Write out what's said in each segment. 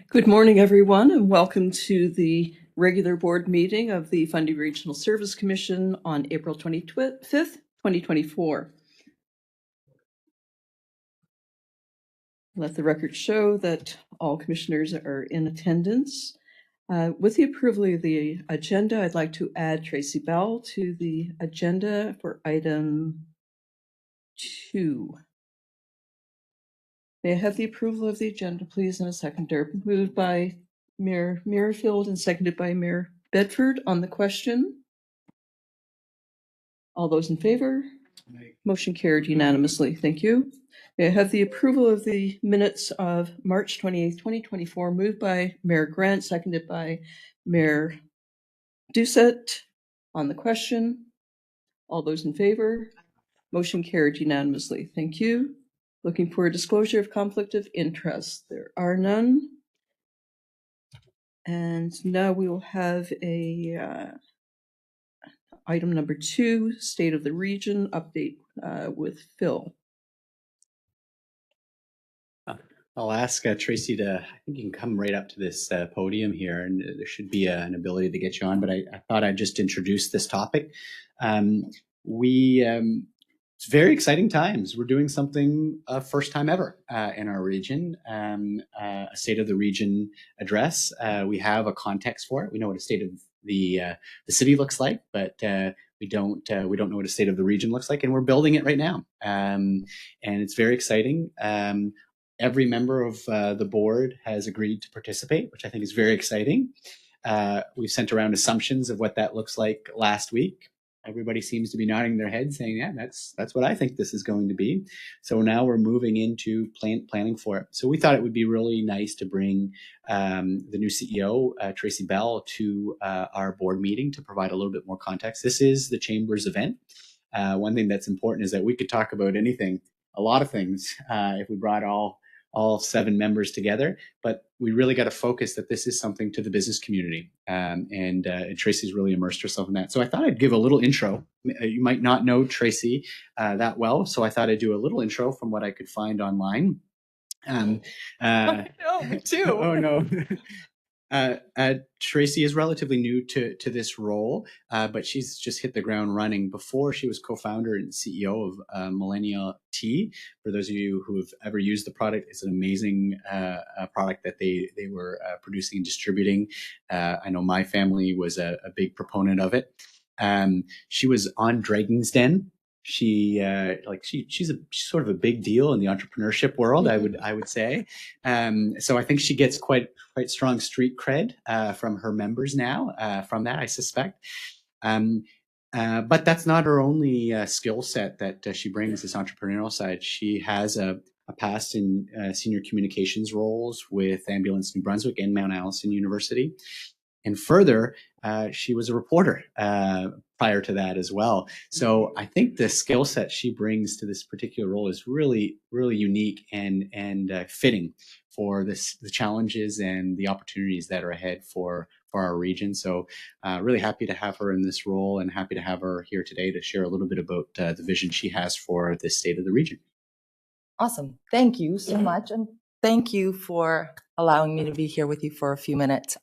Good morning, everyone, and welcome to the regular board meeting of the Fundy Regional Service Commission on April 25th, 2024. Let the record show that all commissioners are in attendance. With the approval of the agenda, I'd like to add Tracy Bell to the agenda for item 2. May I have the approval of the agenda, please, in a seconder? Moved by Mayor Merrifield and seconded by Mayor Bedford on the question. All those in favor? Aye. Motion carried unanimously. Thank you. May I have the approval of the minutes of March 28th, 2024, moved by Mayor Grant, seconded by Mayor Doucette on the question. All those in favor? Motion carried unanimously. Thank you. Looking for a disclosure of conflict of interest. There are none. And now we will have a item number 2, State of the Region update with Phil. I'll ask Tracy to, I think you can come right up to this podium here, and there should be an ability to get you on, but I thought I'd just introduce this topic. It's very exciting times. We're doing something first time ever in our region, a State of the Region address. We have a context for it. We know what a state of the city looks like, but we don't know what a state of the region looks like, and we're building it right now. And it's very exciting. Every member of the board has agreed to participate, which I think is very exciting. We've sent around assumptions of what that looks like last week. Everybody seems to be nodding their head saying, yeah, that's what I think this is going to be. So now we're moving into planning for it. So we thought it would be really nice to bring the new CEO, Tracy Bell, to our board meeting to provide a little bit more context. This is the Chamber's event. One thing that's important is that we could talk about anything, a lot of things, if we brought all 7 members together, but we really got to focus that this is something to the business community. And Tracy's really immersed herself in that. So I thought I'd give a little intro. You might not know Tracy that well, so I thought I'd do a little intro from what I could find online. No, me too. Oh, no. Tracy is relatively new to this role, but she's just hit the ground running. Before, she was co-founder and CEO of Millennial Tea. For those of you who have ever used the product, it's an amazing product that they were producing and distributing. I know my family was a big proponent of it. She was on Dragon's Den. She's sort of a big deal in the entrepreneurship world, I would say. So I think she gets quite strong street cred from her members now. From that, I suspect. But that's not her only skill set that she brings, this entrepreneurial side. She has a past in senior communications roles with Ambulance New Brunswick and Mount Allison University. And further, she was a reporter prior to that as well. So I think the skill set she brings to this particular role is really, really unique and fitting for the challenges and the opportunities that are ahead for our region. So really happy to have her in this role and happy to have her here today to share a little bit about the vision she has for this state of the region. Awesome. Thank you so much. And thank you for allowing me to be here with you for a few minutes.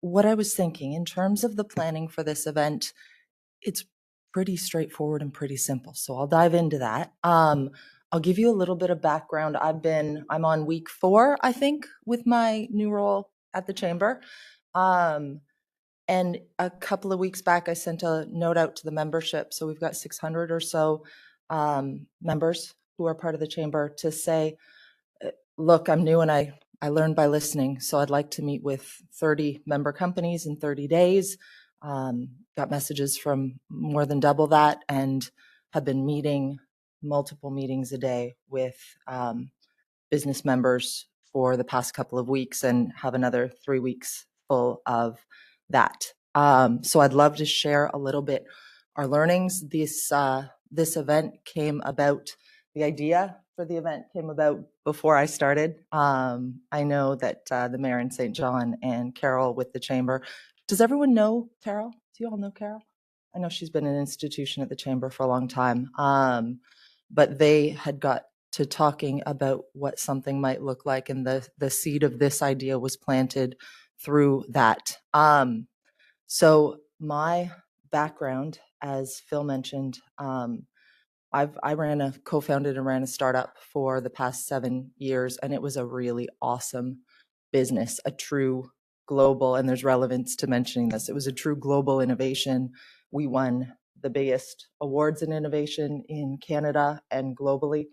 What I was thinking in terms of the planning for this event, it's pretty straightforward and pretty simple. So I'll dive into that. I'll give you a little bit of background. I'm on week 4, I think, with my new role at the Chamber. And a couple of weeks back, I sent a note out to the membership. So we've got 600 or so members who are part of the Chamber to say, look, I'm new and I learned by listening. So I'd like to meet with 30 member companies in 30 days. Got messages from more than double that and have been meeting multiple meetings a day with business members for the past couple of weeks and have another 3 weeks full of that. So I'd love to share a little bit our learnings. This event came about, the idea for the event came about before I started. I know that the mayor in St. John and Carol with the Chamber. Does everyone know Carol? Do you all know Carol? I know she's been an institution at the Chamber for a long time. But they had got to talking about what something might look like, and the seed of this idea was planted through that. So my background, as Phil mentioned, I co-founded and ran a startup for the past 7 years, and it was a really awesome business, a true global, and there's relevance to mentioning this. It was a true global innovation. We won the biggest awards in innovation in Canada and globally.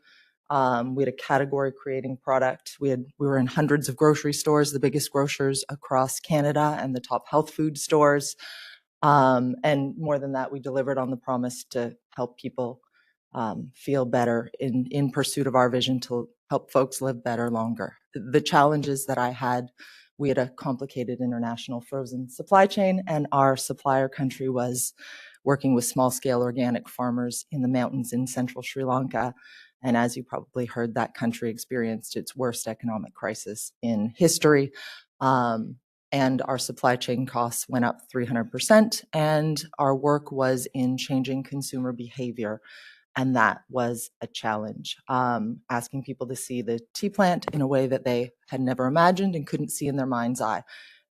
We had a category creating product. We were in hundreds of grocery stores, the biggest grocers across Canada and the top health food stores. And more than that, we delivered on the promise to help people feel better in pursuit of our vision to help folks live better longer. The challenges that I had, we had a complicated international frozen supply chain, and our supplier country was working with small-scale organic farmers in the mountains in central Sri Lanka. And as you probably heard, that country experienced its worst economic crisis in history. And our supply chain costs went up 300%, and our work was in changing consumer behavior. And that was a challenge, asking people to see the tea plant in a way that they had never imagined and couldn't see in their mind's eye.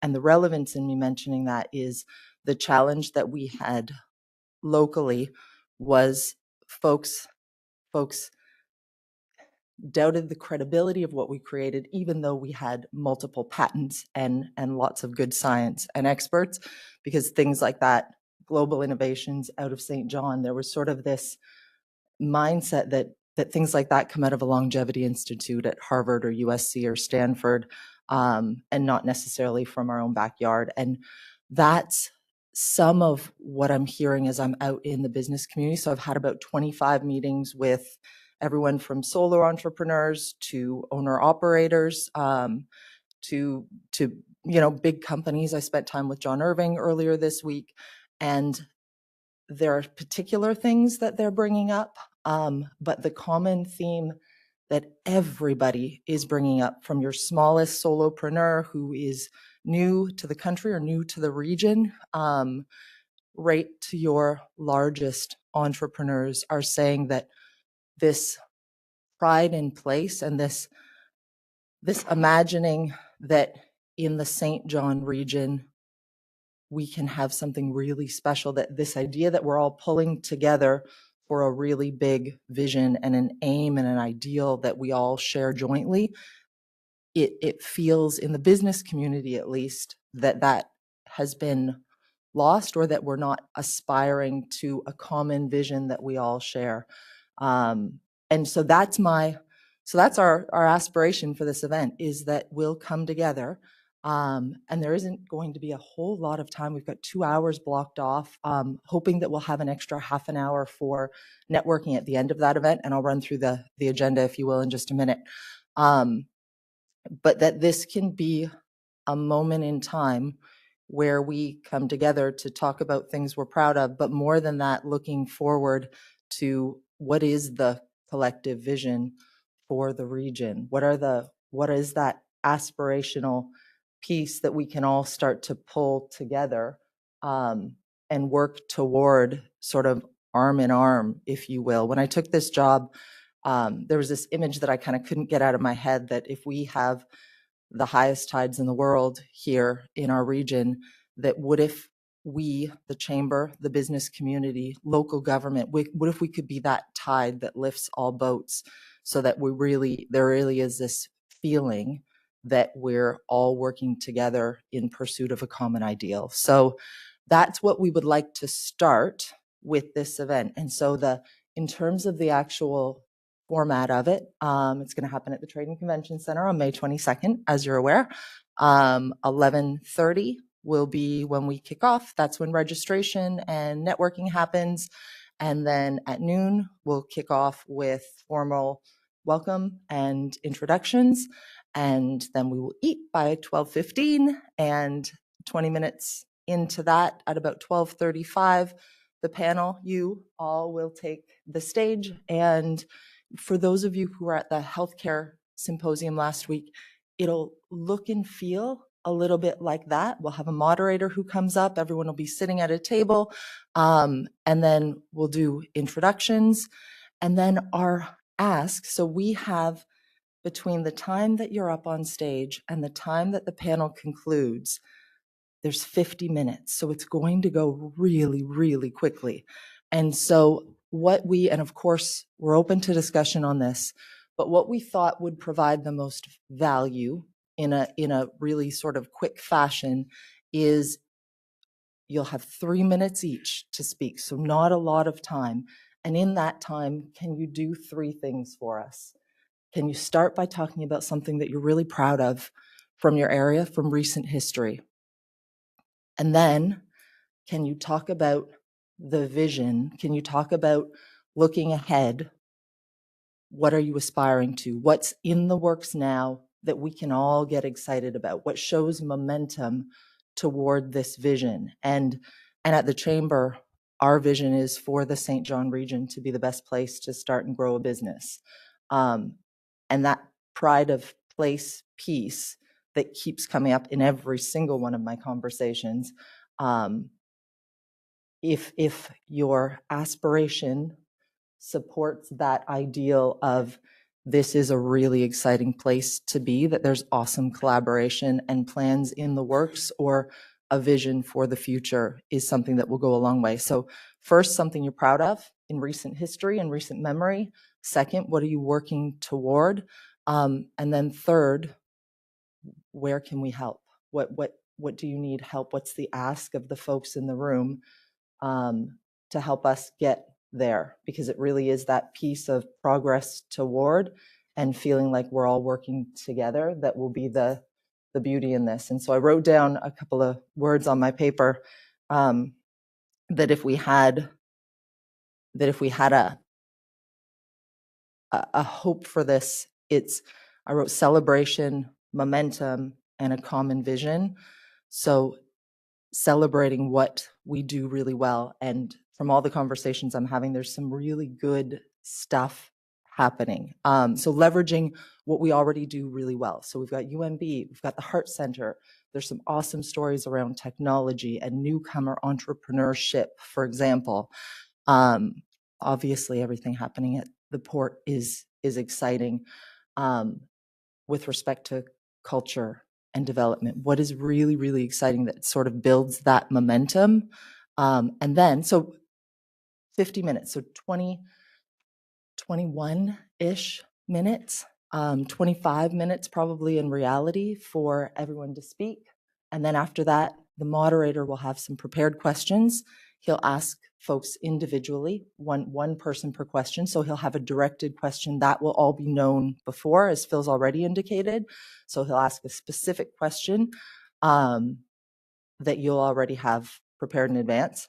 And the relevance in me mentioning that is the challenge that we had locally was folks doubted the credibility of what we created, even though we had multiple patents and lots of good science and experts, because things like that, global innovations out of St. John, there was sort of this mindset that things like that come out of a longevity institute at Harvard or USC or Stanford, and not necessarily from our own backyard. And that's some of what I'm hearing as I'm out in the business community. So I've had about 25 meetings with everyone from solar entrepreneurs to owner operators, to big companies. I spent time with John Irving earlier this week, and there are particular things that they're bringing up, but the common theme that everybody is bringing up, from your smallest solopreneur who is new to the country or new to the region, right to your largest entrepreneurs, are saying that this pride in place and this imagining that in the St. John region we can have something really special, that this idea that we're all pulling together for a really big vision and an aim and an ideal that we all share jointly, it feels in the business community, at least, that has been lost, or that we're not aspiring to a common vision that we all share. And so that's our aspiration for this event, is that we'll come together. And there isn't going to be a whole lot of time. We've got 2 hours blocked off, hoping that we'll have an extra half an hour for networking at the end of that event. And I'll run through the agenda, if you will, in just a minute. But that this can be a moment in time where we come together to talk about things we're proud of, but more than that, looking forward to what is the collective vision for the region. What is that aspirational piece that we can all start to pull together, and work toward, sort of arm in arm, if you will. When I took this job, there was this image that I kind of couldn't get out of my head, that if we have the highest tides in the world here in our region, that what if we, the chamber, the business community, local government, what if we could be that tide that lifts all boats, so that there really is this feeling that we're all working together in pursuit of a common ideal. So that's what we would like to start with this event. And so in terms of the actual format of it, it's going to happen at the Trade and Convention Center on May 22nd, as you're aware. 11:30 will be when we kick off. That's when registration and networking happens. And then at noon, we'll kick off with formal welcome and introductions. And then we will eat by 12:15, and 20 minutes into that, at about 12:35, the panel, you all will take the stage. And for those of you who were at the healthcare symposium last week, it'll look and feel a little bit like that. We'll have a moderator who comes up, everyone will be sitting at a table, and then we'll do introductions. And then our ask, so we have between the time that you're up on stage and the time that the panel concludes, there's 50 minutes. So it's going to go really, really quickly. And so and of course, we're open to discussion on this, but what we thought would provide the most value in a really sort of quick fashion is you'll have 3 minutes each to speak. So not a lot of time. And in that time, can you do 3 things for us? Can you start by talking about something that you're really proud of from your area, from recent history? And then, can you talk about the vision? Can you talk about looking ahead? What are you aspiring to? What's in the works now that we can all get excited about? What shows momentum toward this vision? And at the Chamber, our vision is for the St. John region to be the best place to start and grow a business. And that pride of place piece that keeps coming up in every single one of my conversations, if your aspiration supports that ideal of this is a really exciting place to be, that there's awesome collaboration and plans in the works, or a vision for the future is something that will go a long way. So first, something you're proud of in recent history and recent memory. Second, what are you working toward? And then third, where can we help? What do you need help? What's the ask of the folks in the room to help us get there? Because it really is that piece of progress toward and feeling like we're all working together that will be the beauty in this. And so I wrote down a couple of words on my paper, that if we had a hope for this, I wrote celebration, momentum, and a common vision. So celebrating what we do really well. And from all the conversations I'm having, there's some really good stuff happening. So leveraging what we already do really well. So we've got UMB, we've got the Heart Center. There's some awesome stories around technology and newcomer entrepreneurship, for example. Obviously, everything happening at the port is exciting. With respect to culture and development, what is really, really exciting that sort of builds that momentum? And then, so 50 minutes, so 21-ish minutes, 25 minutes probably in reality for everyone to speak. And then after that, the moderator will have some prepared questions. He'll ask folks individually, one person per question. So he'll have a directed question that will all be known before, as Phil's already indicated. So he'll ask a specific question that you'll already have prepared in advance.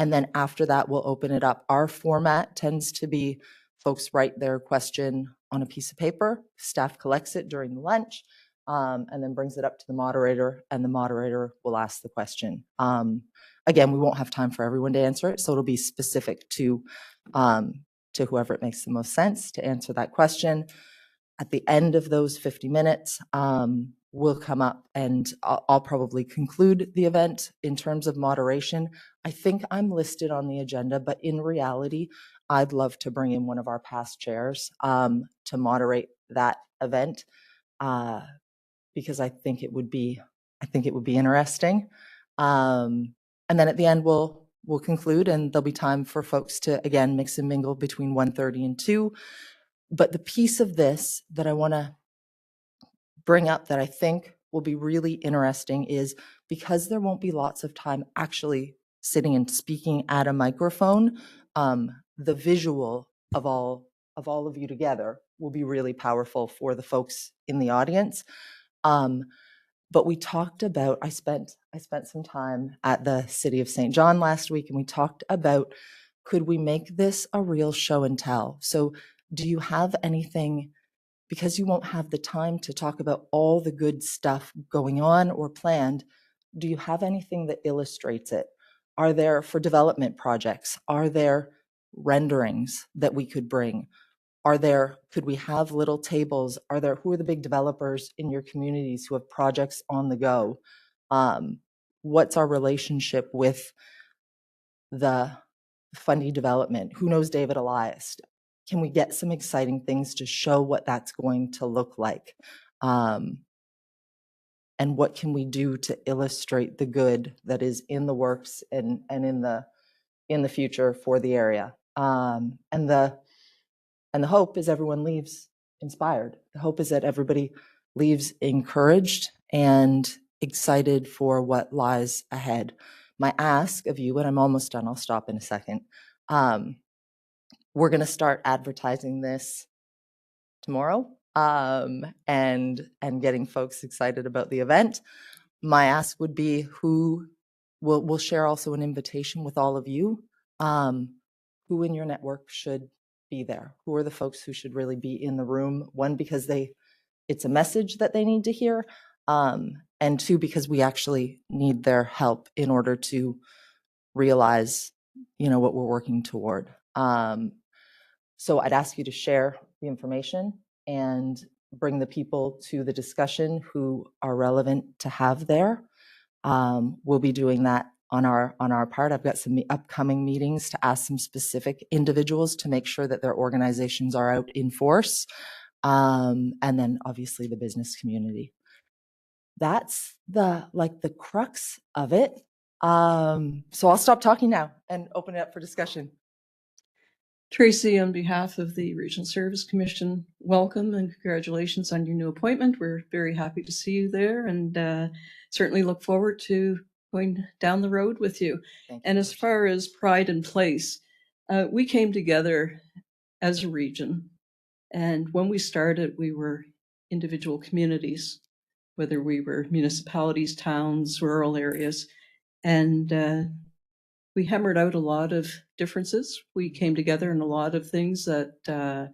And then after that, we'll open it up. Our format tends to be folks write their question on a piece of paper, staff collects it during the lunch, and then brings it up to the moderator, and the moderator will ask the question. Again, we won't have time for everyone to answer it, so it'll be specific to whoever it makes the most sense to answer that question. At the end of those 50 minutes, we'll come up and I'll probably conclude the event. In terms of moderation, I think I'm listed on the agenda, but in reality, I'd love to bring in one of our past chairs to moderate that event, because I think it would be interesting. And then at the end, we'll conclude, and there'll be time for folks to again mix and mingle between 1:30 and 2. But the piece of this that I want to bring up that I think will be really interesting is, because there won't be lots of time actually sitting and speaking at a microphone, the visual of all of you together will be really powerful for the folks in the audience. But we talked about, I spent some time at the City of St. John last week, and we talked about, could we make this a real show and tell? So do you have anything, because you won't have the time to talk about all the good stuff going on or planned, do you have anything that illustrates it? Are there, for development projects, are there renderings that we could bring? Could we have little tables? Who are the big developers in your communities who have projects on the go? What's our relationship with the Fundy development? Who knows David Elias? can we get some exciting things to show what that's going to look like? And what can we do to illustrate the good that is in the works and in the future for the area? And the hope is everyone leaves inspired. The hope is that everybody leaves encouraged and excited for what lies ahead. My ask of you, and I'm almost done, I'll stop in a second. We're going to start advertising this tomorrow, and getting folks excited about the event. My ask would be we'll share also an invitation with all of you. Who in your network should be there? Who are the folks who should really be in the room? One, because it's a message that they need to hear. And two, because we actually need their help in order to realize, what we're working toward. So I'd ask you to share the information and bring the people to the discussion who are relevant to have there. We'll be doing that on our part. I've got some upcoming meetings to ask some specific individuals to make sure that their organizations are out in force. And then obviously the business community. That's the crux of it. So I'll stop talking now and open it up for discussion. Tracy, on behalf of the Regional Service Commission, welcome and congratulations on your new appointment. We're very happy to see you there and certainly look forward to going down the road with you. And as far as Pride in Place, we came together as a region. And when we started, we were individual communities, whether we were municipalities, towns, rural areas. And we hammered out a lot of differences. We came together in a lot of things that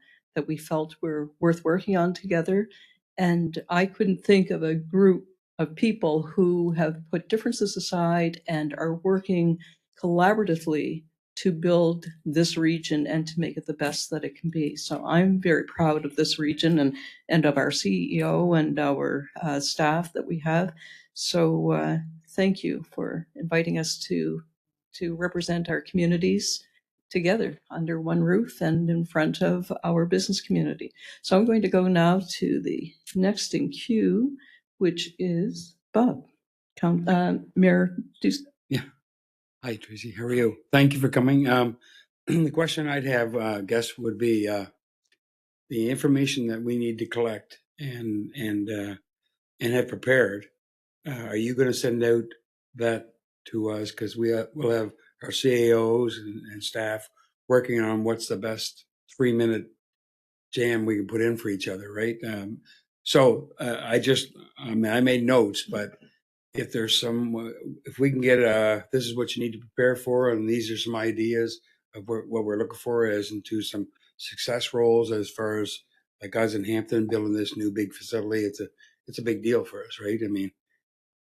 we felt were worth working on together. And I couldn't think of a group of people who have put differences aside and are working collaboratively to build this region and to make it the best that it can be. So I'm very proud of this region and of our CEO and our staff that we have. So thank you for inviting us to represent our communities together under one roof and in front of our business community. So I'm going to go now to the next in queue, which is Bob. Mayor Duce. Yeah. Hi, Tracy. How are you? Thank you for coming. The question I'd have, I guess, would be the information that we need to collect and have prepared. Are you going to send out that to us? Because we'll have our CAOs and staff working on what's the best 3-minute jam we can put in for each other, right? I made notes, but if there's if we can get this is what you need to prepare for, and these are some ideas of what we're looking for as into some success roles as far as like us in Hampton building this new big facility. It's a big deal for us, right? I mean,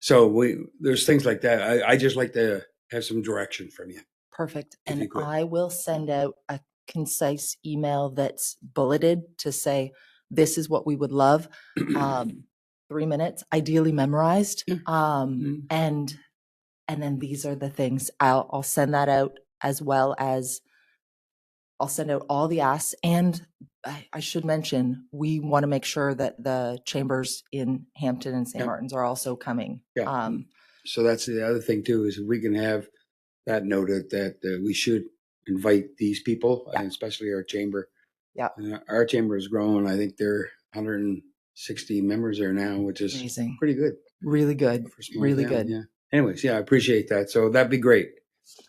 so there's things like that. I just like to have some direction from you. Perfect. And I will send out a concise email that's bulleted to say, this is what we would love. 3 minutes, ideally memorized. And then these are the things. I'll send that out, as well as I'll send out all the asks. And I should mention, we want to make sure that the chambers in Hampton and St. Martin's are also coming. Yeah. So that's the other thing too, is if we can have that noted that we should invite these people, and especially our chamber. Yeah. Our chamber has grown. I think they're 160 members there now, which is amazing. Pretty good. Really good. Really good. Yeah. Anyways, I appreciate that. So that'd be great.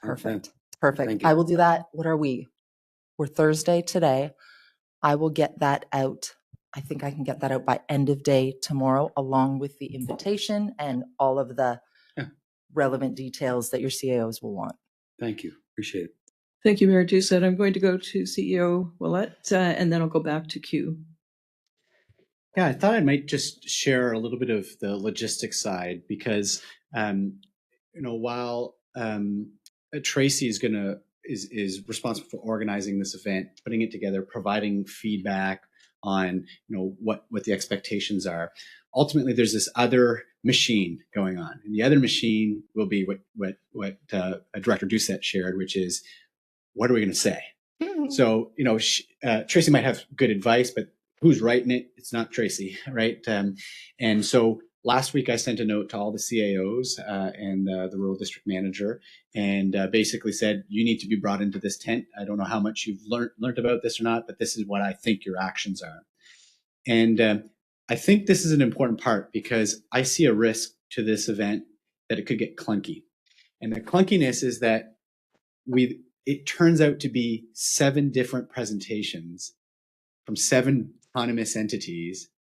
Perfect. Perfect. I will do that. What are we? We're Thursday today. I will get that out. I think I can get that out by end of day tomorrow, along with the invitation and all of the relevant details that your CAOs will want. Thank you. Appreciate it. Thank you, Mayor Doucette. I'm going to go to CEO Willett, and then I'll go back to Q. Yeah, I thought I might just share a little bit of the logistics side because, while Tracy is responsible for organizing this event, putting it together, providing feedback on what the expectations are. Ultimately, there's this other machine going on, and the other machine will be what Director Doucette shared, which is what are we going to say? So, Tracy might have good advice, but who's writing it? It's not Tracy, right? And so last week I sent a note to all the CAOs and the rural district manager, and basically said, you need to be brought into this tent. I don't know how much you've learned about this or not, but this is what I think your actions are. And I think this is an important part because I see a risk to this event that it could get clunky. And the clunkiness is that it turns out to be 7 different presentations from 7 autonomous entities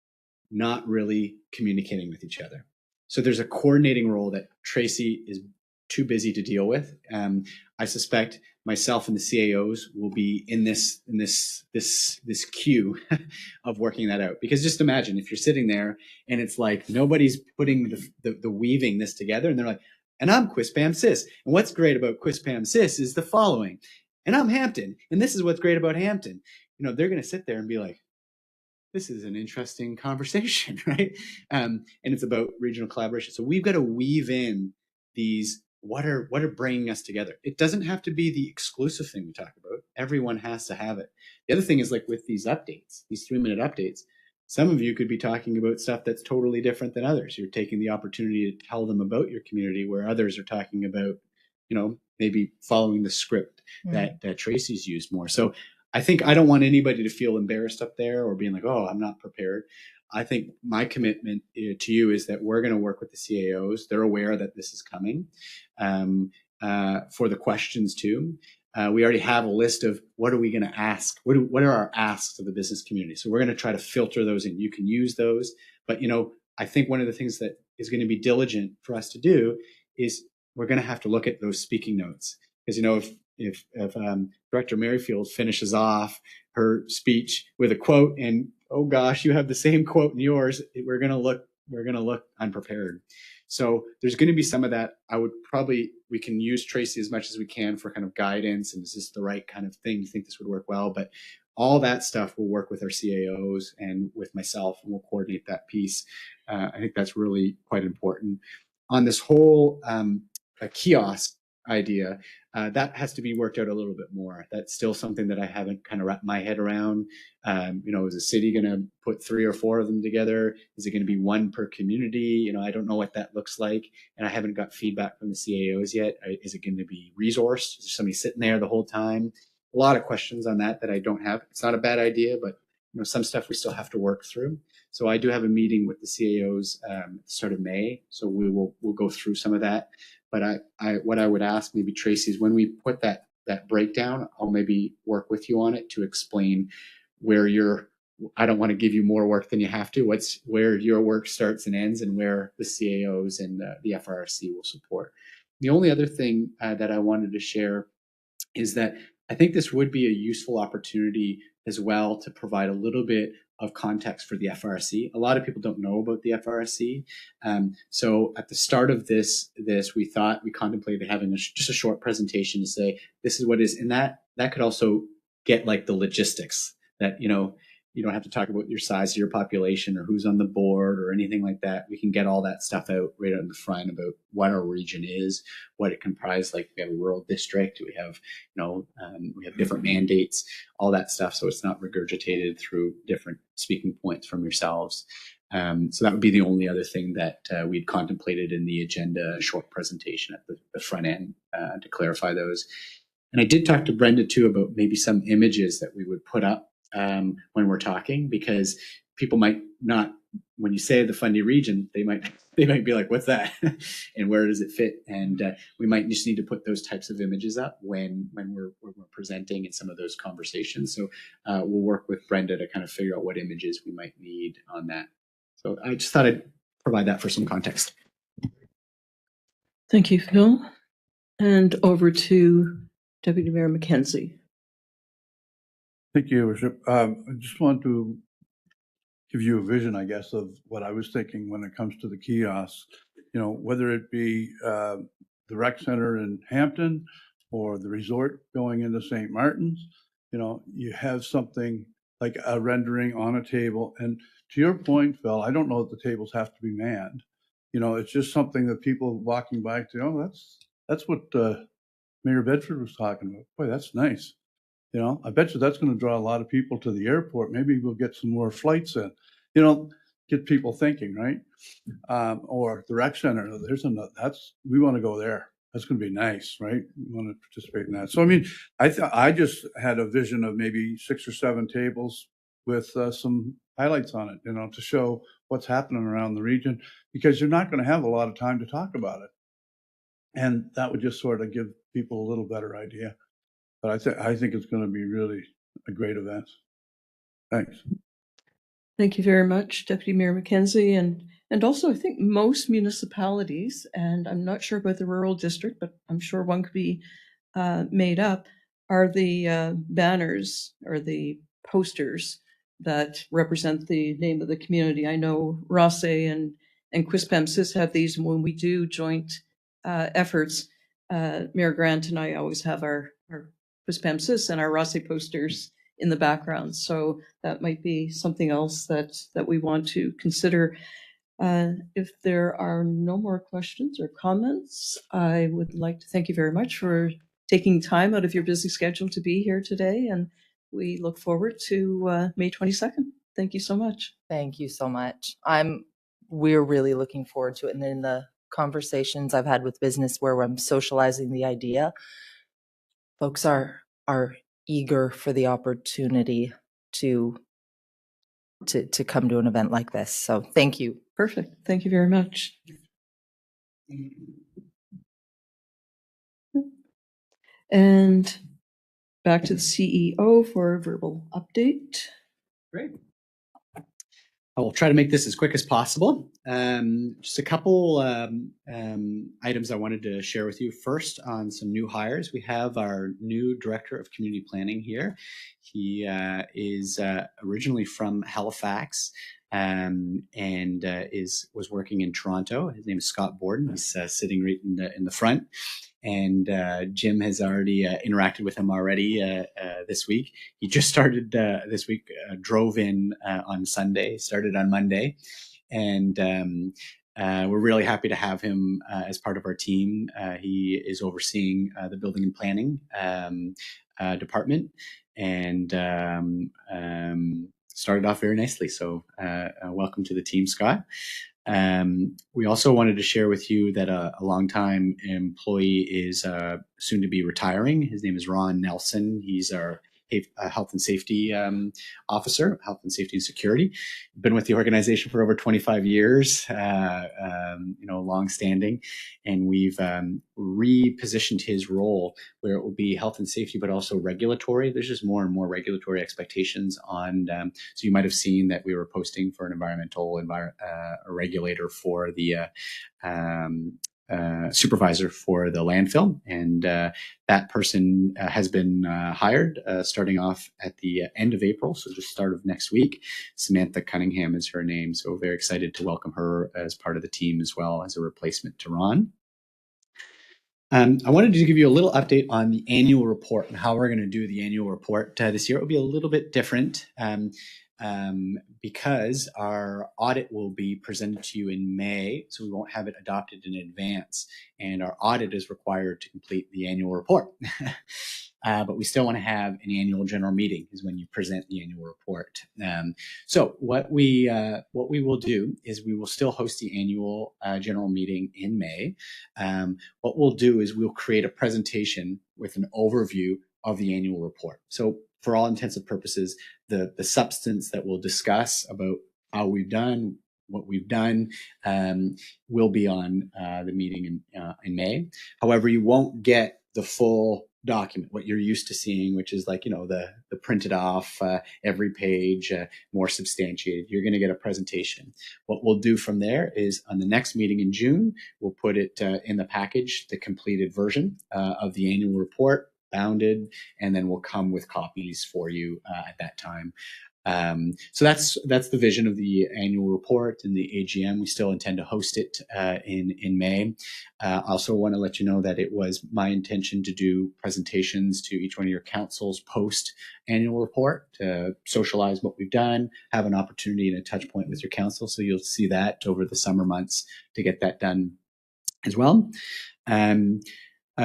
not really communicating with each other. So there's a coordinating role that Tracy is too busy to deal with. I suspect myself and the CAOs will be in this queue of working that out. Because just imagine if you're sitting there and it's like nobody's putting the weaving this together, and they're like, and I'm Quispam Sis. And what's great about Quispam Sis is the following. And I'm Hampton, and this is what's great about Hampton. They're going to sit there and be like, this is an interesting conversation, right? And it's about regional collaboration. So we've got to weave in these, what are bringing us together? It doesn't have to be the exclusive thing we talk about. Everyone has to have it. The other thing is, like with these updates, these 3-minute updates, some of you could be talking about stuff that's totally different than others. You're taking the opportunity to tell them about your community, where others are talking about, maybe following the script that Tracy's used more. So I think I don't want anybody to feel embarrassed up there or being like, oh, I'm not prepared. I think my commitment to you is that we're going to work with the CAOs. They're aware that this is coming for the questions too. We already have a list of what are we going to ask? What are our asks of the business community? So we're going to try to filter those in. You can use those. But, I think one of the things that is going to be diligent for us to do is we're going to have to look at those speaking notes. Because, if Director Merrifield finishes off her speech with a quote and, oh gosh, you have the same quote in yours, we're going to look unprepared. So there's going to be some of that. We can use Tracy as much as we can for kind of guidance. And is this the right kind of thing? You think this would work well? But all that stuff will work with our CAOs and with myself, and we'll coordinate that piece. I think that's really quite important. On this whole kiosk idea, that has to be worked out a little bit more. That's still something that I haven't kind of wrapped my head around. Is the city going to put 3 or 4 of them together? Is it going to be 1 per community? I don't know what that looks like, and I haven't got feedback from the CAOs yet. Is it going to be resourced? Is there somebody sitting there the whole time? A lot of questions on that I don't have. It's not a bad idea, but some stuff we still have to work through. So I do have a meeting with the CAOs at the start of May. So we'll go through some of that. But what I would ask maybe Tracy is when we put that breakdown, I'll maybe work with you on it to explain where I don't want to give you more work than you have to. Where your work starts and ends, and where the CAOs and the FRSC will support. The only other thing that I wanted to share is that I think this would be a useful opportunity as well to provide a little bit of context for the FRSC. A lot of people don't know about the FRSC. So at the start of this, we contemplated having just a short presentation to say, this is what is, and that could also get like the logistics that, you don't have to talk about your size of your population or who's on the board or anything like that. We can get all that stuff out right out in the front about what our region is, what it comprises. Like we have a rural district, we have, we have different mandates, all that stuff. So it's not regurgitated through different speaking points from yourselves. So that would be the only other thing that we'd contemplated in the agenda, a short presentation at the front end to clarify those. And I did talk to Brenda too about maybe some images that we would put up when we're talking, because people might not, when you say the Fundy region, they might be like, what's that? And where does it fit? And we might just need to put those types of images up when we're presenting in some of those conversations. So we'll work with Brenda to kind of figure out what images we might need on that. So I just thought I'd provide that for some context. Thank you, Phil. And over to Deputy Mayor McKenzie. Thank you, Your Worship. I just want to give you a vision, I guess, of what I was thinking when it comes to the kiosks. Whether it be the rec center in Hampton or the resort going into St. Martin's, you have something like a rendering on a table. And to your point, Phil, I don't know that the tables have to be manned. It's just something that people walking by to, that's what Mayor Bedford was talking about. Boy, that's nice. You know, I bet you that's going to draw a lot of people to the airport. Maybe we'll get some more flights in, get people thinking, right? Or the rec center. We want to go there. That's going to be nice, right? We want to participate in that. So, I mean, I just had a vision of maybe 6 or 7 tables with some highlights on it, to show what's happening around the region, because you're not going to have a lot of time to talk about it. And that would just sort of give people a little better idea. But I think it's going to be really a great event. Thanks. Thank you very much, Deputy Mayor McKenzie. And also, I think most municipalities, and I'm not sure about the rural district, but I'm sure one could be made up, are the banners or the posters that represent the name of the community. I know Rosse and Quispamsis have these, and when we do joint efforts, Mayor Grant and I always have our Quispamsis and our Rosse posters in the background. So that might be something else that we want to consider. If there are no more questions or comments, I would like to thank you very much for taking time out of your busy schedule to be here today. And we look forward to May 22nd. Thank you so much. Thank you so much. We're really looking forward to it. And in the conversations I've had with business where I'm socializing the idea, folks are eager for the opportunity to come to an event like this. So thank you. Perfect. Thank you very much. And back to the CEO for a verbal update. Great. I will try to make this as quick as possible. Just a couple items I wanted to share with you. First, on some new hires. We have our new Director of Community Planning here. He is originally from Halifax and was working in Toronto. His name is Scott Borden. He's sitting right in the front. And Jim has already interacted with him already this week. He just started this week, drove in on Sunday, started on Monday. And we're really happy to have him as part of our team. He is overseeing the building and planning department and started off very nicely. So welcome to the team, Scott. We also wanted to share with you that a longtime employee is soon to be retiring. His name is Ron Nelson. He's our health and safety officer, health and safety and security. Been with the organization for over 25 years, long-standing, and we've repositioned his role where it will be health and safety, but also regulatory. There's just more and more regulatory expectations on. So you might have seen that we were posting for an environmental regulator for the supervisor for the landfill, and that person has been hired starting off at the end of April, so just start of next week. Samantha Cunningham is her name, so very excited to welcome her as part of the team as well as a replacement to Ron. I wanted to give you a little update on the annual report and how we're going to do the annual report this year. It will be a little bit different because our audit will be presented to you in May, so we won't have it adopted in advance. And our audit is required to complete the annual report. But we still want to have an annual general meeting is when you present the annual report. So what we will do is we will still host the annual general meeting in May. What we'll do is we'll create a presentation with an overview of the annual report. So for all intents and purposes, the substance that we'll discuss about how we've done, what we've done, will be on the meeting in May. However, you won't get the full document, what you're used to seeing, which is like, the printed off every page, more substantiated. You're going to get a presentation. What we'll do from there is on the next meeting in June, we'll put it in the package, the completed version of the annual report, bounded, and then we'll come with copies for you at that time. So that's the vision of the annual report and the AGM. We still intend to host it in May. I also want to let you know that it was my intention to do presentations to each one of your councils post annual report to socialize what we've done, have an opportunity and a touch point with your council. So you'll see that over the summer months to get that done as well.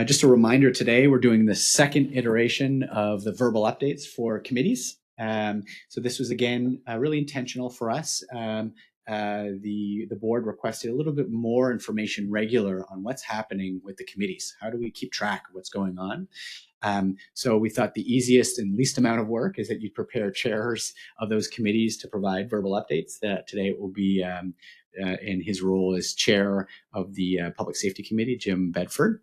Just a reminder, today we're doing the second iteration of the verbal updates for committees. So this was, again, really intentional for us. The board requested a little bit more information regular on what's happening with the committees. How do we keep track of what's going on? So we thought the easiest and least amount of work is that you prepare chairs of those committees to provide verbal updates. Today it will be in his role as chair of the Public Safety Committee, Jim Bedford.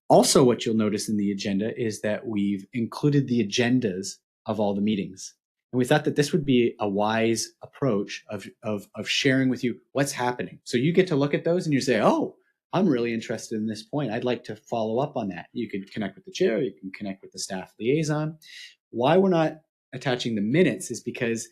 Also, what you'll notice in the agenda is that we've included the agendas of all the meetings. And we thought that this would be a wise approach of sharing with you what's happening. So you get to look at those and you say, oh, I'm really interested in this point. I'd like to follow up on that. You could connect with the chair, you can connect with the staff liaison. Why we're not attaching the minutes is because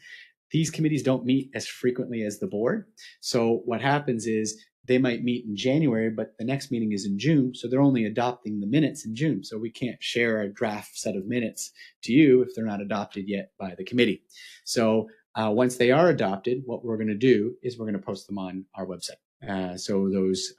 these committees don't meet as frequently as the board. So what happens is they might meet in January, but the next meeting is in June. So they're only adopting the minutes in June. So we can't share a draft set of minutes to you if they're not adopted yet by the committee. So once they are adopted, what we're going to do is we're going to post them on our website. So those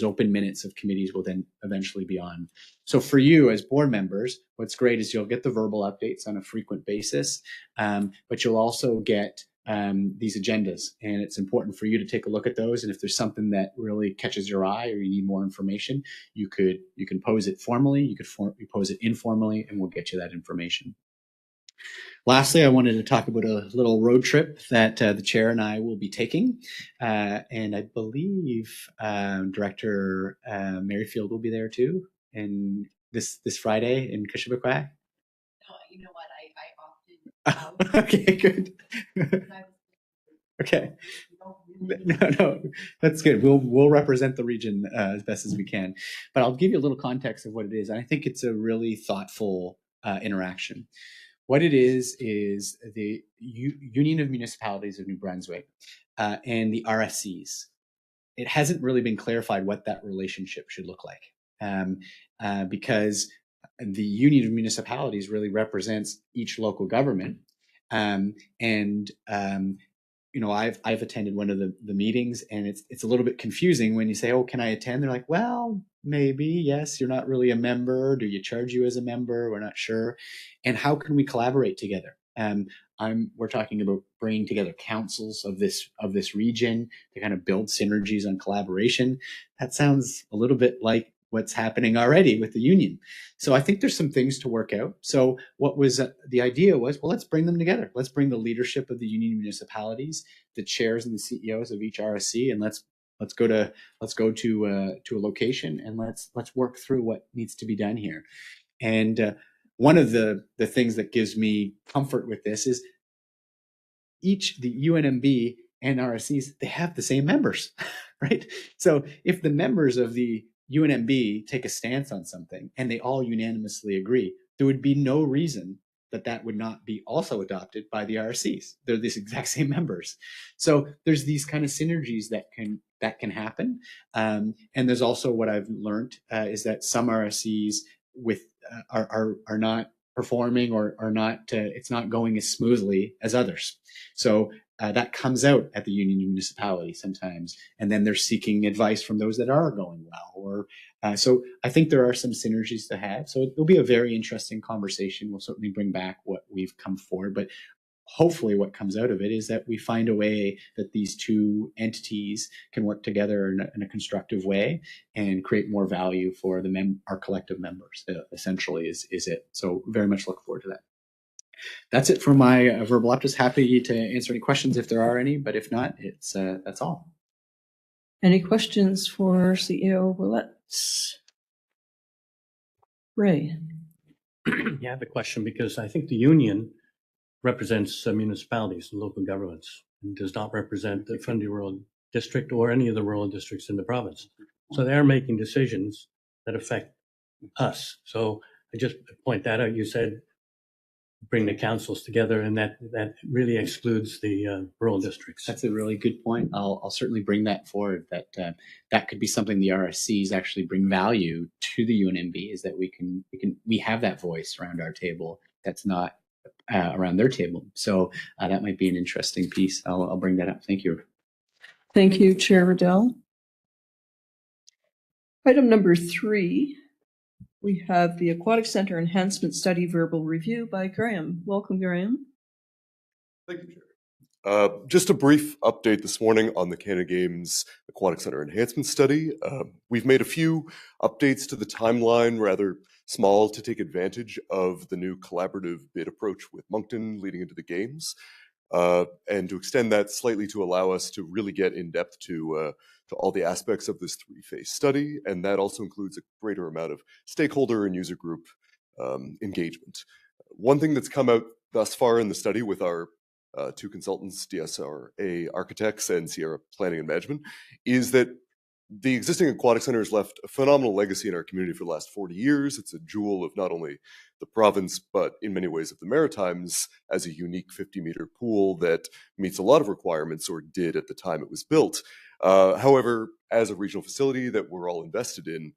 open minutes of committees will then eventually be on. So for you as board members, what's great is you'll get the verbal updates on a frequent basis, but you'll also get these agendas, and it's important for you to take a look at those. And if there's something that really catches your eye or you need more information, you can pose it formally, you could pose it informally, and we'll get you that information. Lastly, I wanted to talk about a little road trip that the chair and I will be taking. And I believe Director Merrifield will be there too, and this Friday in Kışıbıkpak. No, you know what? I opted out. Okay, good. Okay. No, that's good. We'll represent the region as best as we can. But I'll give you a little context of what it is. And I think it's a really thoughtful interaction. What it is the Union of Municipalities of New Brunswick and the FRSCs. It hasn't really been clarified what that relationship should look like, because the Union of Municipalities really represents each local government, you know, I've attended one of the meetings, and it's a little bit confusing when you say, "Oh, can I attend?" They're like, "Well, maybe, yes. You're not really a member. Do you charge you as a member? We're not sure." And how can we collaborate together? We're talking about bringing together councils of this region to kind of build synergies on collaboration. That sounds a little bit like what's happening already with the union. So I think there's some things to work out. So what was the idea was, well, let's bring them together. Let's bring the leadership of the union municipalities, the chairs and the CEOs of each RSC, and let's go to a location and let's work through what needs to be done here. And one of the things that gives me comfort with this is the UNMB and RSCs, they have the same members, right? So if the members of the UNMB take a stance on something and they all unanimously agree, there would be no reason that would not be also adopted by the RSCs. They're these exact same members. So there's these kind of synergies that can happen. And there's also what I've learned is that some RSCs are not performing or are not, it's not going as smoothly as others. So that comes out at the Union of Municipalities sometimes, and then they're seeking advice from those that are going well. So I think there are some synergies to have. So it'll be a very interesting conversation. We'll certainly bring back what we've come forward, but hopefully what comes out of it is that we find a way that these two entities can work together in a constructive way and create more value for our collective members, essentially is it. So very much look forward to that. That's it for my verbal up. Just happy to answer any questions if there are any, but if not, that's all. Any questions for CEO Willets? Ray. Yeah, I have a question because I think the union represents municipalities and local governments and does not represent the Fundy Rural District or any of the rural districts in the province. So they're making decisions that affect us. So I just point that out. You said bring the councils together, and that really excludes the rural districts. That's a really good point. I'll certainly bring that forward. That could be something the RSCs actually bring value to the UNMB, is that we have that voice around our table that's not around their table. So that might be an interesting piece. I'll bring that up. Thank you. Thank you, Chair Riddell. Item number 3 We have the Aquatic Center Enhancement Study verbal review by Graham. Welcome, Graham. Thank you, Chair. Just a brief update this morning on the Canada Games Aquatic Center Enhancement Study. We've made a few updates to the timeline, rather small, to take advantage of the new collaborative bid approach with Moncton leading into the Games, and to extend that slightly to allow us to really get in depth to all the aspects of this three-phase study, and that also includes a greater amount of stakeholder and user group engagement. One thing that's come out thus far in the study with our two consultants, DSRA Architects and Sierra Planning and Management, is that the existing aquatic center has left a phenomenal legacy in our community for the last 40 years. It's a jewel of not only the province, but in many ways of the Maritimes, as a unique 50-meter pool that meets a lot of requirements, or did at the time it was built. However, as a regional facility that we're all invested in,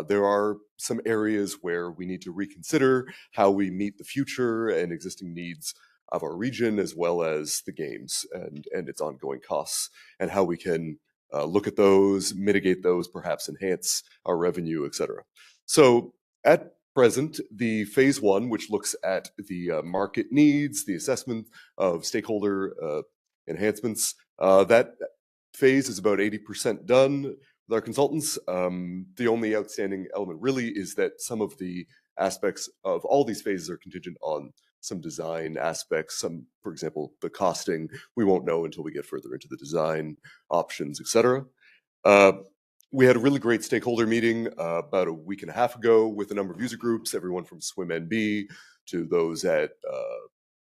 there are some areas where we need to reconsider how we meet the future and existing needs of our region, as well as the Games and its ongoing costs, and how we can look at those, mitigate those, perhaps enhance our revenue, etc. So at present, the phase one, which looks at the market needs, the assessment of stakeholder enhancements, that phase is about 80% done with our consultants. The only outstanding element really is that some of the aspects of all these phases are contingent on some design aspects. Some, for example, the costing, we won't know until we get further into the design options, etc. We had a really great stakeholder meeting about a week and a half ago with a number of user groups, everyone from Swim NB to those at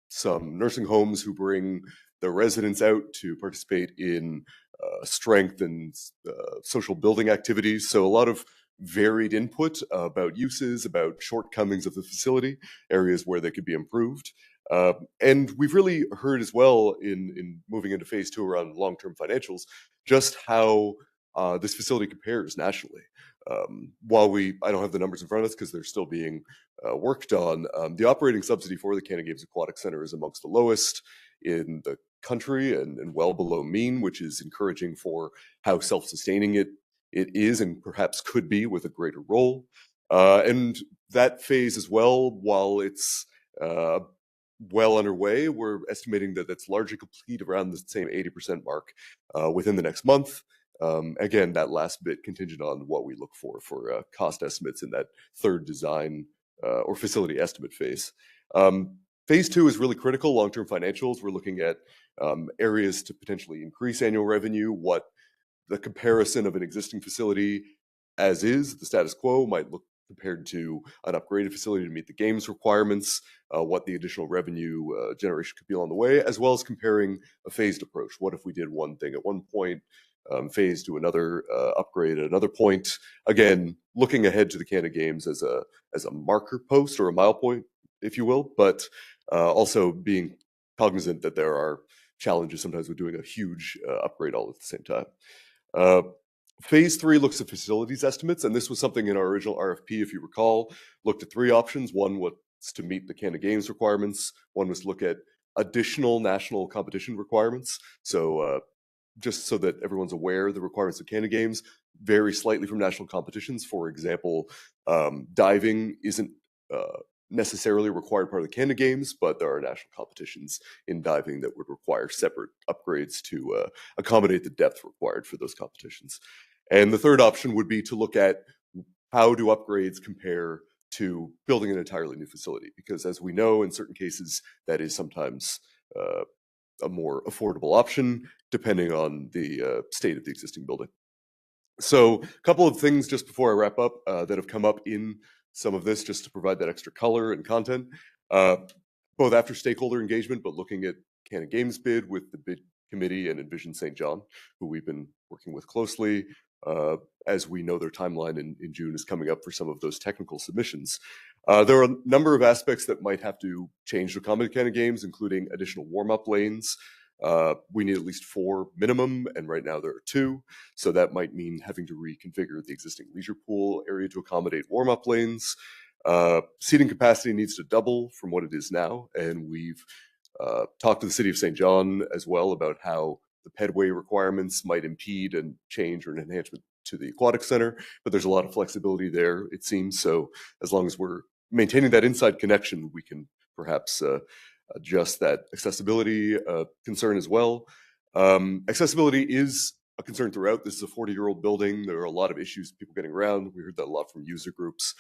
some nursing homes who bring their residents out to participate in strength and social building activities. So a lot of varied input about uses, about shortcomings of the facility, areas where they could be improved. And we've really heard as well in moving into phase two around long-term financials, just how this facility compares nationally. While I don't have the numbers in front of us because they're still being worked on, the operating subsidy for the Canada Games Aquatic Center is amongst the lowest in the country and well below mean, which is encouraging for how self-sustaining it is and perhaps could be with a greater role. And that phase as well, while it's well underway, we're estimating that that's largely complete around the same 80% mark within the next month. Again, that last bit contingent on what we look for cost estimates in that third design or facility estimate phase. Phase two is really critical, long-term financials. We're looking at areas to potentially increase annual revenue, what the comparison of an existing facility as is, the status quo, might look compared to an upgraded facility to meet the Games requirements, what the additional revenue generation could be along the way, as well as comparing a phased approach. What if we did one thing at one point, phase to another upgrade at another point? Again, looking ahead to the Canada Games as a marker post or a mile point, if you will, but also being cognizant that there are challenges sometimes with doing a huge upgrade all at the same time. Phase three looks at facilities estimates, and this was something in our original RFP, if you recall, looked at three options. One was to meet the Canada Games requirements. One was to look at additional national competition requirements. So just so that everyone's aware, the requirements of Canada Games vary slightly from national competitions. For example, diving isn't necessarily required part of the Canada Games, but there are national competitions in diving that would require separate upgrades to accommodate the depth required for those competitions. And the third option would be to look at how do upgrades compare to building an entirely new facility, because as we know, in certain cases, that is sometimes a more affordable option, depending on the state of the existing building. So a couple of things just before I wrap up that have come up in some of this, just to provide that extra color and content, both after stakeholder engagement, but looking at Canada Games bid with the bid committee and Envision St. John, who we've been working with closely. As we know, their timeline in June is coming up for some of those technical submissions. There are a number of aspects that might have to change to accommodate Canada Games, including additional warm-up lanes. We need at least 4 minimum, and right now there are 2. So that might mean having to reconfigure the existing leisure pool area to accommodate warm-up lanes. Seating capacity needs to double from what it is now, and we've talked to the City of St. John as well about how the pedway requirements might impede and change or an enhancement to the aquatic center, but there's a lot of flexibility there, it seems. So as long as we're maintaining that inside connection, we can perhaps adjust that accessibility concern as well. Accessibility is a concern throughout. This is a 40-year-old building. There are a lot of issues, people getting around. We heard that a lot from user groups.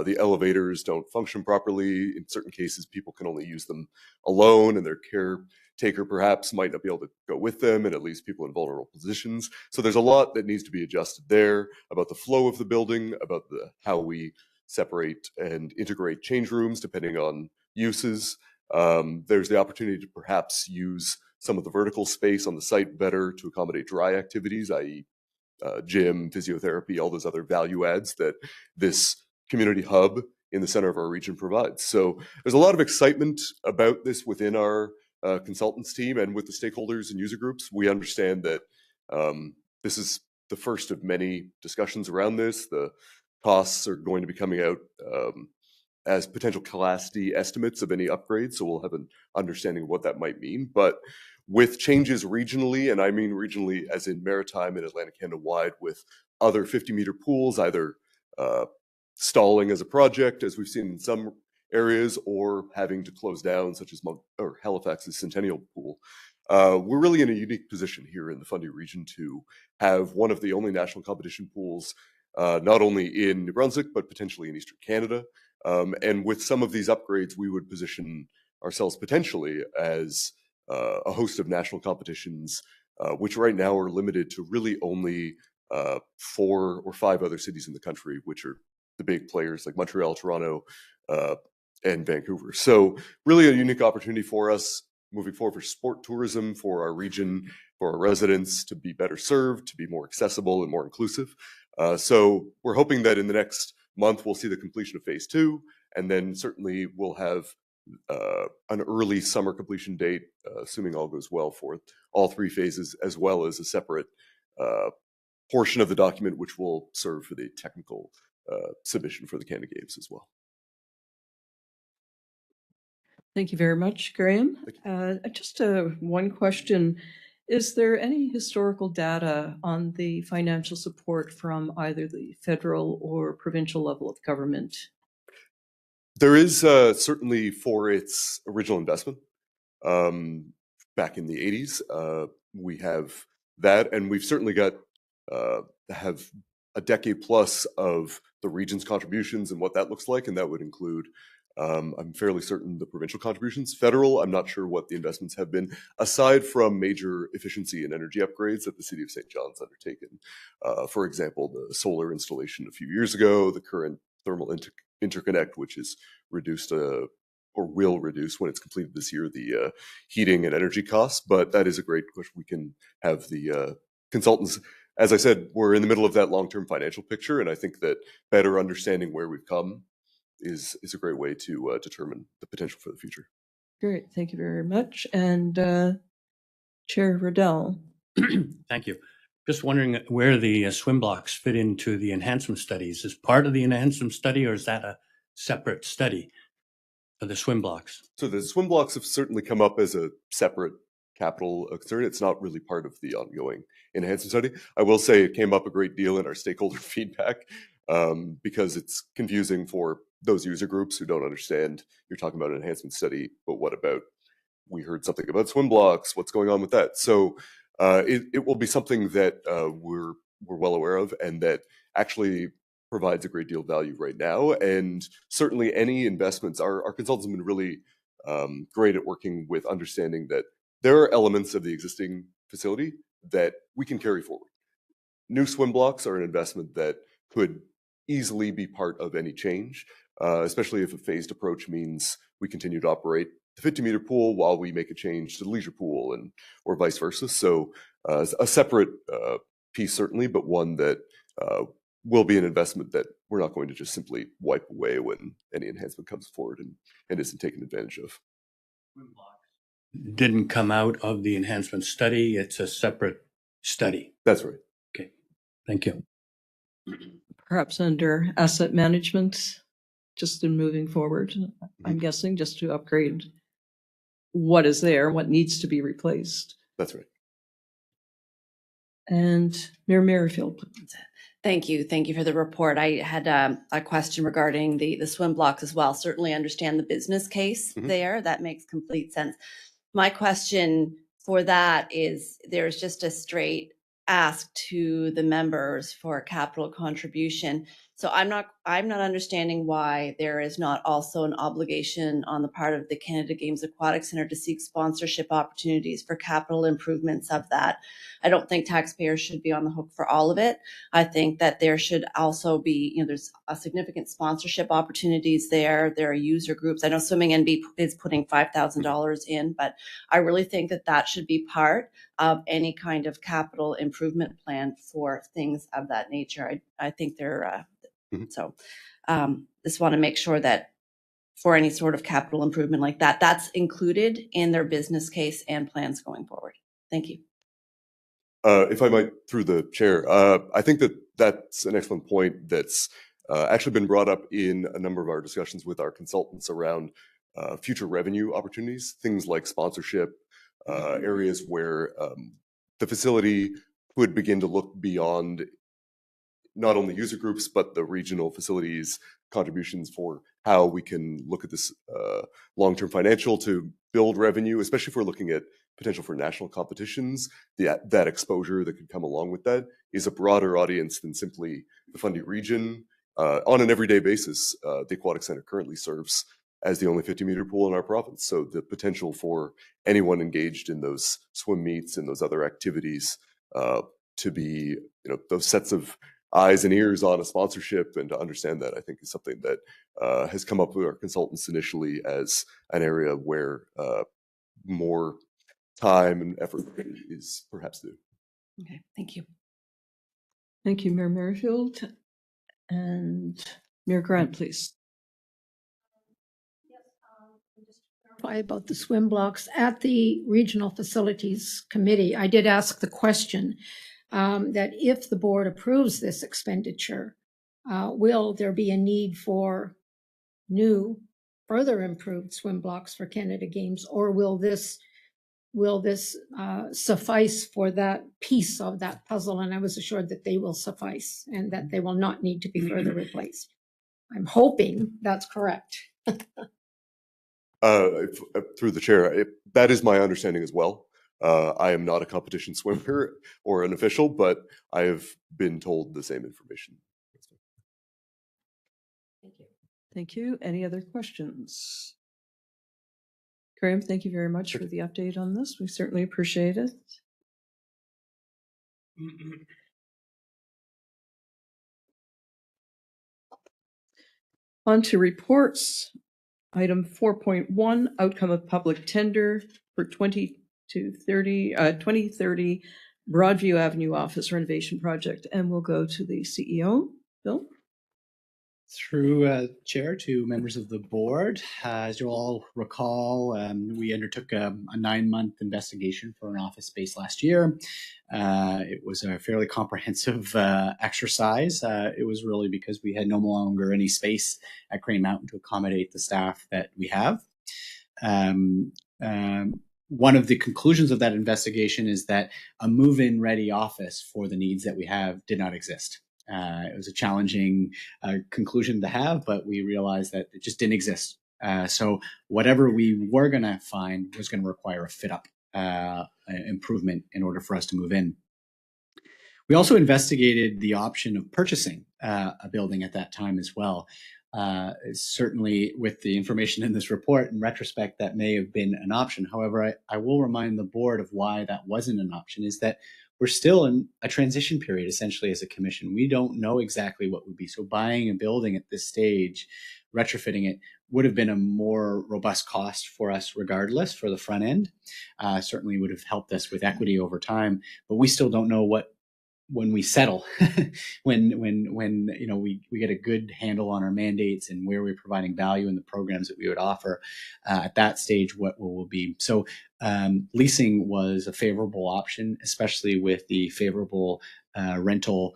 The elevators don't function properly. In certain cases, people can only use them alone, and their caretaker perhaps might not be able to go with them, and it leaves people in vulnerable positions. So there's a lot that needs to be adjusted there about the flow of the building, about how we separate and integrate change rooms depending on uses. There's the opportunity to perhaps use some of the vertical space on the site better to accommodate dry activities, i.e. Gym, physiotherapy, all those other value adds that this community hub in the center of our region provides. So there's a lot of excitement about this within our consultants team and with the stakeholders and user groups. We understand that this is the first of many discussions around this. The costs are going to be coming out as potential Class D estimates of any upgrades, so we'll have an understanding of what that might mean. But with changes regionally, and I mean regionally as in Maritime and Atlantic Canada wide, with other 50-meter pools either stalling as a project, as we've seen in some areas, or having to close down, such as Halifax's Centennial Pool, we're really in a unique position here in the Fundy region to have one of the only national competition pools, not only in New Brunswick, but potentially in Eastern Canada. And with some of these upgrades, we would position ourselves potentially as a host of national competitions, which right now are limited to really only 4 or 5 other cities in the country, which are the big players like Montreal, Toronto, and Vancouver. So really a unique opportunity for us moving forward for sport tourism, for our region, for our residents to be better served, to be more accessible and more inclusive. So we're hoping that in the next month, we'll see the completion of phase 2, and then certainly we'll have an early summer completion date, assuming all goes well for all 3 phases, as well as a separate portion of the document, which will serve for the technical submission for the Canada Games as well. Thank you very much, Graham. Just one question. Is there any historical data on the financial support from either the federal or provincial level of government? There is certainly for its original investment back in the 80s. We have that, and we've certainly got have a decade plus of the region's contributions and what that looks like, and that would include I'm fairly certain the provincial contributions. Federal, I'm not sure what the investments have been, aside from major efficiency and energy upgrades that the City of St. John's undertaken. For example, the solar installation a few years ago, the current thermal interconnect, which is reduced or will reduce when it's completed this year, the heating and energy costs. But that is a great question. We can have the consultants. As I said, we're in the middle of that long-term financial picture, and I think that better understanding where we've come is a great way to determine the potential for the future. Great, thank you very much. And Chair Riddell. Thank you. Just wondering where the swim blocks fit into the enhancement studies. Is part of the enhancement study, or is that a separate study for the swim blocks? So the swim blocks have certainly come up as a separate capital concern. It's not really part of the ongoing enhancement study. I will say it came up a great deal in our stakeholder feedback because it's confusing for those user groups who don't understand. You're talking about an enhancement study, but what about, we heard something about swim blocks, what's going on with that? So it will be something that we're well aware of, and that actually provides a great deal of value right now. And certainly any investments, our consultants have been really great at working with understanding that there are elements of the existing facility that we can carry forward. New swim blocks are an investment that could easily be part of any change, especially if a phased approach means we continue to operate the 50-meter pool while we make a change to the leisure pool, and or vice versa. So a separate piece certainly, but one that will be an investment that we're not going to just simply wipe away when any enhancement comes forward and isn't taken advantage of. Didn't come out of the enhancement study. It's a separate study. That's right. Okay, thank you. Perhaps under asset management, just in moving forward, I'm guessing just to upgrade what is there, what needs to be replaced. That's right. And Mayor Merrifield. Thank you. Thank you for the report. I had a question regarding the swim blocks as well. Certainly understand the business case there. That makes complete sense. My question for that is there's just a straight ask to the members for capital contribution. So I'm not understanding why there is not also an obligation on the part of the Canada Games Aquatic Centre to seek sponsorship opportunities for capital improvements of that. I don't think taxpayers should be on the hook for all of it. I think that there should also be, there's a significant sponsorship opportunities there. There are user groups. I know Swimming NB is putting $5,000 in, but I really think that that should be part of any kind of capital improvement plan for things of that nature. I think they're, just want to make sure that for any sort of capital improvement like that, that's included in their business case and plans going forward. Thank you. If I might, through the chair, I think that that's an excellent point that's actually been brought up in a number of our discussions with our consultants around future revenue opportunities, things like sponsorship, areas where the facility would begin to look beyond not only user groups, but the regional facilities contributions for how we can look at this long-term financial to build revenue, especially if we're looking at potential for national competitions. That exposure that could come along with that is a broader audience than simply the Fundy region. On an everyday basis, the Aquatic Centre currently serves as the only 50-meter pool in our province. So the potential for anyone engaged in those swim meets and those other activities to be, those sets of eyes and ears on a sponsorship and to understand that, I think, is something that has come up with our consultants initially as an area where more time and effort is perhaps due. Okay, thank you. Thank you, Mayor Merrifield. And Mayor Grant, please. About the swim blocks at the Regional Facilities Committee, I did ask the question that if the board approves this expenditure, will there be a need for new, further improved swim blocks for Canada Games, or will this suffice for that piece of that puzzle? And I was assured that they will suffice and that they will not need to be further replaced. I'm hoping that's correct. Through the chair, that is my understanding as well. I am not a competition swimmer or an official, but I have been told the same information. Thank you. Thank you. Any other questions? Graham, thank you very much for the update on this. We certainly appreciate it. On to reports. Item 4.1, outcome of public tender for 2030 Broadview Avenue office renovation project. And we'll go to the CEO, Bill. Through chair to members of the board, as you all recall, we undertook a 9-month investigation for an office space last year. It was a fairly comprehensive exercise. It was really because we had no longer any space at Crane Mountain to accommodate the staff that we have. One of the conclusions of that investigation is that a move-in ready office for the needs that we have did not exist. It was a challenging conclusion to have, but we realized that it just didn't exist. So whatever we were going to find was going to require a fit-up improvement in order for us to move in. We also investigated the option of purchasing a building at that time as well. Certainly with the information in this report, in retrospect, that may have been an option. However, I will remind the board of why that wasn't an option, is that we're still in a transition period, essentially, as a commission. We don't know exactly what would be. So buying a building at this stage, retrofitting it, would have been a more robust cost for us regardless for the front end. Certainly would have helped us with equity over time, but we still don't know what, when we settle, when we get a good handle on our mandates and where we're providing value in the programs that we would offer, at that stage, what will be. So leasing was a favorable option, especially with the favorable rental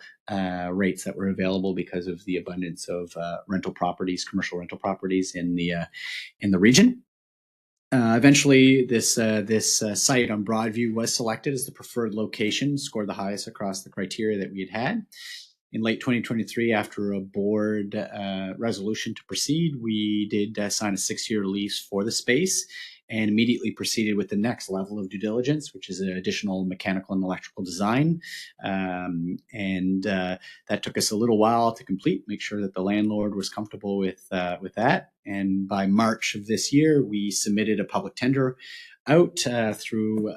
rates that were available because of the abundance of rental properties, commercial rental properties in the region. Eventually, this site on Broadview was selected as the preferred location, scored the highest across the criteria that we had. in late 2023, after a board resolution to proceed, we did sign a 6-year lease for the space and immediately proceeded with the next level of due diligence, which is an additional mechanical and electrical design. That took us a little while to complete, make sure that the landlord was comfortable with that. And by March of this year, we submitted a public tender out through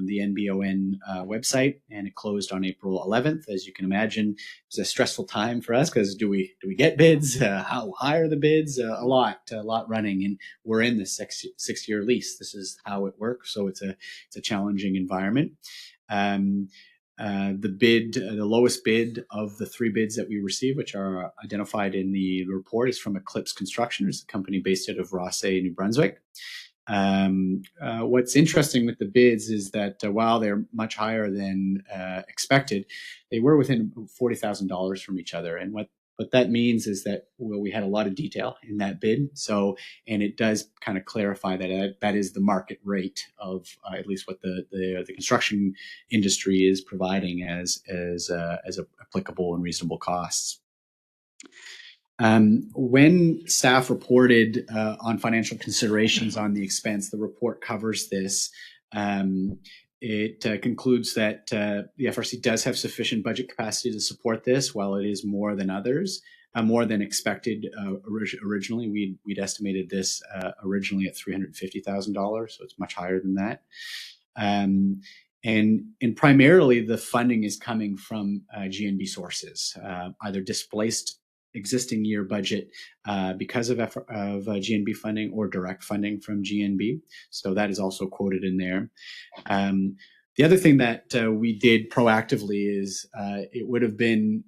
the NBON website, and it closed on April 11th. As you can imagine, it was a stressful time for us because do we get bids? How high are the bids? A lot running, and we're in the 6-year lease. This is how it works, so it's a challenging environment. The lowest bid of the 3 bids that we received, which are identified in the report, is from Eclipse Construction. It's a company based out of Rothesay, New Brunswick. What's interesting with the bids is that while they're much higher than expected, they were within $40,000 from each other. And what that means is that we had a lot of detail in that bid. So, and it does kind of clarify that that is the market rate of at least what the construction industry is providing as applicable and reasonable costs. When staff reported on financial considerations on the expense, the report covers this. It concludes that the FRC does have sufficient budget capacity to support this, while it is more than others, more than expected originally. We'd estimated this originally at $350,000, so it's much higher than that. And primarily the funding is coming from GNB sources, either displaced existing year budget because of GNB funding or direct funding from GNB. So that is also quoted in there. The other thing that we did proactively is it would have been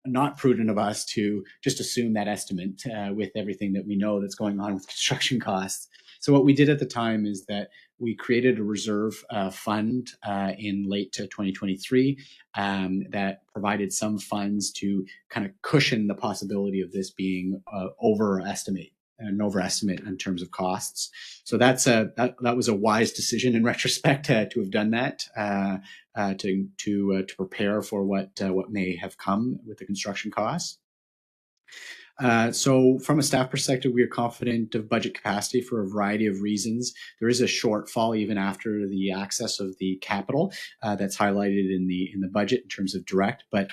not prudent of us to just assume that estimate with everything that we know that's going on with construction costs. So what we did at the time is that we created a reserve fund in late 2023 that provided some funds to kind of cushion the possibility of this being an overestimate in terms of costs. So that was a wise decision in retrospect to have done that to prepare for what may have come with the construction costs. So from a staff perspective, we are confident of budget capacity for a variety of reasons. There is a shortfall even after the access of the capital that's highlighted in the budget in terms of direct, but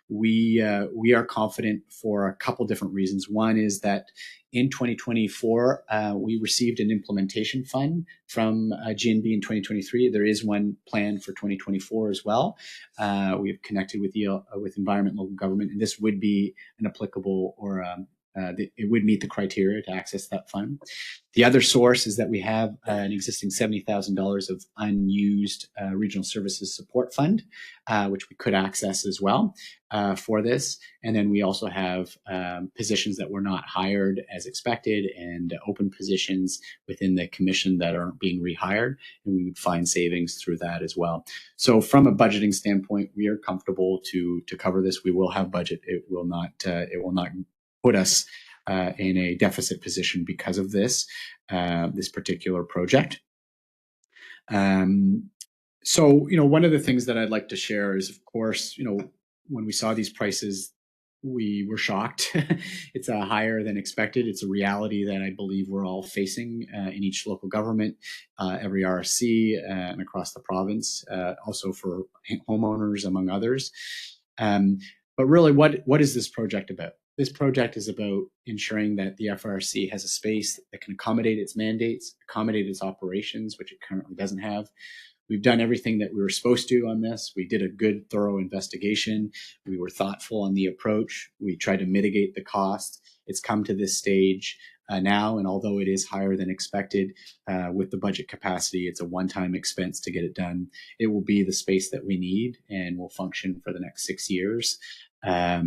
we are confident for a couple different reasons. One is that in 2024, we received an implementation fund from GNB in 2023. There is one planned for 2024 as well. We've connected with Environment and Local Government, and this would be an applicable or it would meet the criteria to access that fund. The other source is that we have an existing $70,000 of unused regional services support fund, which we could access as well for this. And then we also have positions that were not hired as expected and open positions within the commission that aren't being rehired, and we would find savings through that as well. So from a budgeting standpoint, we are comfortable to cover this. We will have budget. It will not put us in a deficit position because of this particular project. So, one of the things that I'd like to share is, of course, when we saw these prices, we were shocked. It's higher than expected. It's a reality that I believe we're all facing in each local government, every RSC, and across the province, also for homeowners, among others. But really, what is this project about? This project is about ensuring that the FRSC has a space that can accommodate its mandates, accommodate its operations, which it currently doesn't have. We've done everything that we were supposed to on this. We did a good, thorough investigation. We were thoughtful on the approach. We tried to mitigate the cost. It's come to this stage now, and although it is higher than expected, with the budget capacity, it's a one-time expense to get it done. It will be the space that we need and will function for the next 6 years. There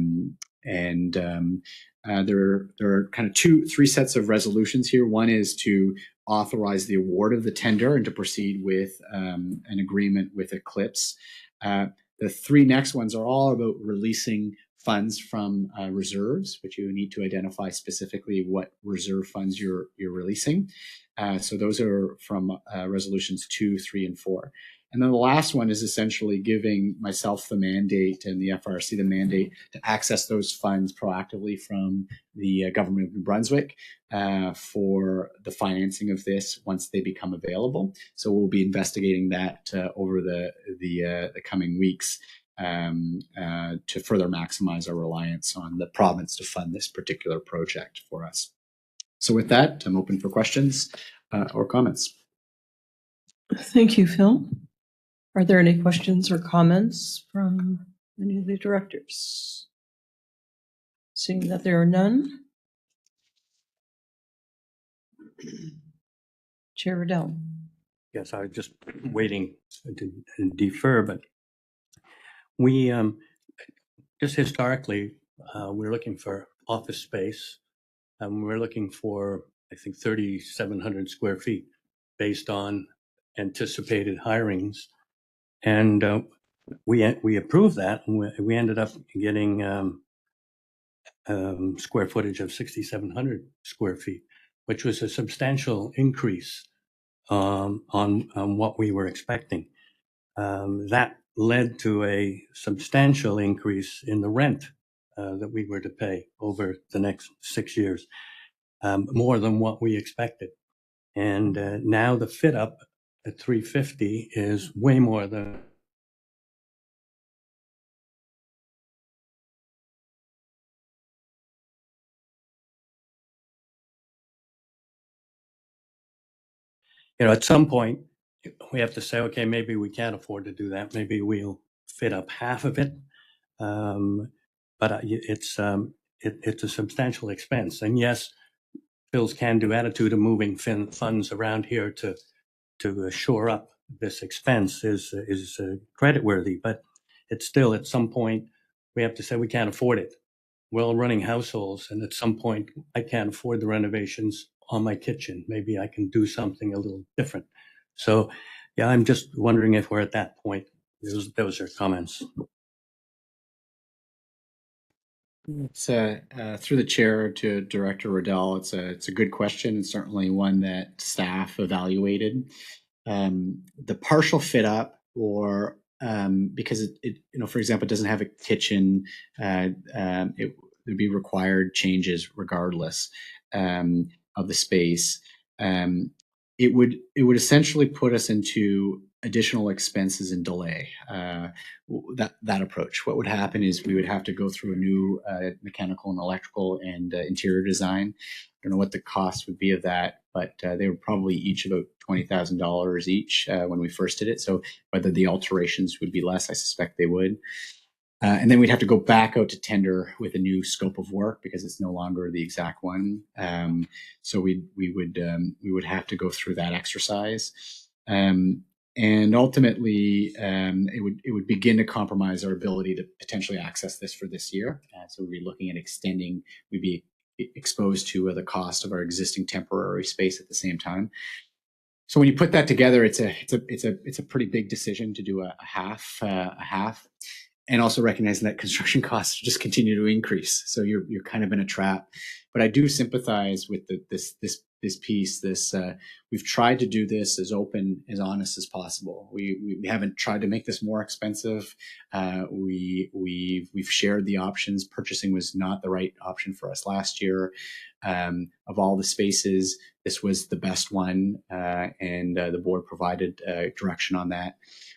are kind of three sets of resolutions here. One is to authorize the award of the tender and to proceed with an agreement with Eclipse. The 3 next ones are all about releasing funds from reserves, which you need to identify specifically what reserve funds you're releasing. So those are from resolutions 2, 3, and 4. And then the last one is essentially giving myself the mandate and the FRSC the mandate to access those funds proactively from the government of New Brunswick for the financing of this once they become available. So we'll be investigating that over the coming weeks to further maximize our reliance on the province to fund this particular project for us. So with that, I'm open for questions or comments. Thank you, Phil. Are there any questions or comments from any of the directors? Seeing that there are none. Chair Riddell. Yes, I was just waiting to defer, but we just historically, we're looking for office space. We're looking for, I think, 3,700 square feet based on anticipated hirings. And we approved that, and we ended up getting square footage of 6,700 square feet, which was a substantial increase on what we were expecting. That led to a substantial increase in the rent that we were to pay over the next 6 years, more than what we expected. And now the fit up at 350 is way more than at some point we have to say, okay, maybe we can't afford to do that. Maybe we'll fit up half of it. But it's a substantial expense. And yes, Phil's can-do attitude of moving funds around here to shore up this expense is creditworthy. But it's still, at some point, we have to say we can't afford it. Well-running households, and at some point, I can't afford the renovations on my kitchen. Maybe I can do something a little different. So, yeah, I'm just wondering if we're at that point. Those are comments. It's through the chair to Director Riddell. It's a good question, and certainly one that staff evaluated. The partial fit up, or because it for example, it doesn't have a kitchen, it would be required changes regardless of the space. It would essentially put us into additional expenses and delay. That approach. What would happen is we would have to go through a new mechanical and electrical and interior design. I don't know what the cost would be of that, but they were probably each about $20,000 each when we first did it. So whether the alterations would be less, I suspect they would. And then we'd have to go back out to tender with a new scope of work because it's no longer the exact one. So we would have to go through that exercise. And ultimately, it would begin to compromise our ability to potentially access this for this year. So we'd be looking at extending. We'd be exposed to the cost of our existing temporary space at the same time. So when you put that together, it's a pretty big decision to do a half, and also recognizing that construction costs just continue to increase. So you're kind of in a trap. But I do sympathize with this piece. We've tried to do this as open, as honest as possible. We haven't tried to make this more expensive. We've shared the options. Purchasing was not the right option for us last year. Of all the spaces, this was the best one, and the board provided direction on that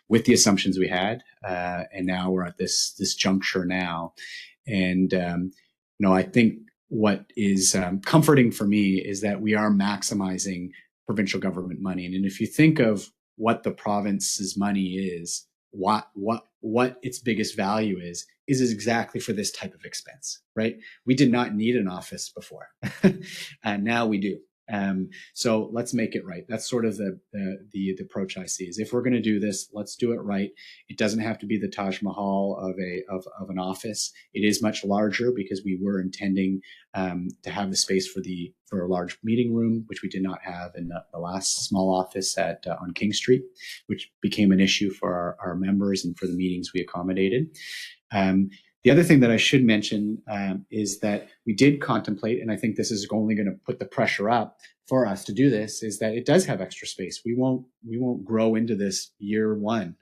with the assumptions we had. And now we're at this juncture now, and I think what is comforting for me is that we are maximizing provincial government money. And if you think of what the province's money is, what its biggest value is exactly for this type of expense, right? We did not need an office before, and now we do. So let's make it right. That's sort of the approach I see is if we're going to do this, let's do it right. It doesn't have to be the Taj Mahal of an office. It is much larger because we were intending to have the space for a large meeting room, which we did not have in the last small office on King Street, which became an issue for our members and for the meetings we accommodated. The other thing that I should mention is that we did contemplate, and I think this is only going to put the pressure up for us to do this, is that it does have extra space. We won't grow into this year one.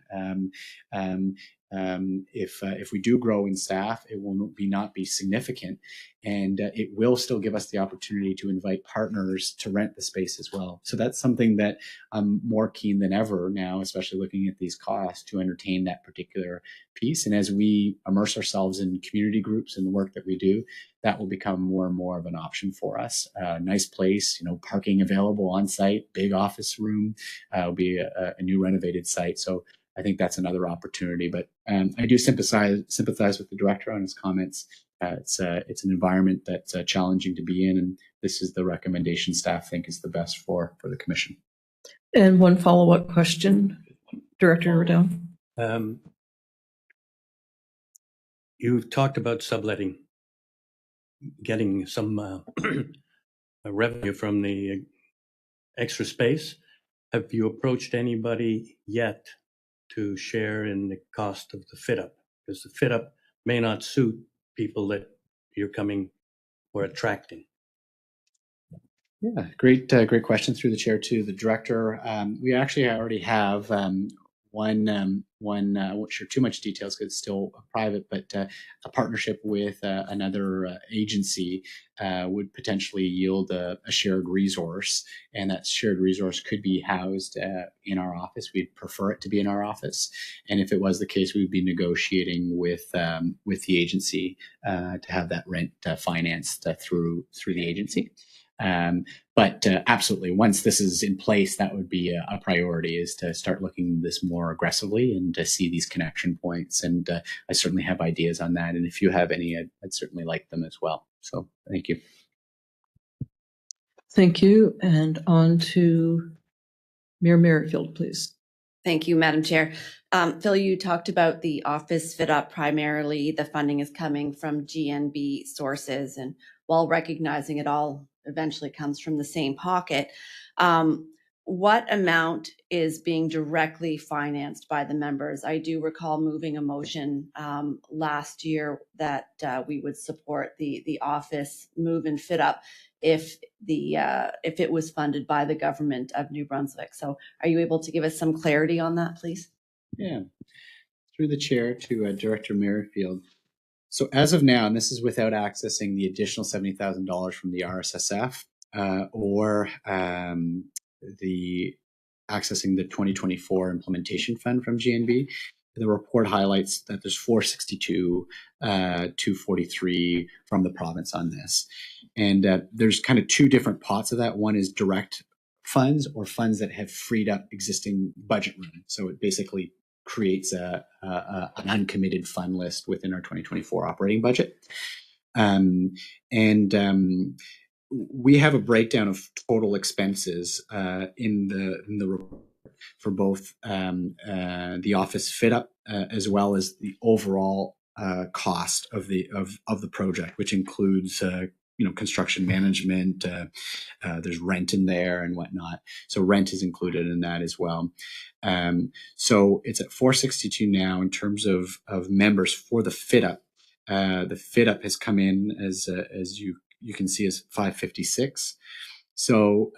If we do grow in staff, it will not be significant, and it will still give us the opportunity to invite partners to rent the space as well. So that's something that I'm more keen than ever now, especially looking at these costs, to entertain that particular piece. And as we immerse ourselves in community groups and the work that we do, that will become more and more of an option for us. Nice place, parking available on site, big office room, will be a new renovated site. So I think that's another opportunity. But I do sympathize with the director on his comments. It's an environment that's challenging to be in, and this is the recommendation staff think is the best for the commission. And one follow-up question, Director Riddell. You've talked about subletting, getting some revenue from the extra space. Have you approached anybody yet to share in the cost of the fit-up? Because the fit-up may not suit people that you're coming or attracting. Yeah, great question through the chair to the director. We actually already have one. I won't share too much details because it's still private, but a partnership with another agency would potentially yield a shared resource, and that shared resource could be housed in our office. We'd prefer it to be in our office, and if it was the case, we would be negotiating with the agency to have that rent financed through the agency. But absolutely, once this is in place, that would be a priority, is to start looking at this more aggressively and to see these connection points. And I certainly have ideas on that. And if you have any, I'd certainly like them as well. So thank you. Thank you. And on to Mayor Merrifield, please. Thank you, Madam Chair. Phil, you talked about the office fit up. Primarily, the funding is coming from GNB sources, and while recognizing it all eventually comes from the same pocket, what amount is being directly financed by the members? I do recall moving a motion last year that we would support the office move and fit up if it was funded by the government of New Brunswick. So are you able to give us some clarity on that, please? Yeah, through the chair to Director Merrifield. So as of now, and this is without accessing the additional $70,000 from the RSSF or accessing the 2024 implementation fund from GNB, the report highlights that there's 462, 243 from the province on this. And there's kind of two different pots of that. One is direct funds, or funds that have freed up existing budget room. So it basically creates an uncommitted fund list within our 2024 operating budget. We have a breakdown of total expenses in the report for both the office fit up as well as the overall cost of the project, which includes construction management. There's rent in there and whatnot. So rent is included in that as well. So it's at 462 now in terms of members for the fit up. The fit up has come in as you can see as 556. So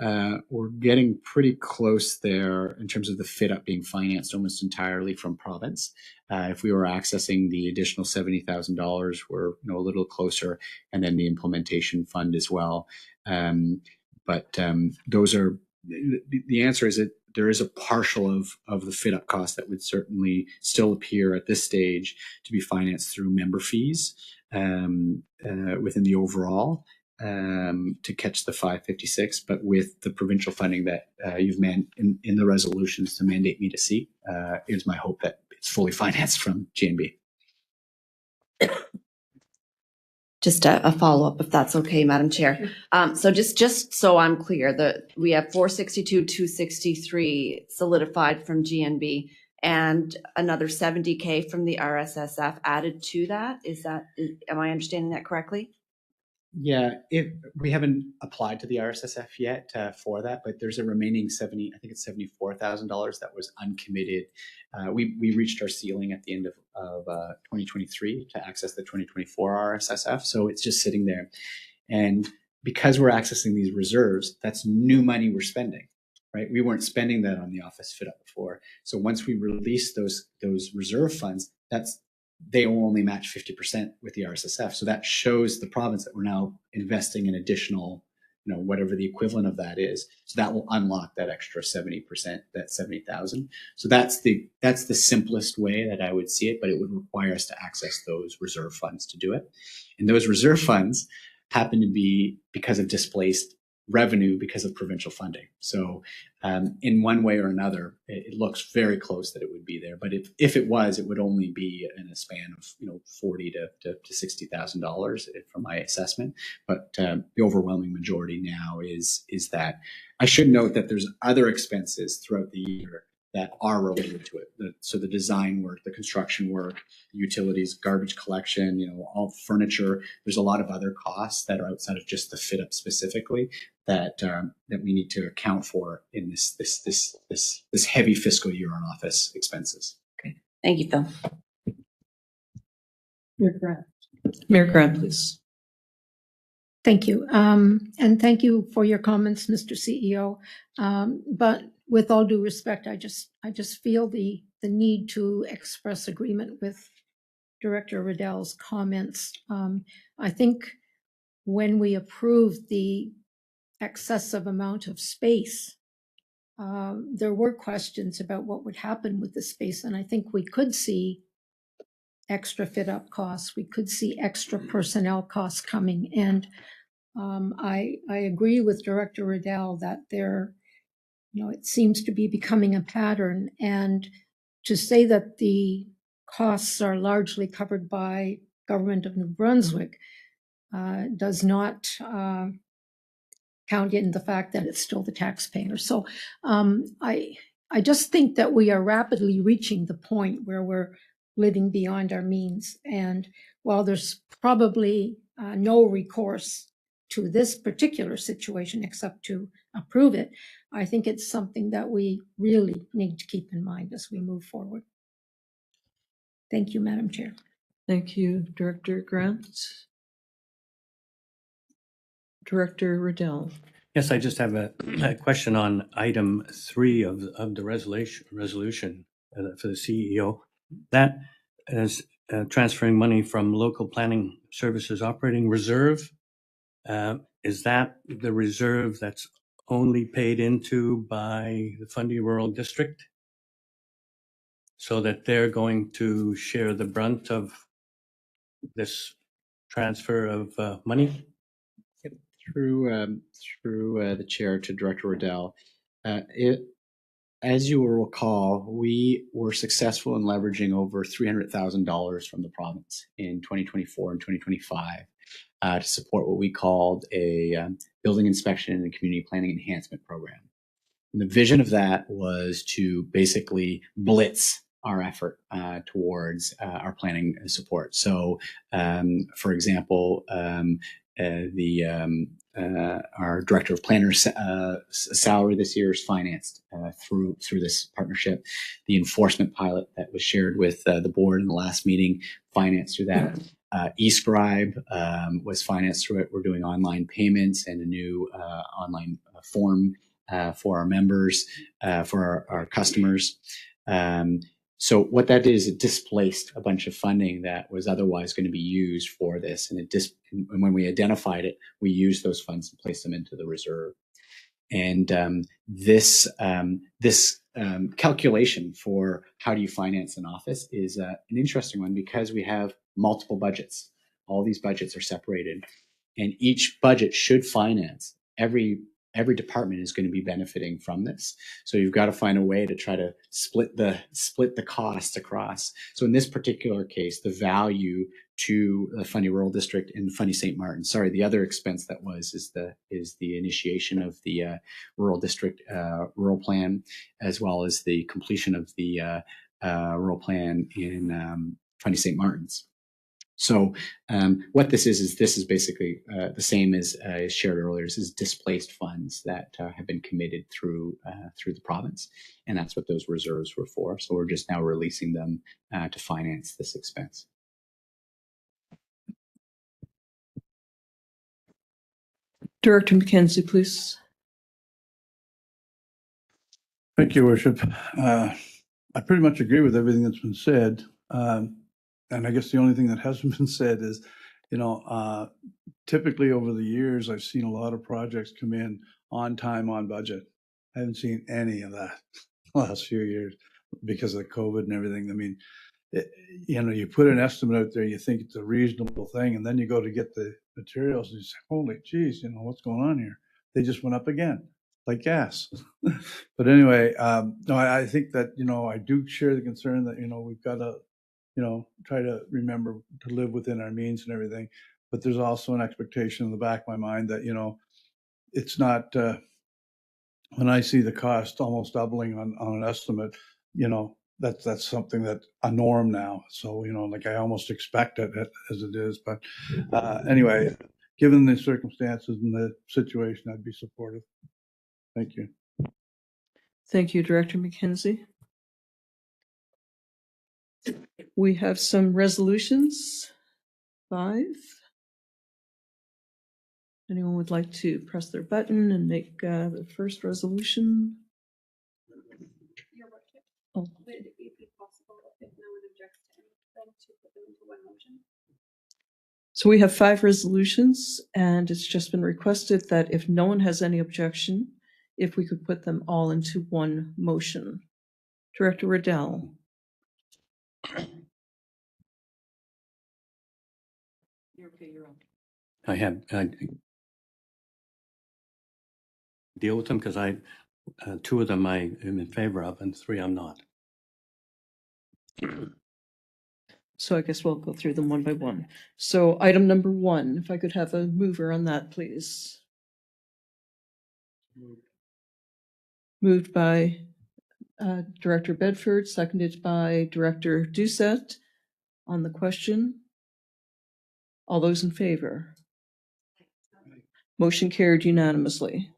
we're getting pretty close there in terms of the fit up being financed almost entirely from province. If we were accessing the additional $70,000, we're a little closer, and then the implementation fund as well. But those are the answer is that there is a partial of the fit up cost that would certainly still appear at this stage to be financed through member fees within the overall. To catch the 556, but with the provincial funding that you've in the resolutions to mandate me to see, it is my hope that it's fully financed from GNB. Just a follow-up, if that's okay, Madam Chair. So just so I'm clear, we have 462, 263 solidified from GNB and another 70K from the RSSF added to that. Am I understanding that correctly? Yeah, we haven't applied to the RSSF yet for that, but there's a remaining I think it's $74,000 that was uncommitted. We reached our ceiling at the end of 2023 to access the 2024 RSSF, so it's just sitting there. And because we're accessing these reserves, that's new money we're spending, right? We weren't spending that on the office fit up before. So once we release those reserve funds, they will only match 50% with the RSSF. So that shows the province that we're now investing in additional, whatever the equivalent of that is. So that will unlock that extra 70%, that 70,000. So that's the simplest way that I would see it, but it would require us to access those reserve funds to do it. And those reserve funds happen to be because of displaced revenue because of provincial funding. So in one way or another, it looks very close that it would be there. But if it was, it would only be in a span of $40,000 to $60,000 from my assessment. But the overwhelming majority now is that. I should note that there's other expenses throughout the year that are related to it. So the design work, the construction work, utilities, garbage collection, all furniture. There's a lot of other costs that are outside of just the fit up specifically that we need to account for in this heavy fiscal year on office expenses. Okay. Thank you, Phil. Mayor Grant, please. Thank you. And thank you for your comments, Mr. CEO. But with all due respect, I just feel the need to express agreement with Director Riddell's comments. I think when we approved the excessive amount of space, there were questions about what would happen with the space. And I think we could see extra fit up costs. We could see extra personnel costs coming. And I agree with Director Riddell that it seems to be becoming a pattern. And to say that the costs are largely covered by government of New Brunswick does not count in the fact that it's still the taxpayer. So I just think that we are rapidly reaching the point where we're living beyond our means. And while there's probably no recourse to this particular situation except to approve it, I think it's something that we really need to keep in mind as we move forward. Thank you, Madam Chair. Thank you, Director Grant. Director Riddell. Yes, I just have a question on item 3 of the resolution for the CEO. That is transferring money from local planning services operating reserve. Is that the reserve that's only paid into by the Fundy Rural District, so that they're going to share the brunt of this transfer of money? Through the chair to Director Riddell, as you will recall, we were successful in leveraging over $300,000 from the province in 2024 and 2025 to support what we called a building inspection and community planning enhancement program. And the vision of that was to basically blitz our effort towards our planning support. So, for example, our director of planners salary this year is financed through this partnership. The enforcement pilot that was shared with the board in the last meeting financed through that. eScribe was financed through it. We're doing online payments and a new online form for our members, for our customers. So what that did is it displaced a bunch of funding that was otherwise going to be used for this. And when we identified it, we used those funds and placed them into the reserve. And this calculation for how do you finance an office is an interesting one because we have multiple budgets. All these budgets are separated, and each budget should finance every department is going to be benefiting from this. So you've got to find a way to try to split the cost across. So in this particular case, the value to the Fundy Rural District and Fundy St. Martin. Sorry, the other expense that is the initiation of the rural district rural plan, as well as the completion of the rural plan in Fundy St. Martin's. So what this is basically the same as shared earlier. This is displaced funds that have been committed through the province, and that's what those reserves were for. So we're just now releasing them to finance this expense. Director McKenzie, please. Thank you, Worship. I pretty much agree with everything that's been said. And I guess the only thing that hasn't been said is, typically over the years, I've seen a lot of projects come in on time, on budget. I haven't seen any of that the last few years because of COVID and everything. I mean, you put an estimate out there, you think it's a reasonable thing, and then you go to get the materials and you say, holy geez, what's going on here? They just went up again, like gas. But anyway, no, I think that, I do share the concern that, we've got to, try to remember to live within our means and everything. But there's also an expectation in the back of my mind that, it's not, when I see the cost almost doubling on an estimate, that's something that's a norm now. So, like I almost expect it as it is. But anyway, given the circumstances and the situation, I'd be supportive. Thank you. Thank you, Director McKenzie. We have some resolutions. 5. Anyone would like to press their button and make the first resolution? Your Worship, Oh. would it be possible, if no one objects to anything, to put them into one motion? So we have 5 resolutions, and it's just been requested that if no one has any objection, if we could put them all into one motion. Director Riddell. You're okay, you're on. I deal with them because 2 of them I am in favor of and 3 I'm not. So I guess we'll go through them one by one. So item number 1, if I could have a mover on that, please. Moved by Director Bedford, seconded by Director Doucette. On the question, all those in favor? Motion carried unanimously.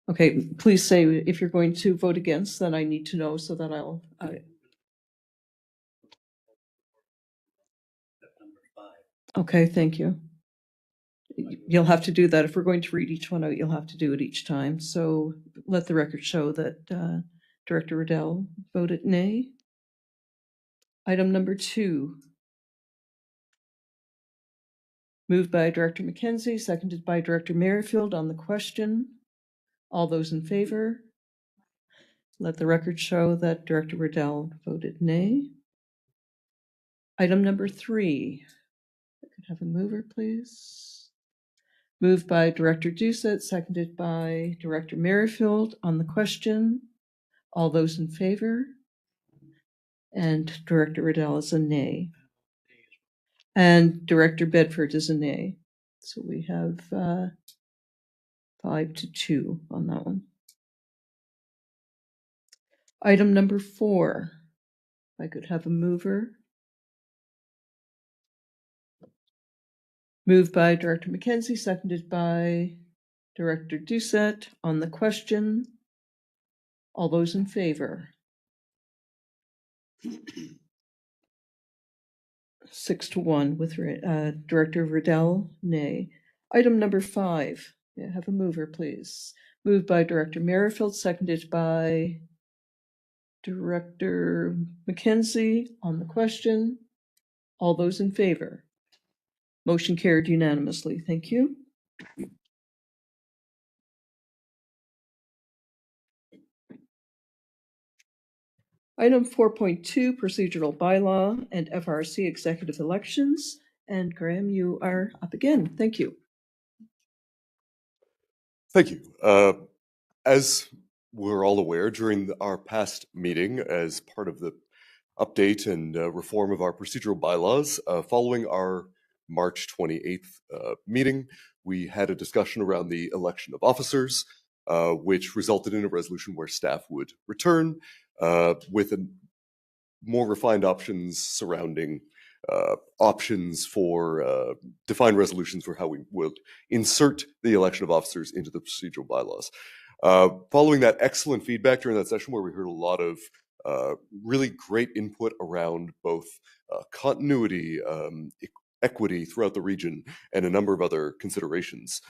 Okay, please say if you're going to vote against, then I need to know so that I'll. Okay, thank you. You'll have to do that. If we're going to read each one out, you'll have to do it each time. So let the record show that Director Riddell voted nay. Item number 2. Moved by Director McKenzie, seconded by Director Merrifield. On the question, all those in favor? Let the record show that Director Riddell voted nay. Item number 3. I could have a mover, please. Moved by Director Doucette, seconded by Director Merrifield. On the question, all those in favor? And Director Riddell is a nay. And Director Bedford is a nay. So we have 5-2 on that one. Item number 4. If I could have a mover. Moved by Director McKenzie, seconded by Director Doucette. On the question, all those in favor? 6-1 with Director Riddell, nay. Item number 5. May I have a mover, please? Moved by Director Merrifield, seconded by Director McKenzie. On the question, all those in favor? Motion carried unanimously. Thank you. Item 4.2, procedural bylaw and FRSC executive elections. And Graham, you are up again. Thank you. Thank you. As we're all aware, during our past meeting, as part of the update and reform of our procedural bylaws, following our March 28th meeting, we had a discussion around the election of officers, which resulted in a resolution where staff would return with more refined options surrounding options for defined resolutions for how we would insert the election of officers into the procedural bylaws. Following that excellent feedback during that session, where we heard a lot of really great input around both continuity, equity throughout the region, and a number of other considerations,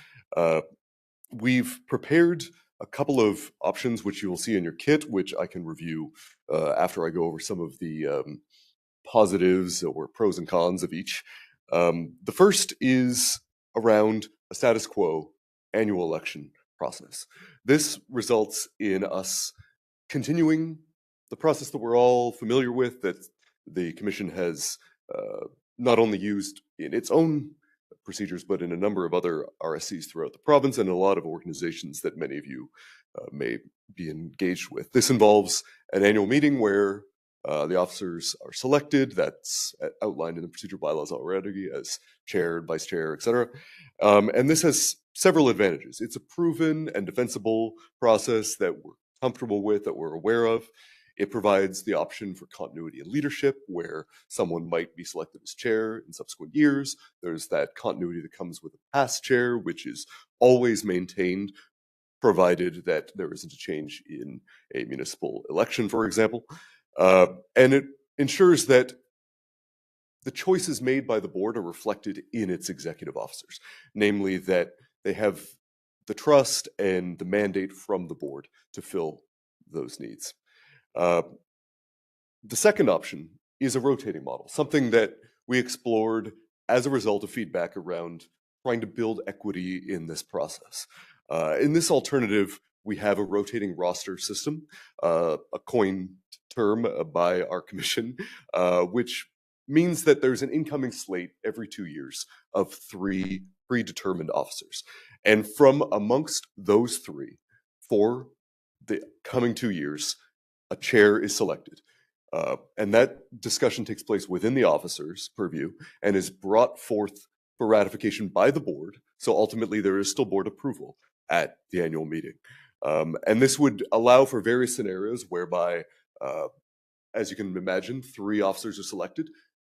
we've prepared a couple of options which you will see in your kit, which I can review after I go over some of the positives or pros and cons of each. The first is around a status quo annual election process. This results in us continuing the process that we're all familiar with, that the Commission has not only used in its own procedures, but in a number of other RSCs throughout the province and a lot of organizations that many of you may be engaged with. This involves an annual meeting where the officers are selected. That's outlined in the procedural bylaws already as chair, vice chair, etc. And this has several advantages. It's a proven and defensible process that we're comfortable with, that we're aware of. It provides the option for continuity in leadership, where someone might be selected as chair in subsequent years. There's that continuity that comes with a past chair, which is always maintained, provided that there isn't a change in a municipal election, for example. And it ensures that the choices made by the board are reflected in its executive officers, namely that they have the trust and the mandate from the board to fill those needs. The second option is a rotating model, something that we explored as a result of feedback around trying to build equity in this process. In this alternative, we have a rotating roster system, a coined term by our commission, which means that there's an incoming slate every 2 years of 3 predetermined officers. And from amongst those 3, for the coming 2 years, a chair is selected. And that discussion takes place within the officers' purview and is brought forth for ratification by the board. So ultimately, there is still board approval at the annual meeting. And this would allow for various scenarios whereby, as you can imagine, 3 officers are selected.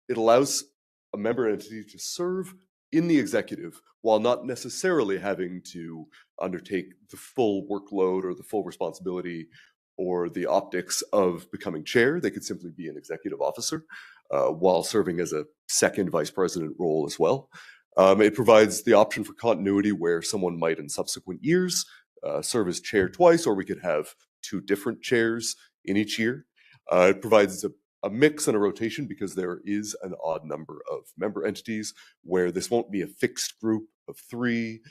It allows a member entity to serve in the executive while not necessarily having to undertake the full workload or the full responsibility or the optics of becoming chair. They could simply be an executive officer while serving as a second vice president role as well. It provides the option for continuity where someone might in subsequent years serve as chair twice, or we could have 2 different chairs in each year. It provides a mix and a rotation because there is an odd number of member entities where this won't be a fixed group of 3.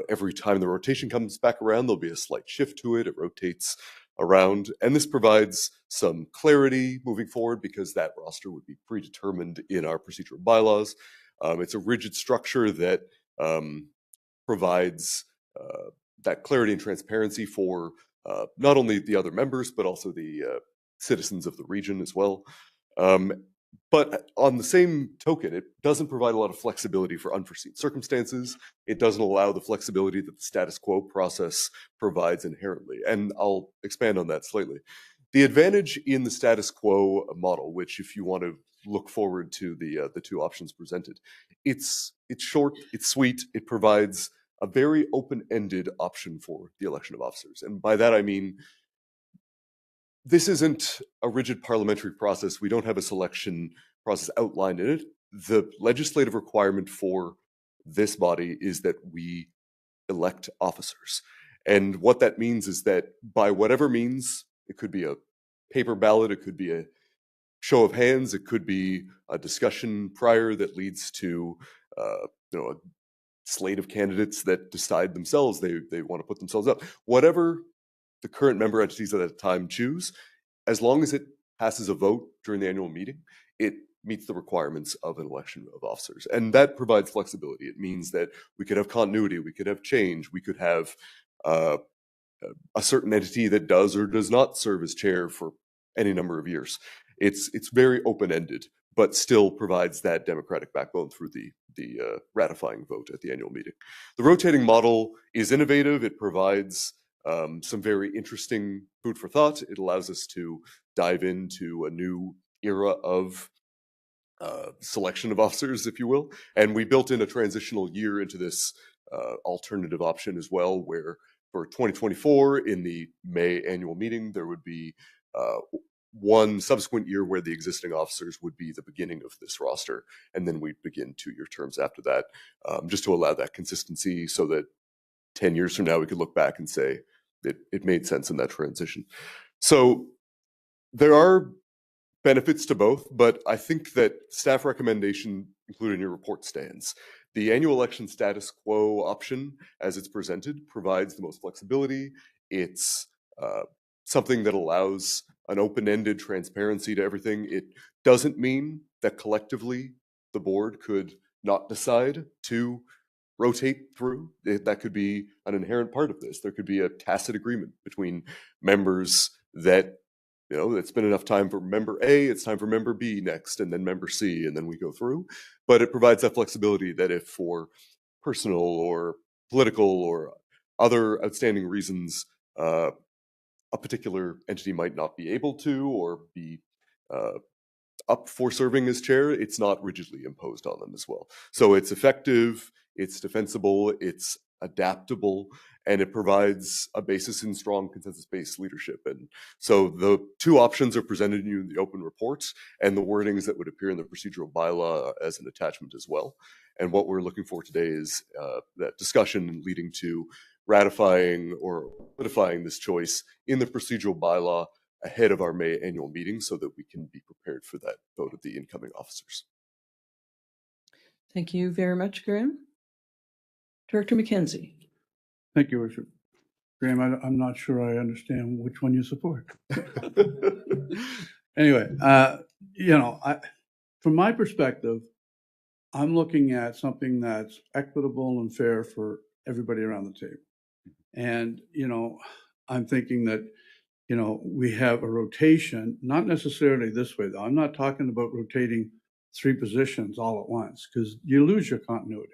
Every time the rotation comes back around, there'll be a slight shift to it. It rotates around. And this provides some clarity moving forward because that roster would be predetermined in our procedural bylaws. It's a rigid structure that provides that clarity and transparency for not only the other members, but also the citizens of the region as well. But on the same token, it doesn't provide a lot of flexibility for unforeseen circumstances. It doesn't allow the flexibility that the status quo process provides inherently. And I'll expand on that slightly. The advantage in the status quo model, which if you want to look forward to the 2 options presented, it's short, it's sweet, it provides a very open-ended option for the election of officers. And by that I mean, this isn't a rigid parliamentary process. We don't have a selection process outlined in it. The legislative requirement for this body is that we elect officers. And what that means is that by whatever means, it could be a paper ballot, it could be a show of hands, it could be a discussion prior that leads to a slate of candidates that decide themselves they want to put themselves up. Whatever the current member entities at that time choose, as long as it passes a vote during the annual meeting, it meets the requirements of an election of officers. And that provides flexibility. It means that we could have continuity, we could have change, we could have a certain entity that does or does not serve as chair for any number of years. It's very open-ended, but still provides that democratic backbone through the ratifying vote at the annual meeting. The rotating model is innovative. It provides some very interesting food for thought. It allows us to dive into a new era of selection of officers, if you will. And we built in a transitional year into this alternative option as well, where for 2024, in the May annual meeting, there would be one subsequent year where the existing officers would be the beginning of this roster, and then we'd begin 2-year terms after that, just to allow that consistency so that 10 years from now we could look back and say it made sense in that transition. So there are benefits to both, but I think that staff recommendation included in your report stands. The annual election status quo option, as it's presented, provides the most flexibility. It's something that allows an open-ended transparency to everything. It doesn't mean that collectively the board could not decide to rotate through. That could be an inherent part of this. There could be a tacit agreement between members that, you know, it's been enough time for member A, it's time for member B next, and then member C, and then we go through. But it provides that flexibility that if for personal or political or other outstanding reasons, a particular entity might not be able to or be up for serving as chair, it's not rigidly imposed on them as well. So it's effective, it's defensible, it's adaptable, and it provides a basis in strong consensus-based leadership. And so the two options are presented to you in the open report, and the wordings that would appear in the procedural bylaw as an attachment as well. And what we're looking for today is that discussion leading to ratifying or solidifying this choice in the procedural bylaw ahead of our May annual meeting so that we can be prepared for that vote of the incoming officers. Thank you very much, Graham. Director McKenzie. Thank you, Worship. Graham, I'm not sure I understand which one you support. Anyway, you know, from my perspective, I'm looking at something that's equitable and fair for everybody around the table. And, you know, I'm thinking that, you know, we have a rotation, not necessarily this way, though. I'm not talking about rotating 3 positions all at once, because you lose your continuity.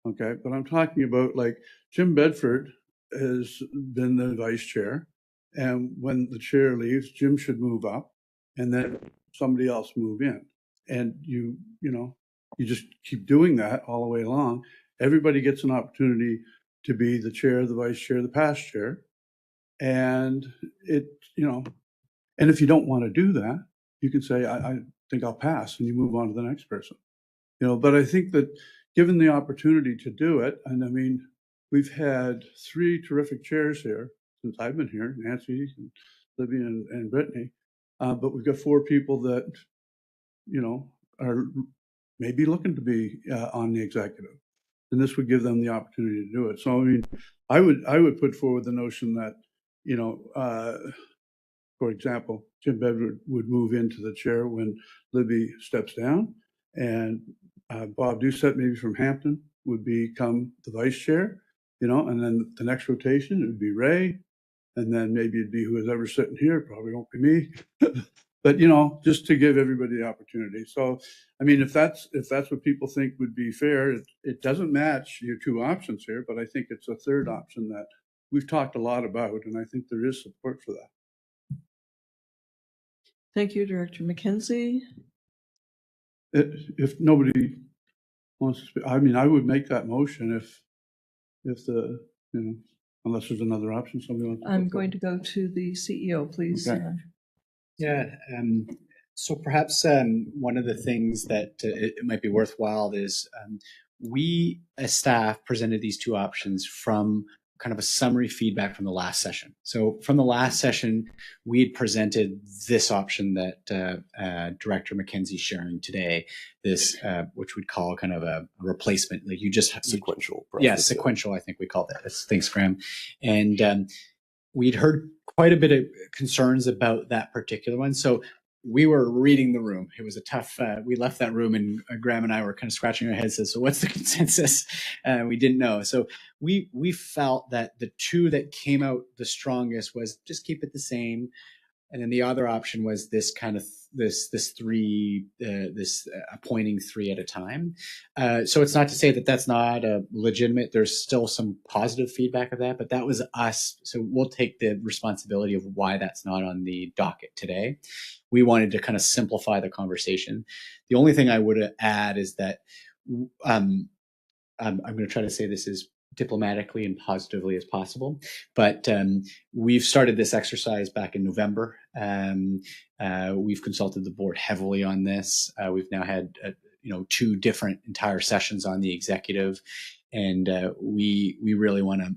Okay, but I'm talking about, like, Jim Bedford has been the vice chair, and when the chair leaves, Jim should move up, and then somebody else move in. And you know, you just keep doing that all the way along. Everybody gets an opportunity to be the chair, the vice chair, the past chair. And it, you know, and if you don't want to do that, you can say, I think I'll pass, and you move on to the next person. You know, but I think that given the opportunity to do it, and I mean, we've had 3 terrific chairs here since I've been here, Nancy, and Libby, and Brittany. But we've got 4 people that, you know, are maybe looking to be on the executive, and this would give them the opportunity to do it. So I mean, I would put forward the notion that, you know, for example, Jim Bedford would move into the chair when Libby steps down, and Bob Doucette, maybe from Hampton, would become the vice chair, you know, and then the next rotation, it would be Ray, and then maybe it'd be whoever's sitting here, probably won't be me. But, you know, just to give everybody the opportunity. So, I mean, if that's what people think would be fair, it doesn't match your 2 options here, but I think it's a third option that we've talked a lot about, and I think there is support for that. Thank you, Director McKenzie. If nobody wants to speak, I mean, I would make that motion if the, you know, unless there's another option somebody wants to. I'm going to go to the CEO, please. Okay. Yeah. So perhaps one of the things that it might be worthwhile is we as staff presented these 2 options from kind of a summary feedback from the last session. So from the last session, we had presented this option that Director McKenzie's sharing today, this which we'd call kind of a replacement. Like you just Sequential. Yeah, sequential, I think we called it. Thanks, Graham. And we'd heard quite a bit of concerns about that particular one. So we were reading the room. It was a tough, we left that room and Graham and I were kind of scratching our heads. So what's the consensus? We didn't know. So we felt that the 2 that came out the strongest was just keep it the same. And then the other option was this kind of appointing three at a time. So it's not to say that that's not a legitimate. There's still some positive feedback of that, but that was us. So we'll take the responsibility of why that's not on the docket today. We wanted to kind of simplify the conversation. The only thing I would add is that I'm going to try to say this as diplomatically and positively as possible, but we've started this exercise back in November. We've consulted the board heavily on this. We've now had 2 different entire sessions on the executive, and we really want to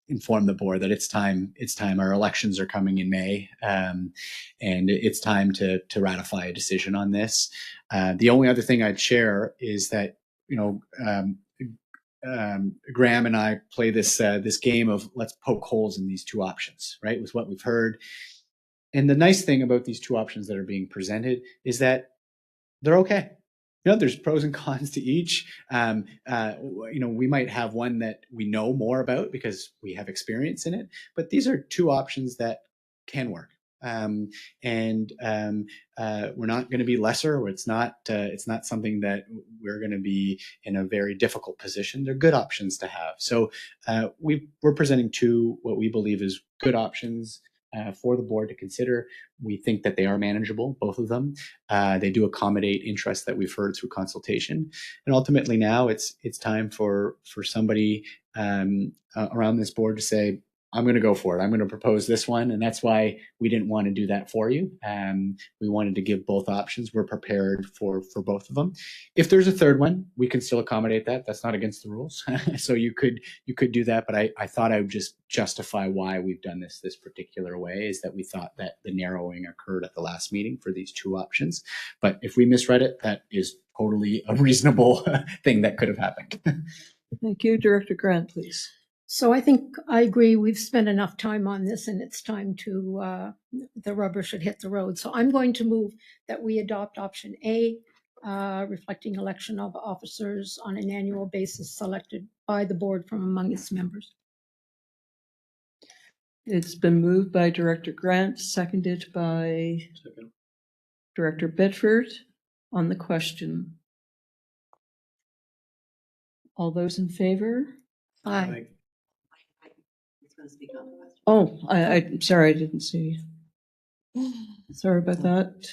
inform the board that it's time. Our elections are coming in May, and it's time to ratify a decision on this. The only other thing I'd share is that Graham and I play this game of let's poke holes in these 2 options, right? With what we've heard. And the nice thing about these 2 options that are being presented is that they're okay. There's pros and cons to each. We might have one that we know more about because we have experience in it, but these are 2 options that can work. We're not going to be lesser. It's not something that we're going to be in a very difficult position. They're good options to have. So we're presenting 2 what we believe is good options for the board to consider. We think that they are manageable, both of them. They do accommodate interests that we've heard through consultation, and ultimately now it's time for somebody around this board to say, I'm going to go for it. I'm going to propose this one. And that's why we didn't want to do that for you. We wanted to give both options. We're prepared for both of them. If there's a third one, we can still accommodate that. That's not against the rules. So you could do that. But I thought I would just justify why we've done this particular way, is that we thought that the narrowing occurred at the last meeting for these 2 options. But if we misread it, that is totally a reasonable thing that could have happened. Thank you. Director Grant, please. So I think I agree. We've spent enough time on this, and it's time to, the rubber should hit the road. So I'm going to move that we adopt option A, reflecting election of officers on an annual basis selected by the board from among its members. It's been moved by Director Grant, seconded by Director Bedford. On the question, all those in favor? Aye. Oh, I'm sorry, I didn't see. Sorry about that.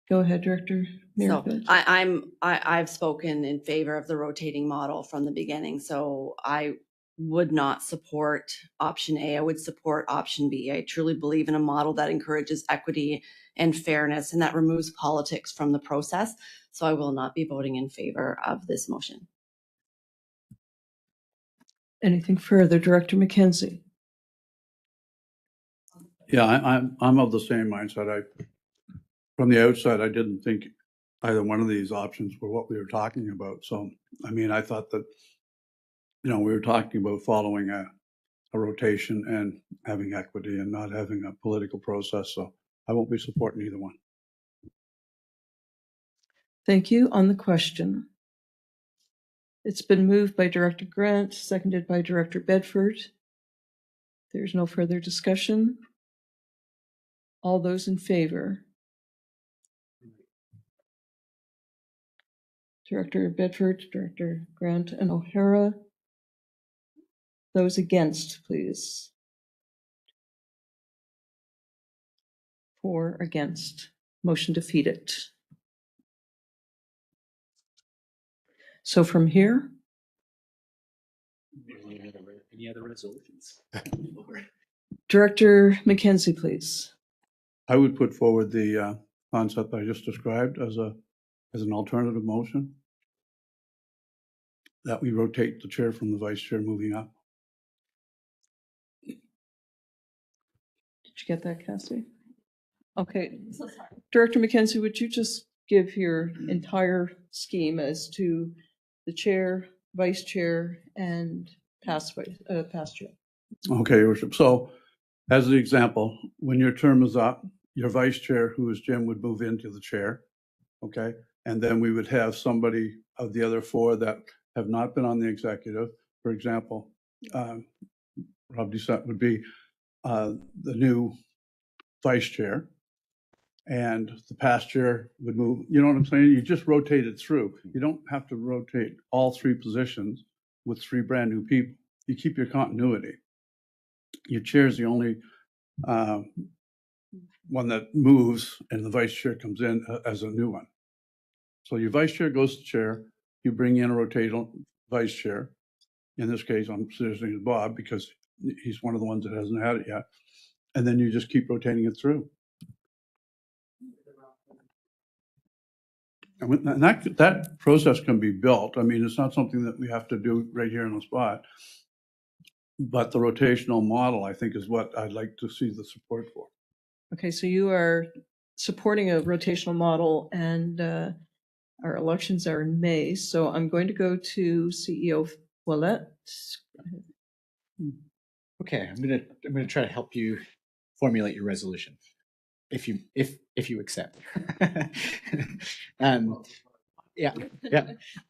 Go ahead, Director. So I've spoken in favor of the rotating model from the beginning. So I would not support option A. I would support option B. I truly believe in a model that encourages equity and fairness and that removes politics from the process. So I will not be voting in favor of this motion. Anything further, Director McKenzie? Yeah, I'm of the same mindset. From the outside, I didn't think either one of these options were what we were talking about. So, I mean, I thought that, we were talking about following a rotation and having equity and not having a political process. So I won't be supporting either one. Thank you. On the question, it's been moved by Director Grant, seconded by Director Bedford. There's no further discussion. All those in favor? Director Bedford, Director Grant, and O'Hara. Those against, please. 4 against. Motion defeated. So from here, Any other resolutions? Director McKenzie, please. I would put forward the concept I just described as an alternative motion, that we rotate the chair from the vice chair moving up. Did you get that, Cassie? Okay. Director McKenzie, would you just give your entire scheme as to the chair, vice chair, and past chair? Okay, Your Worship. So as the example, when your term is up, your vice chair, who is Jim, would move into the chair. Okay. And then we would have somebody of the other 4 that have not been on the executive. For example, Rob Doucette would be the new vice chair. and the past chair would move. You know what I'm saying? You just rotate it through. You don't have to rotate all three positions with three brand new people. You keep your continuity. Your chair is the only one that moves, and the vice chair comes in as a new one. So your vice chair goes to chair. You bring in a rotational vice chair. In this case, I'm suggesting Bob because he's one of the ones that hasn't had it yet. And then you just keep rotating it through. And that process can be built. I mean, it's not something that we have to do right here on the spot. But the rotational model, I think, is what I'd like to see the support for. Okay, so you are supporting a rotational model, and our elections are in May. So I'm going to go to CEO Ouellette. Okay, I'm gonna try to help you formulate your resolution, if you accept. Yeah.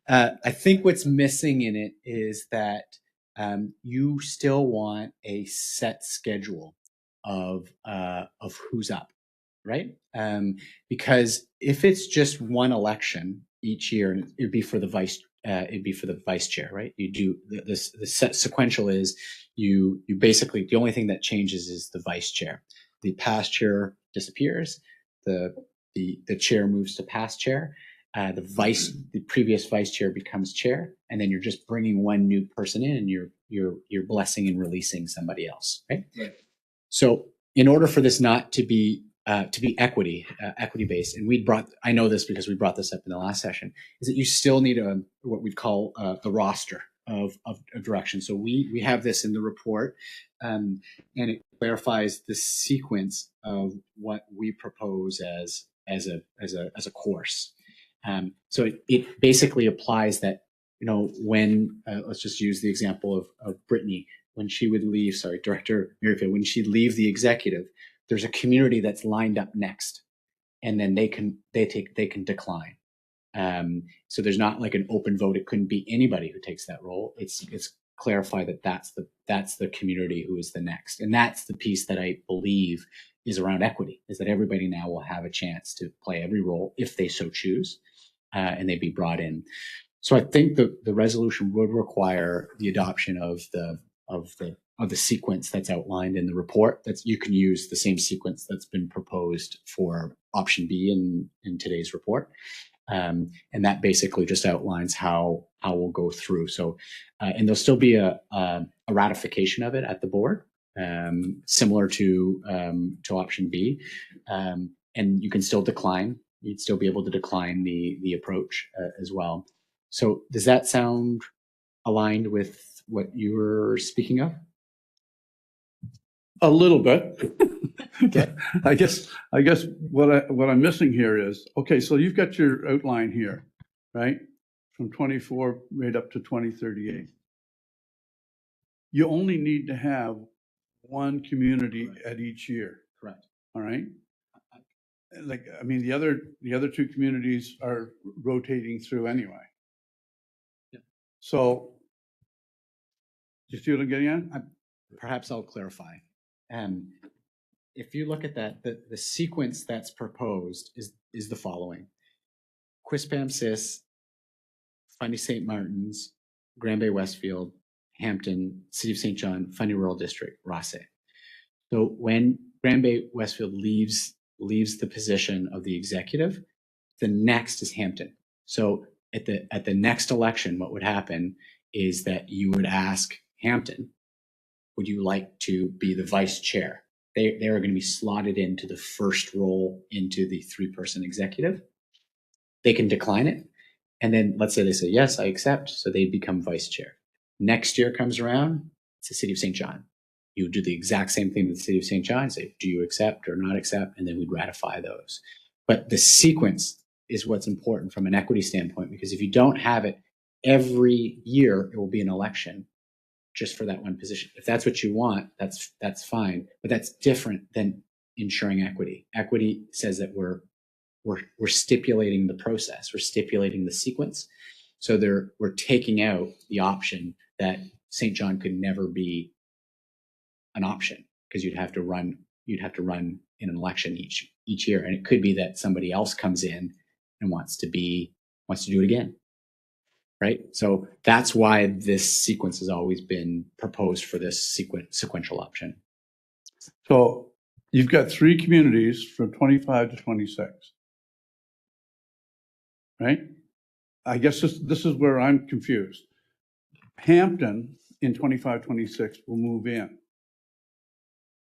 I think what's missing in it is that you still want a set schedule of who's up, right? Because if it's just one election each year, and it'd be for the vice chair, right? You do the set sequential is you basically, the only thing that changes is the vice chair. The past chair disappears. The chair moves to past chair. The previous vice chair becomes chair, and then you're just bringing one new person in, and you're blessing and releasing somebody else, right? So in order for this not to be equity based, and I know this because we brought this up in the last session, is that you still need what we call the roster of direction. So we have this in the report, and it clarifies the sequence of what we propose as a course. So it basically applies that, when let's just use the example of Brittany, when she would leave, Director Merrifield, when she'd leave the executive, there's a community that's lined up next, and then they can decline. So there's not like an open vote. It couldn't be anybody who takes that role. It's clarified that that's the community who is the next, and that's the piece that I believe is around equity, is that everybody now will have a chance to play every role if they so choose, and they'd be brought in. So I think the resolution would require the adoption of the sequence that's outlined in the report. You can use the same sequence that's been proposed for option B in today's report. And that basically just outlines how we'll go through. So, and there'll still be a ratification of it at the board, similar to option B. And you can still decline. You'd still be able to decline the approach as well. So does that sound aligned with what you were speaking of? A little bit. Okay. I guess what I'm missing here is, okay, so you've got your outline here, right? From 24 right up to 2038. You only need to have one community at each year. Correct. All right. Like, I mean, the other two communities are rotating through anyway. Yeah. So, you see what I'm getting at? Perhaps I'll clarify. If you look at that, the sequence that's proposed is the following: Quispam-Cis, Fundy St. Martin's, Granby Westfield, Hampton, City of St. John, Fundy Rural District, Rossay. So when Granby Westfield leaves the position of the executive, the next is Hampton. So at the next election, what would happen is that you would ask Hampton, would you like to be the vice chair? They are going to be slotted into the first role into the 3-person executive. They can decline it. And then let's say they say, yes, I accept. So they become vice chair. Next year comes around, it's the City of St. John. You would do the exact same thing with the City of St. John, say, do you accept or not accept? And then we'd ratify those. But the sequence is what's important from an equity standpoint, because if you don't have it, every year it will be an election just for that one position. If that's what you want, that's fine. But that's different than ensuring equity. Equity says that we're stipulating the process, we're stipulating the sequence. So we're taking out the option that St. John could never be an option, because you'd have to run you'd have to run in an election each year, and it could be that somebody else comes in and wants to do it again, right? So that's why this sequence has always been proposed for this sequential option. So you've got 3 communities from 25 to 26, right? I guess this is where I'm confused. Hampton in 25, 26 will move in.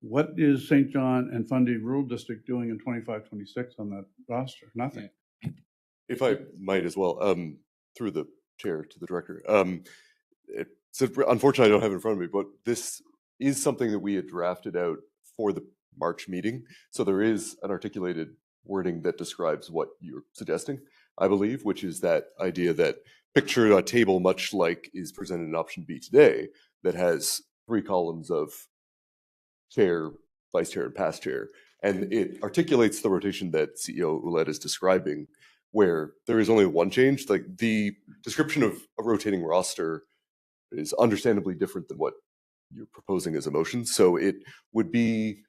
What is St. John and Fundy Rural District doing in 25, 26 on that roster? Nothing. If I might as well, through the chair to the director. So unfortunately, I don't have it in front of me, but this is something that we had drafted out for the March meeting. So there is an articulated wording that describes what you're suggesting, I believe, which is that idea that picture a table much like is presented in option B today that has 3 columns of chair, vice chair, and past chair. And it articulates the rotation that CEO Ouellette is describing, where there is only one change. Like the description of a rotating roster is understandably different than what you're proposing as a motion. So it would be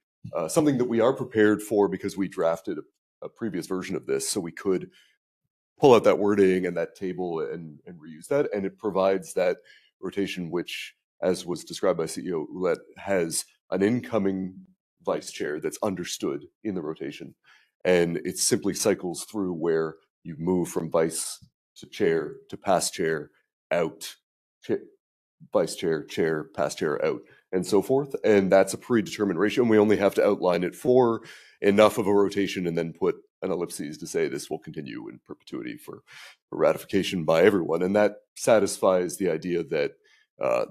something that we are prepared for because we drafted a previous version of this, so we could pull out that wording and that table and reuse that. And it provides that rotation, which, as was described by CEO Ouellette, has an incoming vice chair that's understood in the rotation. And it simply cycles through where you move from vice to chair to past chair, out, vice chair, chair, past chair, out, and so forth. And that's a predetermined ratio. And we only have to outline it for enough of a rotation and then put an ellipses to say this will continue in perpetuity for ratification by everyone. And that satisfies the idea that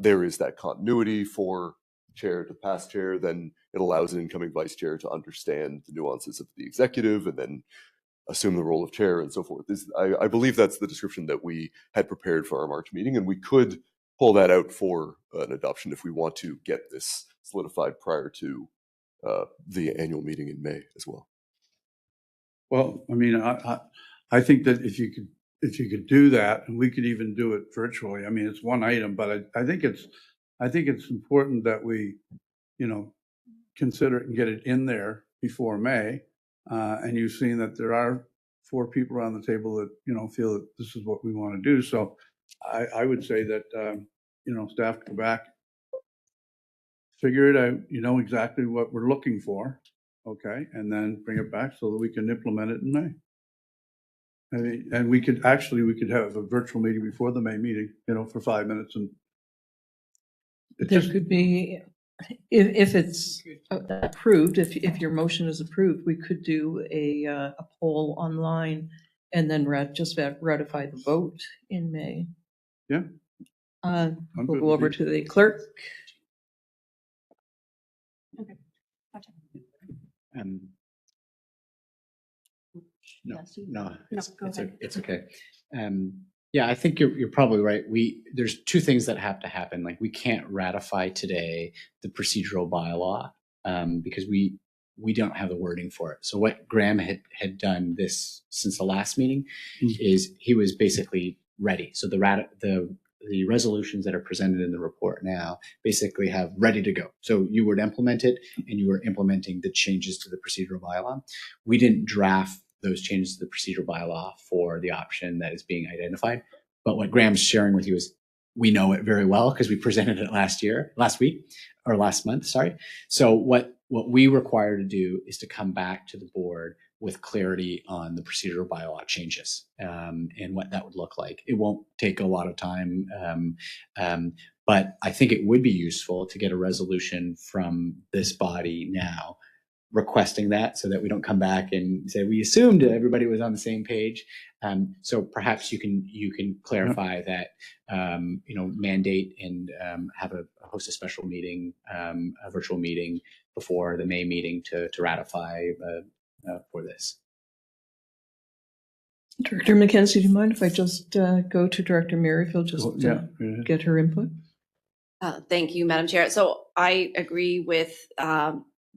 there is that continuity for chair to past chair. Then it allows an incoming vice chair to understand the nuances of the executive and then assume the role of chair and so forth. I believe that's the description that we had prepared for our March meeting, and we could pull that out for an adoption if we want to get this solidified prior to the annual meeting in May as well. Well, I mean, I think that if you could do that, and we could even do it virtually. I mean, it's one item, but I think it's important that we, consider it and get it in there before May. And you've seen that there are 4 people around the table that, feel that this is what we want to do. So I would say that, staff go back, figure it out, exactly what we're looking for. Okay. And then bring it back so that we can implement it in May. I mean, and we could have a virtual meeting before the May meeting, for 5 minutes. And There could be, if it's approved, if your motion is approved, we could do a poll online and then just ratify the vote in May. Yeah. We'll go over to the clerk. Okay. Gotcha. It's okay. Yeah, I think you're probably right. There's 2 things that have to happen. Like, we can't ratify today the procedural bylaw because we don't have the wording for it. So what Graham had done this since the last meeting is he was basically ready. So the resolutions that are presented in the report now basically have ready to go. So you would implement it, and you were implementing the changes to the procedural bylaw. We didn't draft those changes to the procedural bylaw for the option that is being identified. But what Graham's sharing with you is we know it very well because we presented it last month. So what we require to do is to come back to the board with clarity on the procedural bylaw changes and what that would look like. It won't take a lot of time, but I think it would be useful to get a resolution from this body now requesting that, so that we don't come back and say we assumed everybody was on the same page. So perhaps you can clarify that, mandate and have a host a special meeting, a virtual meeting before the May meeting to ratify for this. Director McKenzie, do you mind if I just go to Director Merrifield just to get her input? Thank you, Madam Chair. So I agree with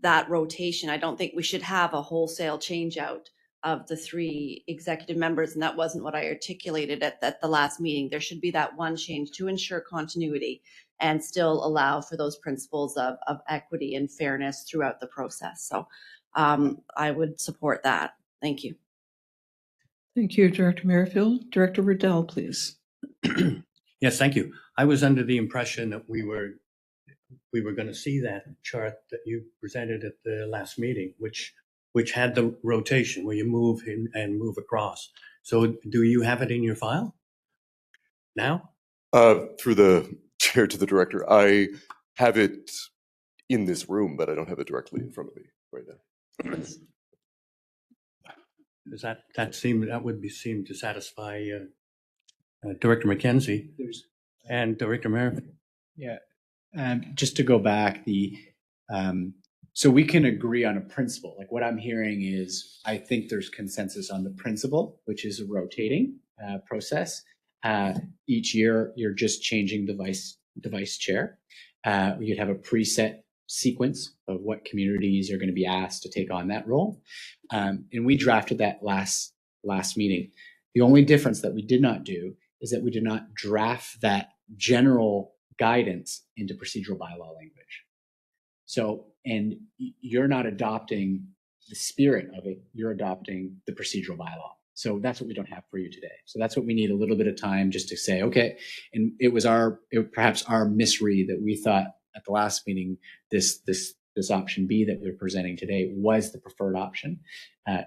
that rotation. I don't think we should have a wholesale change out of the 3 executive members, and that wasn't what I articulated at the last meeting. There should be that one change to ensure continuity. and still allow for those principles of equity and fairness throughout the process. So I would support that. Thank you. Thank you, Director Merrifield. Director Riddell, please. Yes, thank you. I was under the impression that we were going to see that chart that you presented at the last meeting, which had the rotation where you move in and move across. So do you have it in your file now? Through the chair to the director, I have it in this room, but I don't have it directly in front of me right now. Does that would seem to satisfy Director McKenzie and Director Merrifield? Yeah. Just to go back, so we can agree on a principle. Like what I'm hearing is, I think there's consensus on the principle, which is a rotating process. Each year, you're just changing the vice chair. You'd have a preset sequence of what communities are going to be asked to take on that role. And we drafted that last meeting. The only difference that we did not do is that we did not draft that general guidance into procedural bylaw language. So, and you're not adopting the spirit of it, you're adopting the procedural bylaw. So that's what we don't have for you today. So that's what we need a little bit of time just to say, okay, and it was perhaps our misread that we thought at the last meeting, this option B that we're presenting today was the preferred option.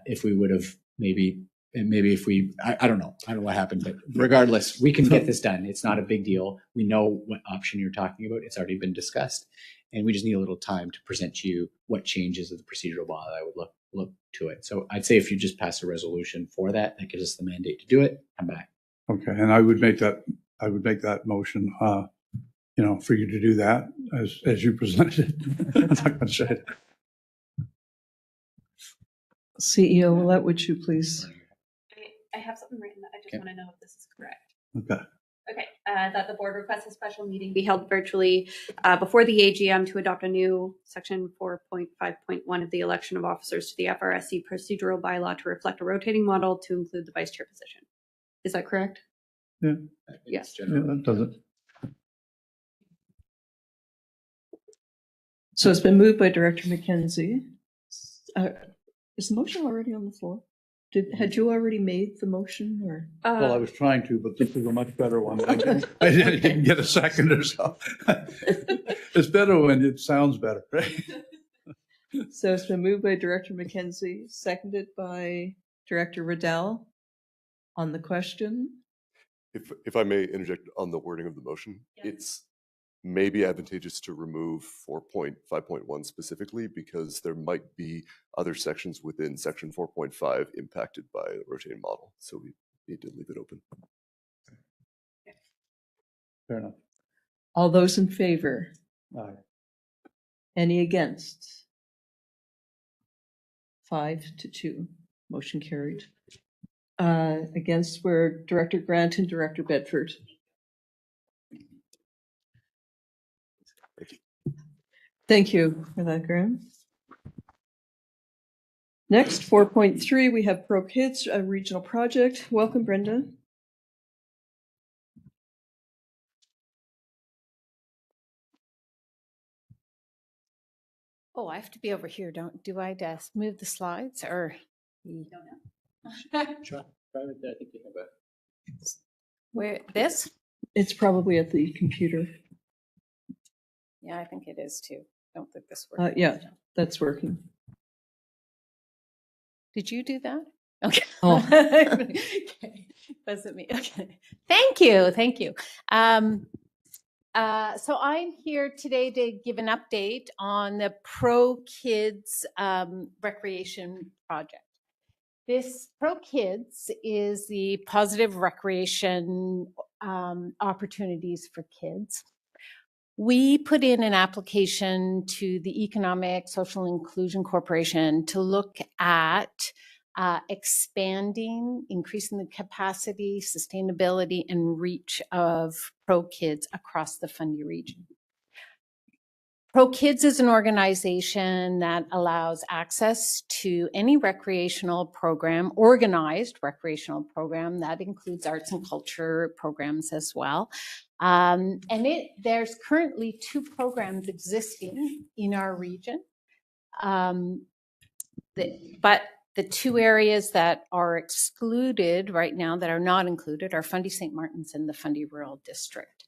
If we would have maybe if we, I don't know what happened, but regardless, we can get this done. It's not a big deal. We know what option you're talking about. It's already been discussed. And we just need a little time to present to you what changes of the procedural law that I would look to it. So I'd say if you just pass a resolution for that gives us the mandate to do it, come back. Okay, and I would make that motion, for you to do that as you presented it. I'm not gonna say it. CEO Willett, would you please? I have something written that I just want to know if this is correct. Okay. Okay, that the board requests a special meeting be held virtually before the AGM to adopt a new section 4.5.1 of the election of officers to the FRSC procedural bylaw to reflect a rotating model to include the vice chair position. Is that correct? Yeah. Yes. Yeah, that does it. So it's been moved by Director McKenzie. Is the motion already on the floor? Had you already made the motion, or? Well, I was trying to, but this is a much better one. I didn't get a second or so. It's better when it sounds better, right? So it's been moved by Director McKenzie, seconded by Director Riddell. On the question? If I may interject on the wording of the motion, it's maybe advantageous to remove 4.5.1 specifically because there might be other sections within section 4.5 impacted by the rotating model. So we need to leave it open. Fair enough. All those in favor? Aye. Any against? 5-2. Motion carried. Against were Director Grant and Director Bedford. Thank you for that, Graham. Next, 4.3, we have Pro Kids, a regional project. Welcome, Brenda. Oh, I have to be over here. Do I just move the slides or? Don't know. Try right there. I think you have it. Where, this? It's probably at the computer. Yeah, I think it is too. Don't think this works. Yeah, that's working. Did you do that? Okay. Oh. Okay. Wasn't me. Okay. Thank you. So I'm here today to give an update on the Pro Kids Recreation Project. This Pro Kids is the positive recreation opportunities for kids. We put in an application to the Economic Social Inclusion Corporation to look at expanding, increasing the capacity, sustainability, and reach of Pro Kids across the Fundy region. Pro Kids is an organization that allows access to any recreational program, organized recreational program that includes arts and culture programs as well. There's currently 2 programs existing in our region. But the 2 areas that are excluded right now, that are not included, are Fundy St. Martin's and the Fundy Rural District.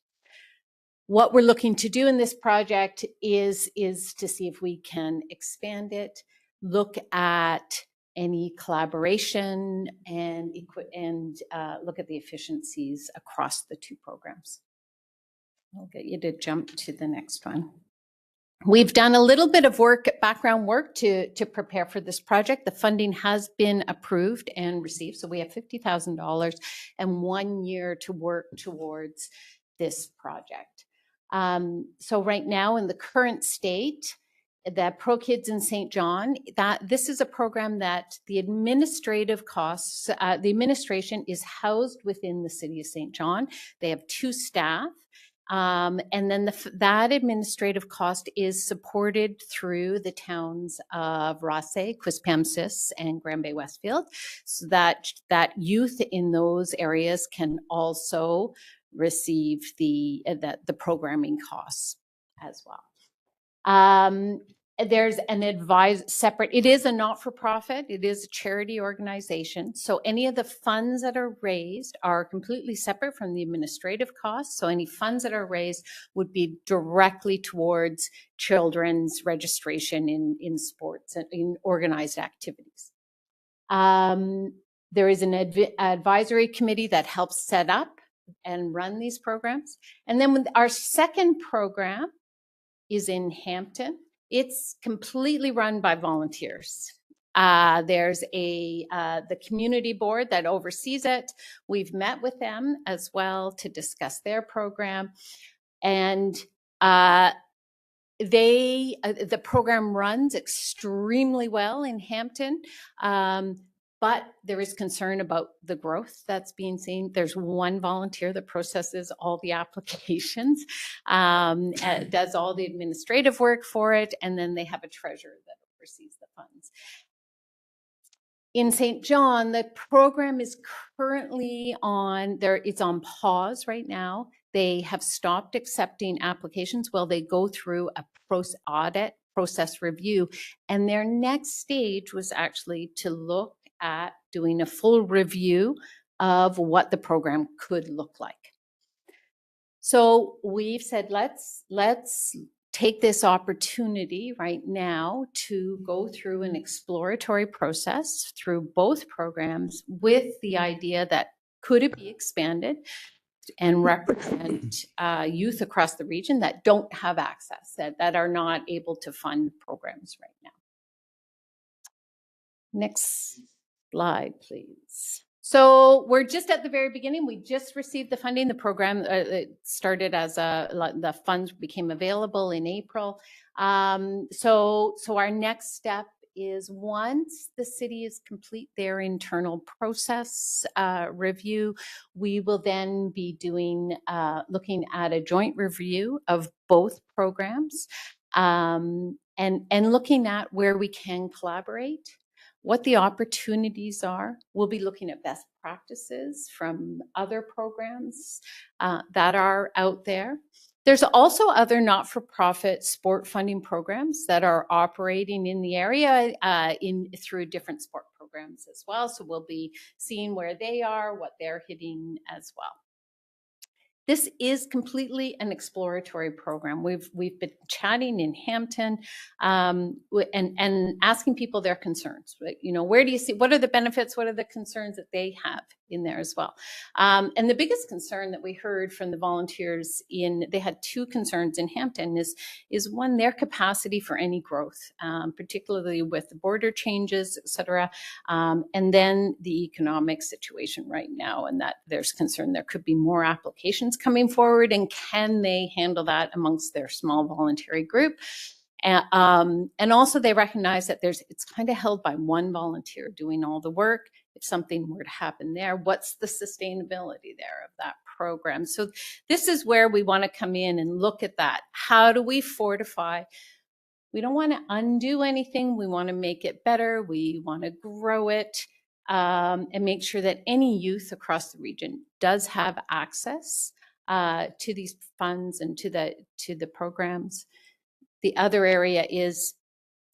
What we're looking to do in this project is to see if we can expand it, look at any collaboration, and look at the efficiencies across the 2 programs. I'll get you to jump to the next one. We've done a little bit of background work to prepare for this project. The funding has been approved and received. So we have $50,000 and 1 year to work towards this project. So right now in the current state, the Pro Kids in St. John, this is a program that the administrative costs, the administration is housed within the city of St. John. They have 2 staff. And then that administrative cost is supported through the towns of Rothesay, Quispamsis, and Granby Westfield, so that youth in those areas can also receive the programming costs as well. There's an separate, it is a not-for-profit, it is a charity organization. So any of the funds that are raised are completely separate from the administrative costs. So any funds that are raised would be directly towards children's registration in sports and in organized activities. There is an advisory committee that helps set up and run these programs. And then with our second program is in Hampton. It's completely run by volunteers. There's the community board that oversees it. We've met with them as well to discuss their program. And the program runs extremely well in Hampton. But there is concern about the growth that's being seen. There's 1 volunteer that processes all the applications, does all the administrative work for it, and then they have a treasurer that oversees the funds. In St. John, the program is currently it's on pause right now. They have stopped accepting applications while they go through a audit process review. And their next stage was actually to look at doing a full review of what the program could look like. So we've said, let's take this opportunity right now to go through an exploratory process through both programs with the idea that could it be expanded and represent youth across the region that don't have access, that are not able to fund programs right now. Next slide, please. So we're just at the very beginning. We just received the funding. The program started as the funds became available in April. So our next step is once the city is complete their internal process review, we will then be doing looking at a joint review of both programs and looking at where we can collaborate, what the opportunities are. We'll be looking at best practices from other programs that are out there. There's also other not-for-profit sport funding programs that are operating in the area through different sport programs as well. So we'll be seeing where they are, what they're hitting as well. This is completely an exploratory program. We've been chatting in Hampton and asking people their concerns. You know, where do you see, what are the benefits? What are the concerns that they have in there as well? And the biggest concern that we heard from the volunteers they had 2 concerns in Hampton is one, their capacity for any growth, particularly with the border changes, et cetera. And then the economic situation right now, and that there's concern there could be more applications coming forward, and can they handle that amongst their small voluntary group? And also they recognize that it's kind of held by 1 volunteer doing all the work. If something were to happen there, what's the sustainability there of that program? So this is where we want to come in and look at that. How do we fortify? We don't want to undo anything. We want to make it better. We want to grow it and make sure that any youth across the region does have access to these funds and to the programs. The other area is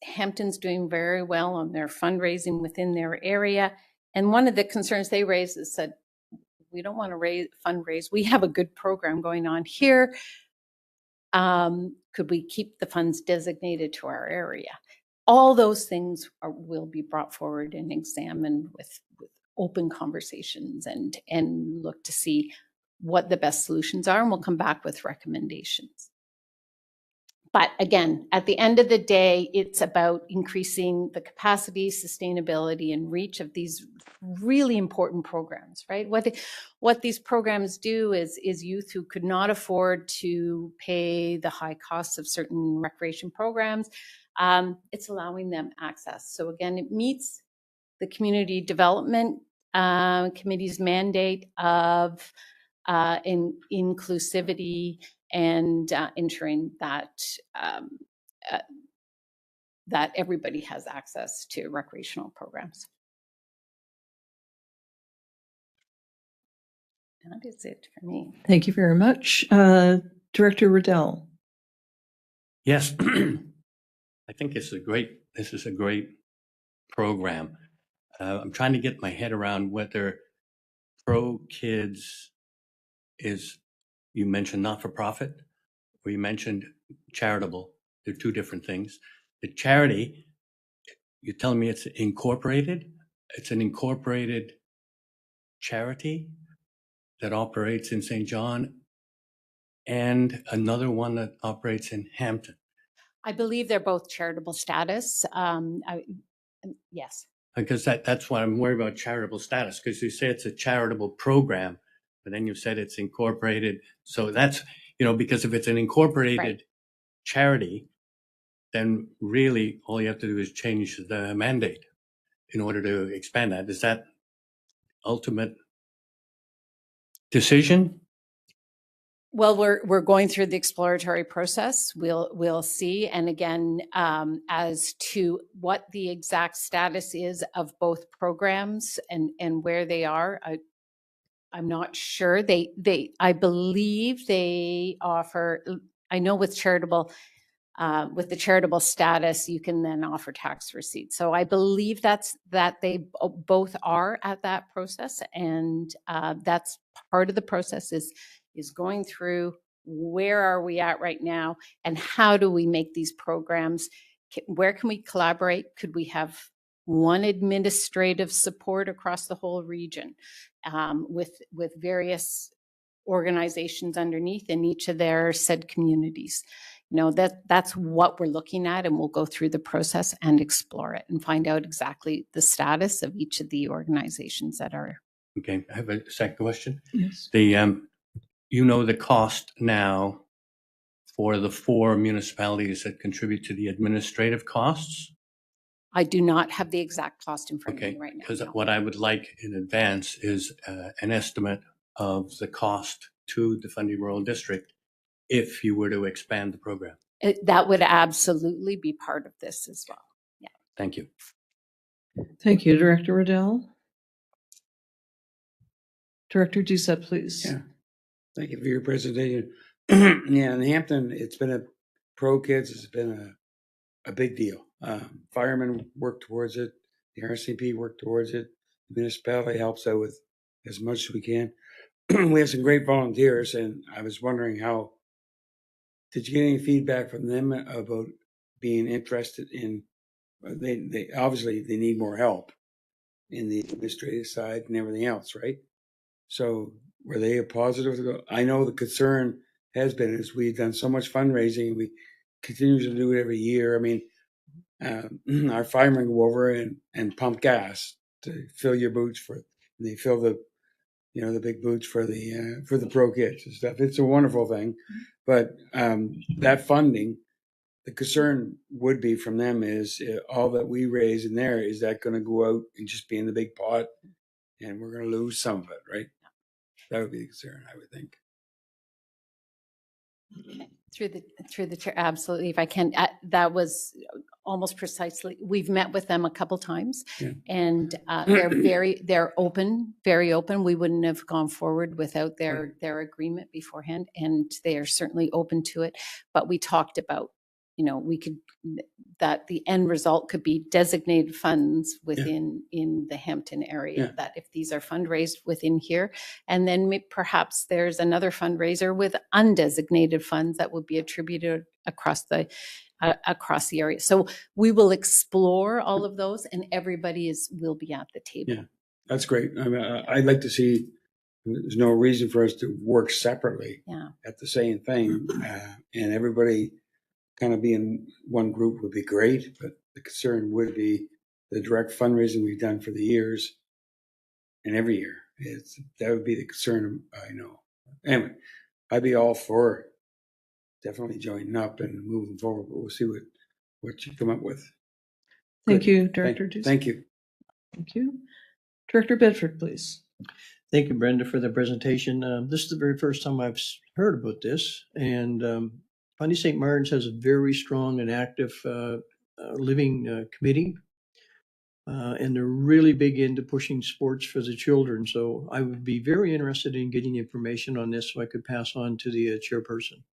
Hampton's doing very well on their fundraising within their area. And one of the concerns they raised is that we don't want to fundraise. We have a good program going on here. Could we keep the funds designated to our area? All those things will be brought forward and examined with open conversations and look to see what the best solutions are, and we'll come back with recommendations. But again, at the end of the day, it's about increasing the capacity, sustainability, and reach of these really important programs, right? What these programs do is youth who could not afford to pay the high costs of certain recreation programs, it's allowing them access. So again, it meets the community development committee's mandate of inclusivity and ensuring that that everybody has access to recreational programs. That is it for me. Thank you very much. Director Riddell. Yes, I think this is a great program. I'm trying to get my head around whether Pro Kids is, you mentioned not-for-profit, or you mentioned charitable. They're two different things. The charity, you're telling me it's incorporated? It's an incorporated charity that operates in St. John and another one that operates in Hampton. I believe they're both charitable status. Yes. Because that's why I'm worried about charitable status, because you say it's a charitable program, but then you said it's incorporated. So that's, because if it's an incorporated charity, then really all you have to do is change the mandate in order to expand that. Is that ultimate decision? Well, we're going through the exploratory process. We'll see. And again, as to what the exact status is of both programs and where they are, I'm not sure. I believe they offer. I know with the charitable status, you can then offer tax receipts. So I believe that they both are at that process, and that's part of the process is going through where are we at right now and how do we make these programs, where can we collaborate? Could we have one administrative support across the whole region with various organizations underneath in each of their said communities? That's what we're looking at, and we'll go through the process and explore it and find out exactly the status of each of the organizations that are. Okay, I have a second question. Yes. The cost now for the 4 municipalities that contribute to the administrative costs? I do not have the exact cost in front of me right now. Because what I would like in advance is an estimate of the cost to the Fundy Rural District if you were to expand the program. That would absolutely be part of this as well. Yeah. Thank you. Thank you, Director Riddell. Director Doucette, please. Yeah. Thank you for your presentation. Yeah, in Hampton, it's been Pro Kids has been a big deal. Firemen work towards it. The RCP work towards it. The municipality helps out with as much as we can. We have some great volunteers, and I was wondering did you get any feedback from them about being interested in, they obviously they need more help in the administrative side and everything else, right? So were they a positive? I know the concern has been is we've done so much fundraising and we continue to do it every year. I mean, our firemen go over and pump gas to fill your boots they fill the big boots for the Pro Kids and stuff. It's a wonderful thing, but that funding, the concern would be from them is all that we raise in there, is that going to go out and just be in the big pot, and we're going to lose some of it, right? That would be the concern, I would think. Through the chair, absolutely. If I can, that was almost precisely. We've met with them a couple times, Yeah. and they're open, very open. We wouldn't have gone forward without their agreement beforehand, and they are certainly open to it. But we talked about, that the end result could be designated funds within in the Hampton area. Yeah. That if these are fundraised within here, and then perhaps there's another fundraiser with undesignated funds that will be attributed across the area. So we will explore all of those, and everybody will be at the table. Yeah, that's great. I mean, I'd like to see. There's no reason for us to work separately at the same thing, and everybody kind of be in one group would be great. But the concern would be the direct fundraising we've done for the years, and every year. That would be the concern. I know. Anyway, I'd be all for definitely joining up and moving forward. But we'll see what you come up with. Thank Good. you, Director. Thank you. Thank you. Director Bedford, please. Thank you, Brenda, for the presentation. This is the very first time I've heard about this, and Fundy St. Martin's has a very strong and active living committee, and they're really big into pushing sports for the children. So I would be very interested in getting information on this so I could pass on to the chairperson.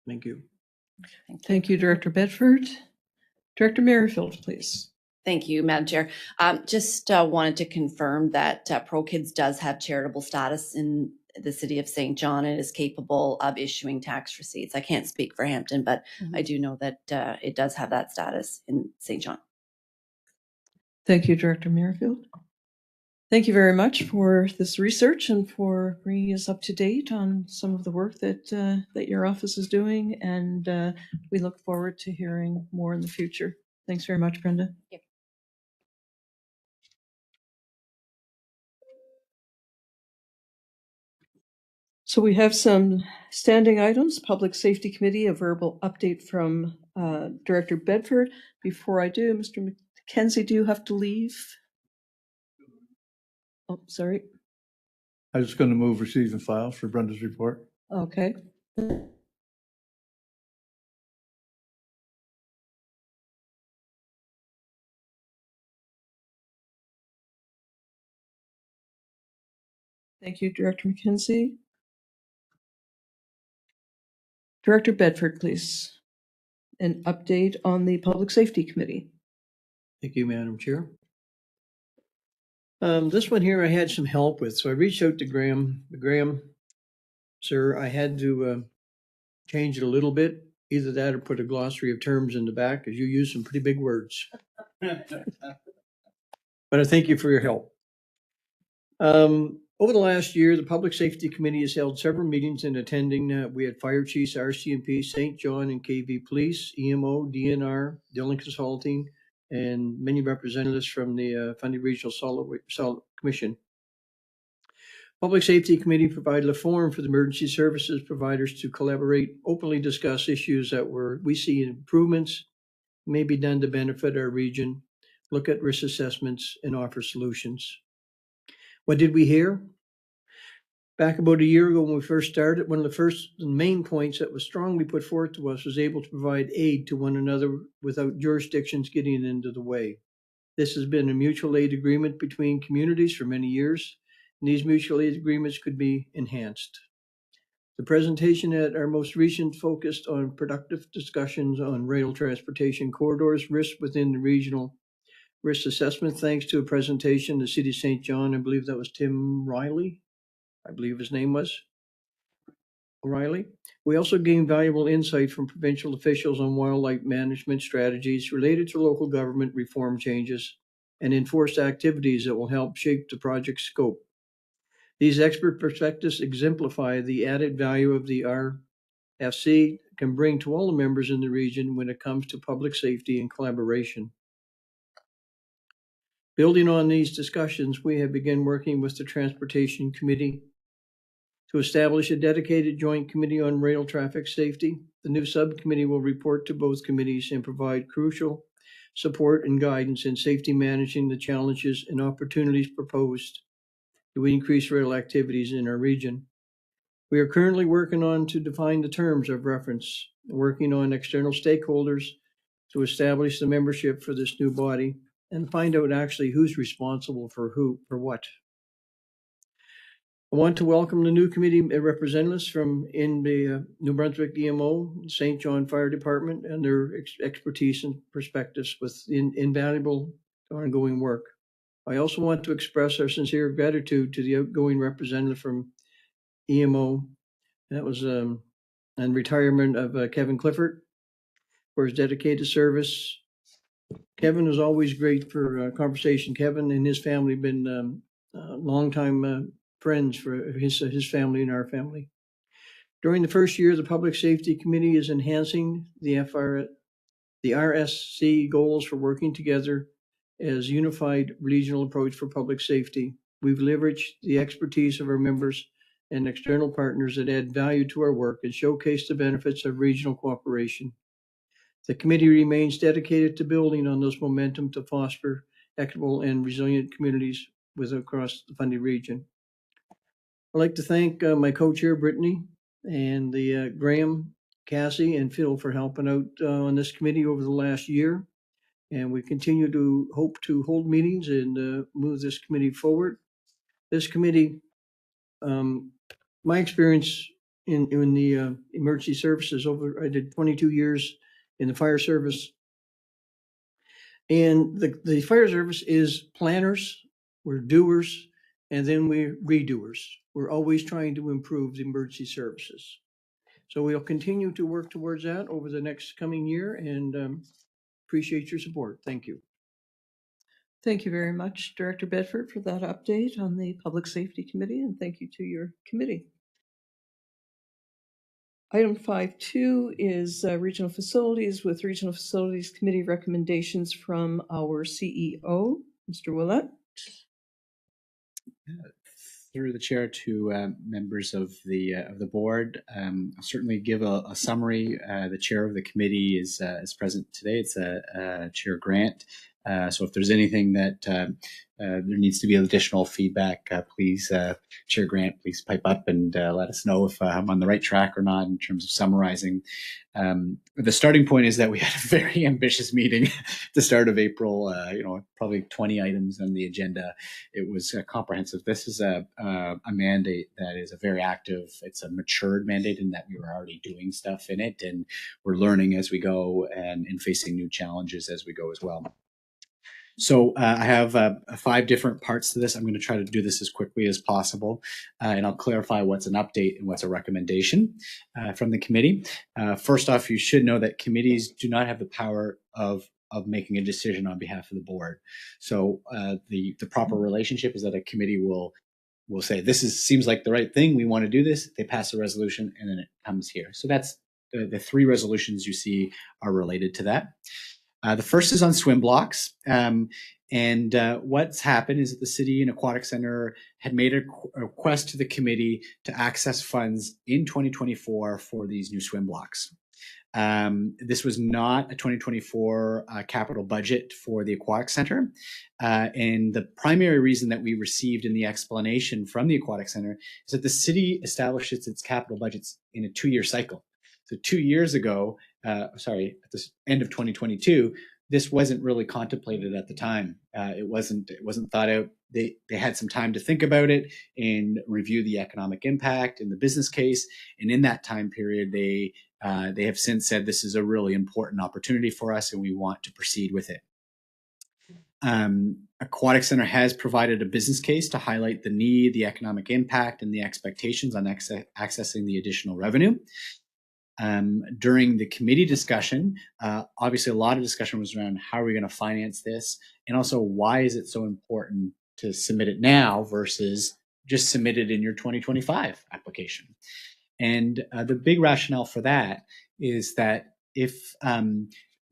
Thank you. Thank you, Director Bedford. Director Merrifield, please. Thank you, Madam Chair. Just wanted to confirm that ProKids does have charitable status in the city of St. John and is capable of issuing tax receipts. I can't speak for Hampton, but I do know that it does have that status in St. John. Thank you, Director Merrifield. Thank you very much for this research and for bringing us up to date on some of the work that your office is doing. And we look forward to hearing more in the future. Thanks very much, Brenda. Yep. So we have some standing items. Public Safety Committee, a verbal update from Director Bedford. Before I do, Mr. McKenzie, do you have to leave? Oh, sorry. I was going to move receive and file for Brenda's report. Okay. Thank you, Director McKenzie. Director Bedford, please. An update on the Public Safety Committee. Thank you, Madam Chair. This one here I had some help with, so I reached out to Graham. Graham, sir, I had to change it a little bit. Either that or put a glossary of terms in the back, because you use some pretty big words. But I thank you for your help. Over the last year, the Public Safety Committee has held several meetings and attending. We had fire chiefs, RCMP, St. John and KV Police, EMO, DNR, Dillon Consulting, and many representatives from the Fundy Regional Solid Commission. Public Safety Committee provided a forum for the emergency services providers to collaborate, openly discuss issues that we see improvements may be done to benefit our region, look at risk assessments, and offer solutions. What did we hear? Back about a year ago when we first started, one of the first main points that was strongly put forth to us was able to provide aid to one another without jurisdictions getting into the way. This has been a mutual aid agreement between communities for many years, and these mutual aid agreements could be enhanced. The presentation at our most recent focused on productive discussions on rail transportation corridors, risk within the regional risk assessment, thanks to a presentation the City of St. John. I believe that was Tim Riley. I believe his name was O'Reilly. We also gained valuable insight from provincial officials on wildlife management strategies related to local government reform changes and enforced activities that will help shape the project scope. These expert perspectives exemplify the added value of the FRSC can bring to all the members in the region when it comes to public safety and collaboration. Building on these discussions, we have begun working with the Transportation Committee to establish a dedicated joint committee on rail traffic safety. The new subcommittee will report to both committees and provide crucial support and guidance in safety managing the challenges and opportunities proposed to increase rail activities in our region. We are currently working on to define the terms of reference, working on external stakeholders to establish the membership for this new body and find out actually who's responsible for what. I want to welcome the new committee representatives from in the New Brunswick EMO, St. John Fire Department, and their expertise and perspectives with invaluable ongoing work. I also want to express our sincere gratitude to the outgoing representative from EMO. That was and retirement of Kevin Clifford for his dedicated service. Kevin was always great for conversation. Kevin and his family have been longtime friends for his family and our family. During the first year, the Public Safety Committee is enhancing the FRSC goals for working together as unified regional approach for public safety. We've leveraged the expertise of our members and external partners that add value to our work and showcase the benefits of regional cooperation. The committee remains dedicated to building on this momentum to foster equitable and resilient communities across the Fundy region. I'd like to thank my co-chair, Brittany, and the Graham, Cassie, and Phil for helping out on this committee over the last year. And we continue to hope to hold meetings and move this committee forward. This committee, my experience in the emergency services I did 22 years in the fire service. And the fire service is planners, we're doers, and then we're redoers. We're always trying to improve the emergency services. So we'll continue to work towards that over the next coming year and appreciate your support. Thank you. Thank you very much, Director Bedford, for that update on the Public Safety Committee, and thank you to your committee. Item 5.2 is Regional Facilities with Regional Facilities Committee recommendations from our CEO, Mr. Willett. Through the chair to members of the board, I'll certainly give a summary. The chair of the committee is present today. It's Chair Grant. So if there's anything that there needs to be additional feedback, please, Chair Grant, please pipe up and let us know if I'm on the right track or not in terms of summarizing. The starting point is that we had a very ambitious meeting at the start of April, probably 20 items on the agenda. It was comprehensive. This is a mandate that is a very active, it's a matured mandate in that we were already doing stuff in it, and we're learning as we go and facing new challenges as we go as well. So I have 5 different parts to this. I'm going to try to do this as quickly as possible, and I'll clarify what's an update and what's a recommendation from the committee. First off, you should know that committees do not have the power of making a decision on behalf of the board. So the proper relationship is that a committee will say, this seems like the right thing, we want to do this. They pass a resolution, and then it comes here. So that's the 3 resolutions you see are related to that. The first is on swim blocks. What's happened is that the City and Aquatic Center had made a request to the committee to access funds in 2024 for these new swim blocks. This was not a 2024 capital budget for the Aquatic Center. And the primary reason that we received in the explanation from the Aquatic Center is that the city establishes its capital budgets in a 2-year cycle. So 2 years ago, at the end of 2022, this wasn't really contemplated at the time. It wasn't thought out. They had some time to think about it and review the economic impact and the business case. And in that time period, they have since said this is a really important opportunity for us, and we want to proceed with it. Aquatic Center has provided a business case to highlight the need, the economic impact, and the expectations on accessing the additional revenue. During the committee discussion, obviously a lot of discussion was around how are we going to finance this, and also why is it so important to submit it now versus just submit it in your 2025 application. And the big rationale for that is that if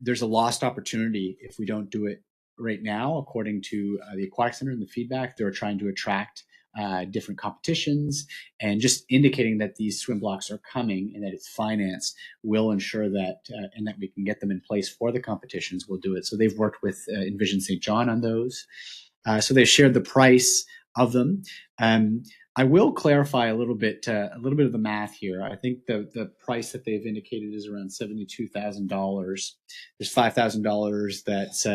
there's a lost opportunity if we don't do it right now, according to the Aquatic Center and the feedback, they're trying to attract different competitions, and just indicating that these swim blocks are coming and that it's financed will ensure that and that we can get them in place for the competitions. We'll do it. So they've worked with Envision St. John on those. So they've shared the price of them. I will clarify a little bit of the math here. I think the price that they've indicated is around $72,000. There's $5,000 that's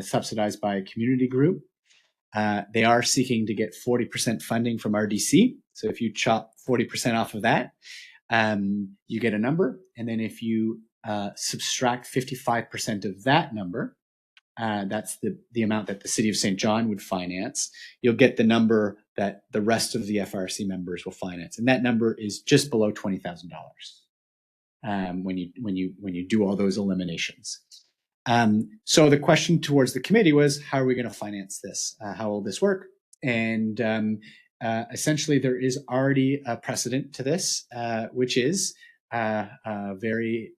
subsidized by a community group. They are seeking to get 40% funding from RDC. So if you chop 40% off of that, you get a number. And then if you subtract 55% of that number, that's the amount that the City of St. John would finance, you'll get the number that the rest of the FRSC members will finance. And that number is just below $20,000 when you do all those eliminations. So the question towards the committee was, how are we going to finance this? How will this work? And essentially, there is already a precedent to this, which is a very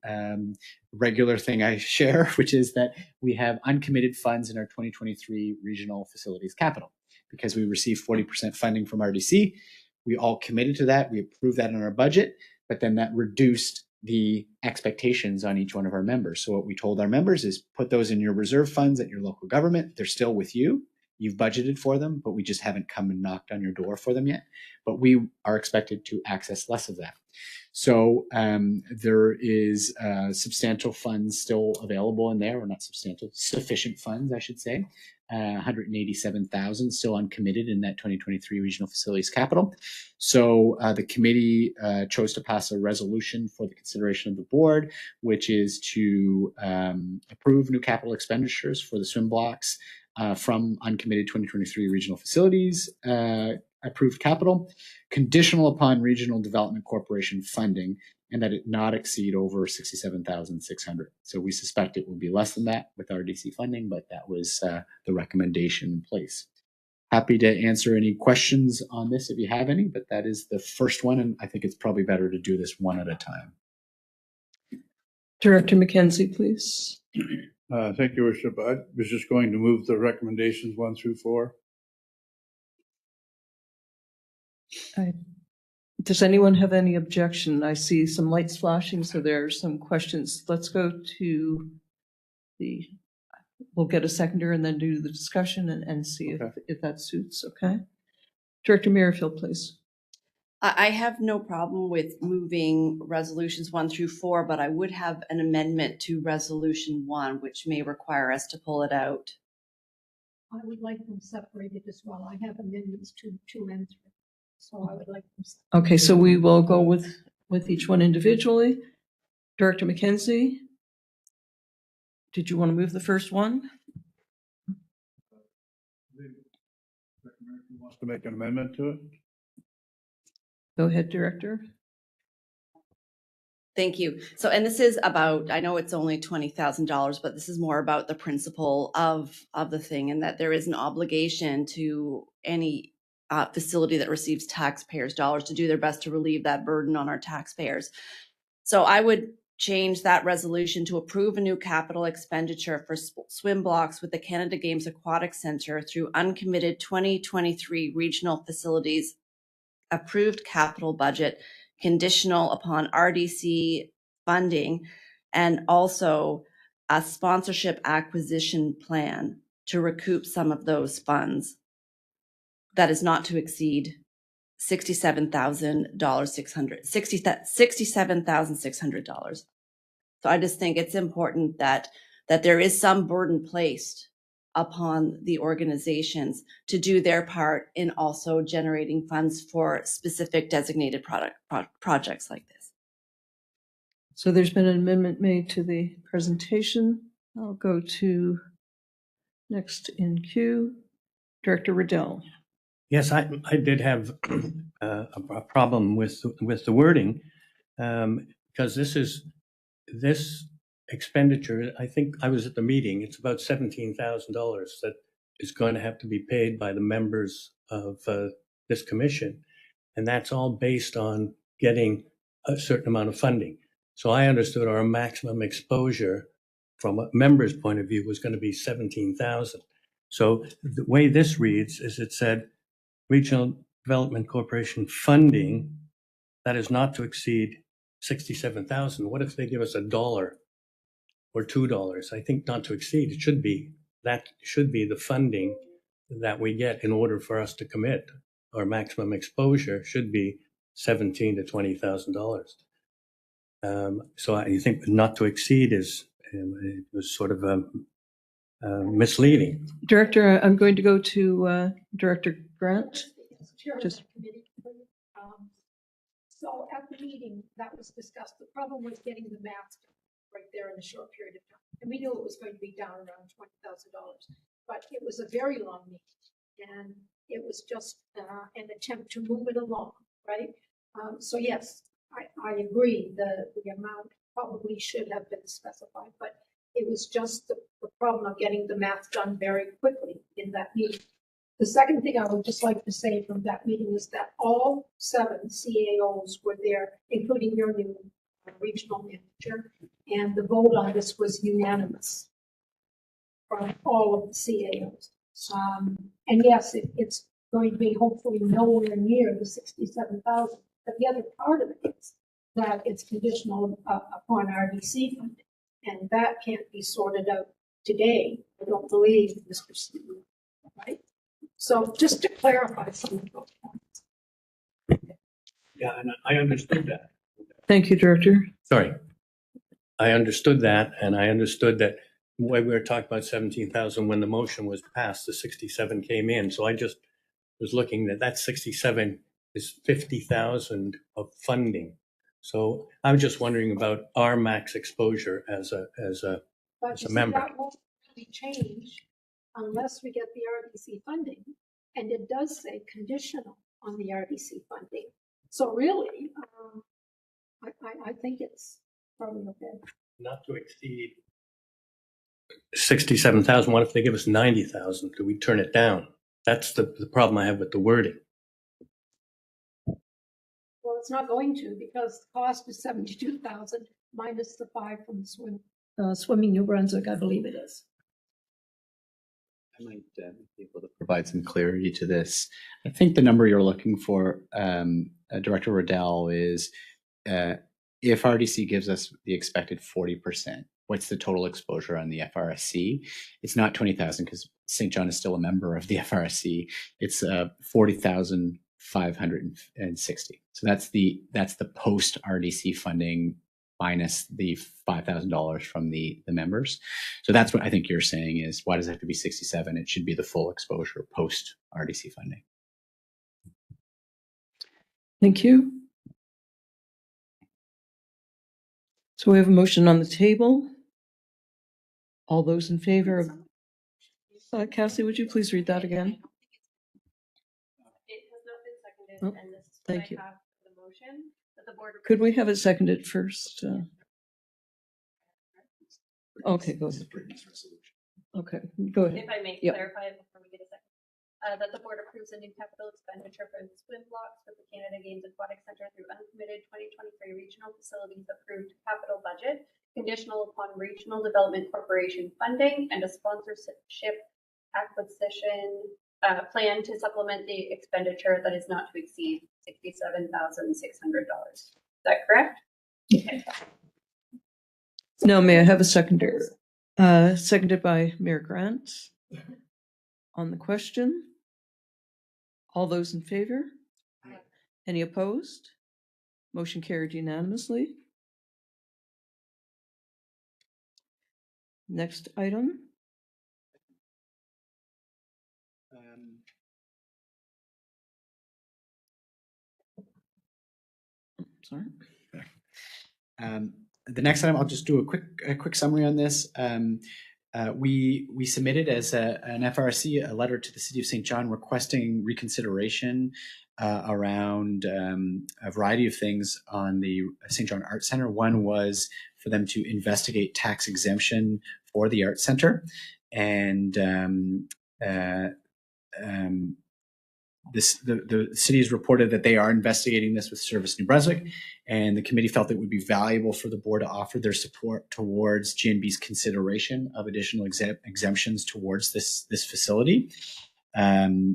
regular thing I share, which is that we have uncommitted funds in our 2023 regional facilities capital because we received 40% funding from RDC. We all committed to that. We approved that in our budget, but then that reduced the expectations on each one of our members. So what we told our members is put those in your reserve funds at your local government. They're still with you. You've budgeted for them, but we just haven't come and knocked on your door for them yet. But we are expected to access less of that. So there is substantial funds still available in there, or not substantial, sufficient funds, I should say. 187,000 still uncommitted in that 2023 regional facilities capital. So the committee chose to pass a resolution for the consideration of the board, which is to approve new capital expenditures for the swim blocks from uncommitted 2023 regional facilities approved capital, conditional upon Regional Development Corporation funding, and that it not exceed over 67,600. So we suspect it will be less than that with RDC funding, but that was the recommendation in place. Happy to answer any questions on this if you have any, but that is the first one, and I think it's probably better to do this one at a time. Director McKenzie, please. Thank you, Worship. I was just going to move the recommendations 1 through 4. Does anyone have any objection? I see some lights flashing, so there are some questions. Let's go to we'll get a seconder and then do the discussion and see if that suits, okay? Director Merrifield, please. I have no problem with moving resolutions 1 through 4, but I would have an amendment to resolution 1, which may require us to pull it out. I would like them separated as well. I have amendments to 2 and 3. So I would like them separated. Okay, so we will go with each one individually. Director McKenzie, did you want to move the first one? Wants to make an amendment to it? Go ahead, Director. Thank you. So, and this is about, I know it's only $20,000, but this is more about the principle of the thing, and that there is an obligation to any facility that receives taxpayers' dollars to do their best to relieve that burden on our taxpayers. So I would change that resolution to approve a new capital expenditure for swim blocks with the Canada Games Aquatic Centre through uncommitted 2023 regional facilities approved capital budget, conditional upon RDC funding, and also a sponsorship acquisition plan to recoup some of those funds. That is not to exceed $67,600. So I just think it's important that there is some burden placed upon the organizations to do their part in also generating funds for specific designated projects like this. So there's been an amendment made to the presentation. I'll go to next in queue, Director Riddell. Yes, I did have a problem with the wording because this expenditure, I think I was at the meeting, it's about $17,000 that is going to have to be paid by the members of this commission. And that's all based on getting a certain amount of funding. So I understood our maximum exposure from a member's point of view was going to be 17,000. So the way this reads is it said, Regional Development Corporation funding that is not to exceed 67,000. What if they give us $1 or $2? I think not to exceed. It should be the funding that we get in order for us to commit. our maximum exposure should be $17,000 to $20,000. So I think not to exceed is it was sort of misleading. Director, I'm going to go to Director Grant. Just So at the meeting, that was discussed. The problem was getting the math right there in a short period of time. And we knew it was going to be down around $20,000, but it was a very long meeting. And it was just an attempt to move it along, right? So yes, I agree. The amount probably should have been specified, but it was just the problem of getting the math done very quickly in that meeting. The second thing I would just like to say from that meeting is that all 7 CAOs were there, including your new regional manager, and the vote on this was unanimous from all of the CAOs. And yes, it's going to be hopefully nowhere near the 67,000. But the other part of it is that it's conditional upon RDC funding, and that can't be sorted out today. I don't believe, Mr. Stevens, right? So just to clarify some of those points. Yeah, and I understood that. Thank you, Director. Sorry. I understood that, and I understood that when we were talking about 17,000 when the motion was passed, the 67 came in. So I just was looking that 67 is 50,000 of funding. So I was just wondering about our max exposure as a member. That won't really change unless we get the RDC funding, and it does say conditional on the RDC funding. So really, I think it's probably okay. Not to exceed 67,000. What if they give us 90,000? Do we turn it down? That's the problem I have with the wording. Well, it's not going to, because the cost is 72,000 minus the 5 from Swimming New Brunswick, I believe it is. I might be able to provide some clarity to this. I think the number you're looking for, Director Riddell, is if RDC gives us the expected 40%, what's the total exposure on the FRSC? It's not 20,000 because St. John is still a member of the FRSC. It's 40,560. So that's the post RDC funding minus the $5,000 from the members. So that's what I think you're saying is, why does it have to be 67? It should be the full exposure post RDC funding. Thank you. So we have a motion on the table. All those in favor of, Cassie, would you please read that again? It has not been seconded, Oh, and this is what thank I you. have for the motion that the board. Could we have it seconded first? Okay, go ahead. Okay, go ahead. If I may Yep. clarify it before we get a second. That the board approves a new capital expenditure for the swim blocks with the Canada Games Aquatic Center through uncommitted 2023 regional facilities approved capital budget, conditional upon Regional Development Corporation funding and a sponsorship acquisition plan to supplement the expenditure that is not to exceed $67,600. Is that correct? Okay. Now, may I have a seconder? Seconded by Mayor Grant. On the question, all those in favor? Any opposed? Motion carried unanimously. Next item. Sorry. The next item, I'll just do a quick summary on this. We submitted as an FRSC a letter to the City of St. John requesting reconsideration around a variety of things on the St. John Arts Center. One was for them to investigate tax exemption for the Arts Center, and the city has reported that they are investigating this with Service New Brunswick, and the committee felt it would be valuable for the board to offer their support towards GNB's consideration of additional exemptions towards this facility. The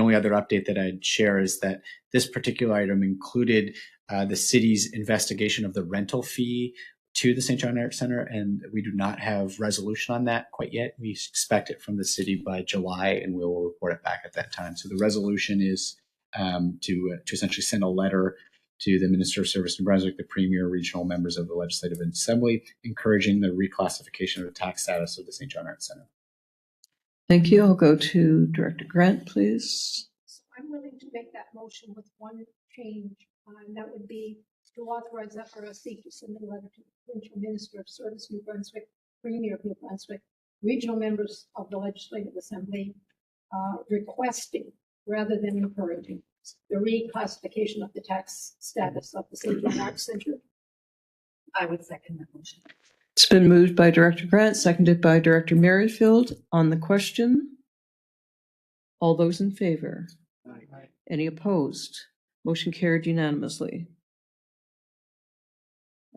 only other update that I'd share is that this particular item included the city's investigation of the rental fee to the St. John Arts Center, and we do not have resolution on that quite yet. We expect it from the city by July, and we will report it back at that time. So the resolution is to essentially send a letter to the Minister of Service New Brunswick, the Premier, regional members of the Legislative Assembly, encouraging the reclassification of the tax status of the St. John Arts Center. Thank you. I'll go to Director Grant, please. So I'm willing to make that motion with one change, and that would be to authorize FRSC to send a letter to the Provincial Minister of Service New Brunswick, Premier of New Brunswick, regional members of the Legislative Assembly, requesting rather than encouraging the reclassification of the tax status of the St. John Arts Center. I would second that motion. It's been moved by Director Grant, seconded by Director Merrifield. On the question, all those in favor? Aye. Any opposed? Motion carried unanimously.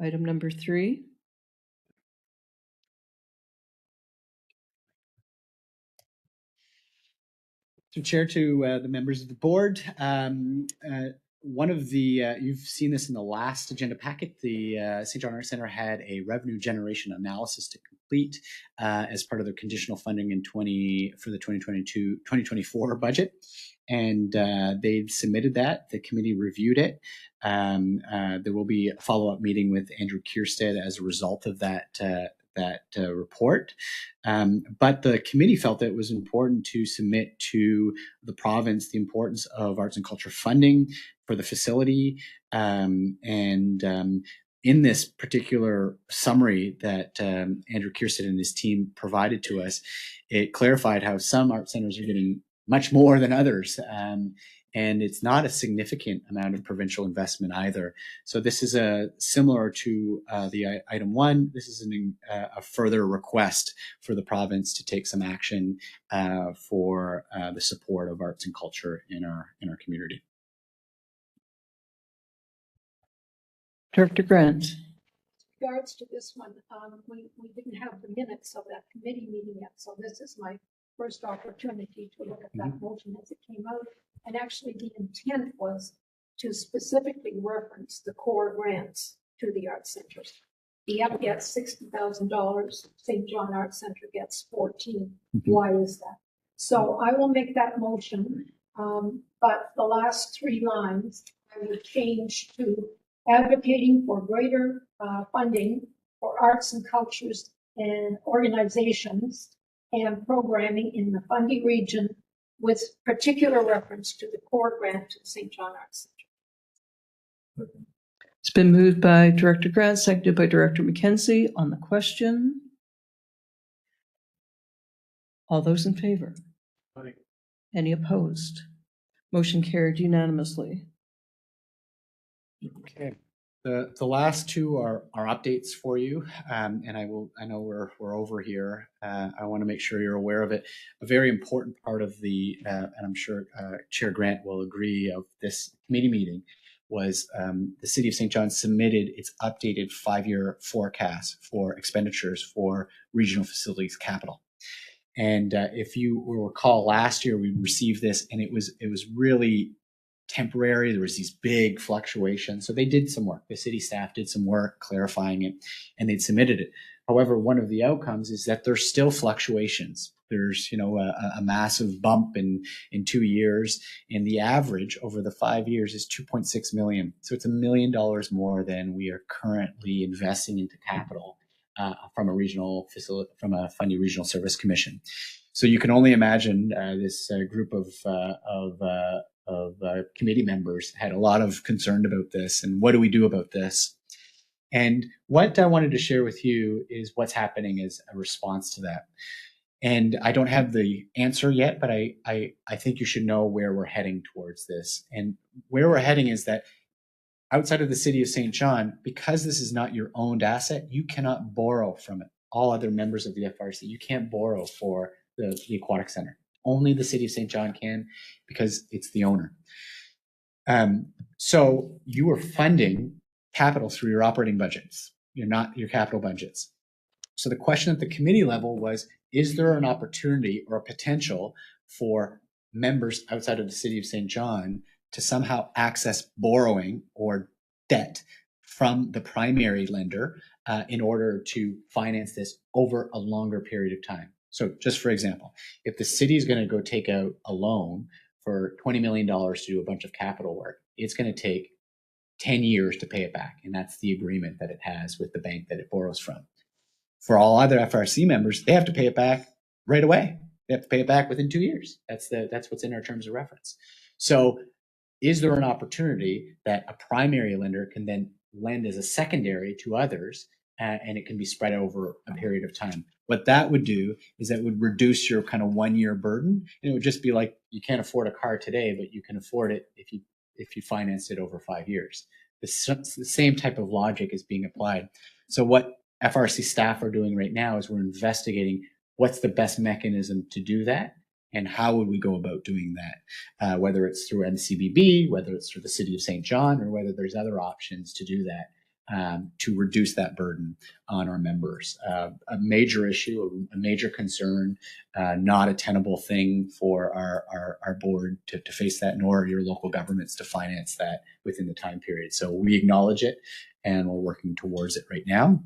Item number 3. So, Chair, to the members of the board, one of the, you've seen this in the last agenda packet, the St. John Arts Center had a revenue generation analysis to complete as part of their conditional funding for the 2024 budget. And they've submitted that. The committee reviewed it. There will be a follow-up meeting with Andrew Kierstead as a result of that report. But the committee felt that it was important to submit to the province the importance of arts and culture funding for the facility. In this particular summary that Andrew Kierstead and his team provided to us, it clarified how some art centers are getting much more than others. And it's not a significant amount of provincial investment either. So this is similar to the item 1. This is a further request for the province to take some action for the support of arts and culture in our community. Director Grant. In regards to this one, we didn't have the minutes of that committee meeting yet, so this is my first opportunity to look at that motion as it came out. And actually the intent was to specifically reference the core grants to the arts centers. The F gets $60,000, St. John Arts Center gets 14. Why is that? So I will make that motion, but the last 3 lines I would change to advocating for greater funding for arts and cultures and organizations and programming in the Fundy region, with particular reference to the core grant to the St. John Arts Center. It's been moved by Director Grant, seconded by Director McKenzie. On the question, all those in favor? Aye. Any opposed? Motion carried unanimously. Okay. The last 2 are updates for you, and I know we're over here. I want to make sure you're aware of it. A very important part of the, and I'm sure Chair Grant will agree, of this committee meeting was the City of St. John submitted its updated 5-year forecast for expenditures for regional facilities capital. And if you will recall, last year we received this, and it was really temporary. There was these big fluctuations. So they did some work. The city staff did some work clarifying it, and they'd submitted it. However, one of the outcomes is that there's still fluctuations. There's, a massive bump in 2 years, and the average over the 5 years is $2.6 million. So it's $1 million more than we are currently investing into capital from a regional facility, from a Fundy Regional Service Commission. So you can only imagine this group of committee members had a lot of concern about this, and what do we do about this? And what I wanted to share with you is what's happening as a response to that. And I don't have the answer yet, but I think you should know where we're heading towards this. And where we're heading is that outside of the City of St. John, because this is not your owned asset, you cannot borrow from it. All other members of the FRSC, you can't borrow for the Aquatic Center. Only the City of St. John can, because it's the owner. So you are funding capital through your operating budgets. You're not your capital budgets. So the question at the committee level was, is there an opportunity or a potential for members outside of the City of St. John to somehow access borrowing or debt from the primary lender in order to finance this over a longer period of time. So just for example, if the city is going to go take out a loan for $20 million to do a bunch of capital work, it's going to take 10 years to pay it back. And that's the agreement that it has with the bank that it borrows from. For all other FRSC members, they have to pay it back right away. They have to pay it back within 2 years. That's what's in our terms of reference. So is there an opportunity that a primary lender can then lend as a secondary to others, and it can be spread over a period of time? What that would do is that would reduce your kind of 1 year burden. And it would just be like, you can't afford a car today, but you can afford it if you finance it over 5 years. The same type of logic is being applied. So what FRC staff are doing right now is we're investigating what's the best mechanism to do that, and how would we go about doing that, whether it's through NCBB, whether it's through the City of St. John, or whether there's other options to do that, to reduce that burden on our members. A major issue, a major concern, not a tenable thing for our board to face that, nor your local governments to finance that within the time period. So we acknowledge it, and we're working towards it right now.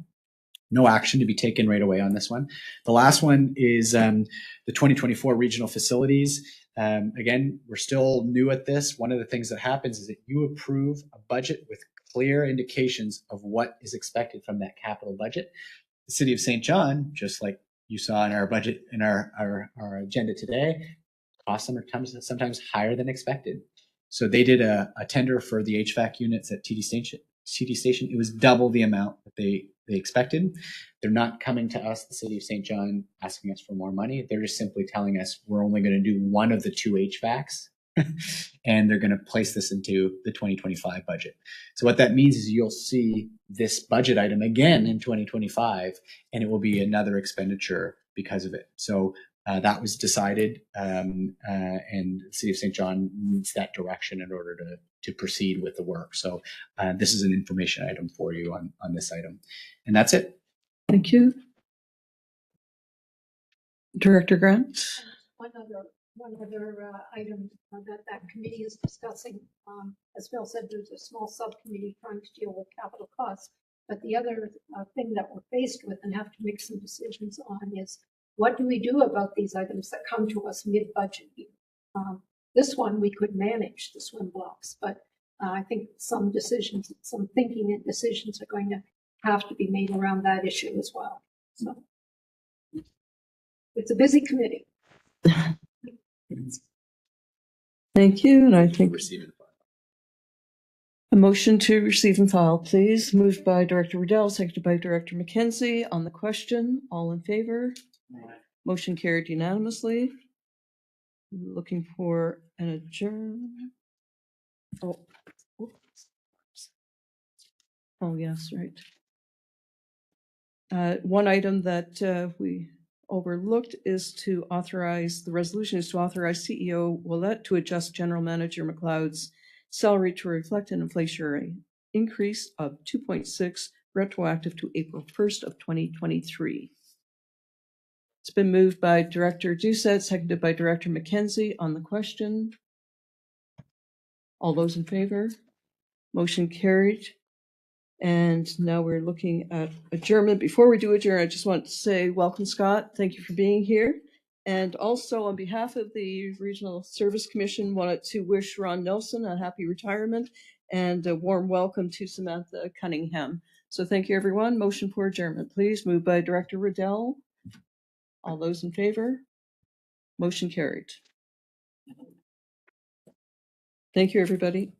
No action to be taken right away on this one. The last one is the 2024 regional facilities. Again, we're still new at this. One of the things that happens is that you approve a budget with clear indications of what is expected from that capital budget. The City of St. John, just like you saw in our budget, in our agenda today, costs sometimes higher than expected. So they did a tender for the HVAC units at TD Station. It was double the amount that they expected. They're not coming to us, the City of St. John, asking us for more money. They're just simply telling us we're only going to do one of the two HVACs, and they're going to place this into the 2025 budget. So what that means is you'll see this budget item again in 2025, and it will be another expenditure because of it. So that was decided, and the City of St. John needs that direction in order to proceed with the work. So this is an information item for you on this item. And that's it. Thank you. Director Grant? One other item that committee is discussing. As Phil said, there's a small subcommittee trying to deal with capital costs. But the other thing that we're faced with and have to make some decisions on is, what do we do about these items that come to us mid-budget year? This one we could manage, the swim blocks, but I think some thinking and decisions are going to have to be made around that issue as well. So it's a busy committee. Thank you. And I think Receive and file. a motion to receive and file, please. Moved by Director Riddell, seconded by Director McKenzie. On the question, all in favor? Motion carried unanimously. Looking for an adjourn. Oh, yes, right. One item that we overlooked is to authorize, the resolution is to authorize CEO Willett to adjust General Manager McLeod's salary to reflect an inflationary increase of 2.6 retroactive to April 1st of 2023. It's been moved by Director Doucette, seconded by Director McKenzie. On the question, all those in favor? Motion carried. And now we're looking at adjournment. Before we do adjourn, I just want to say welcome, Scott. Thank you for being here. And also on behalf of the Regional Service Commission, wanted to wish Ron Nelson a happy retirement and a warm welcome to Samantha Cunningham. So thank you, everyone. Motion for adjournment, please. Moved by Director Riddell. All those in favor? Motion carried. Thank you, everybody.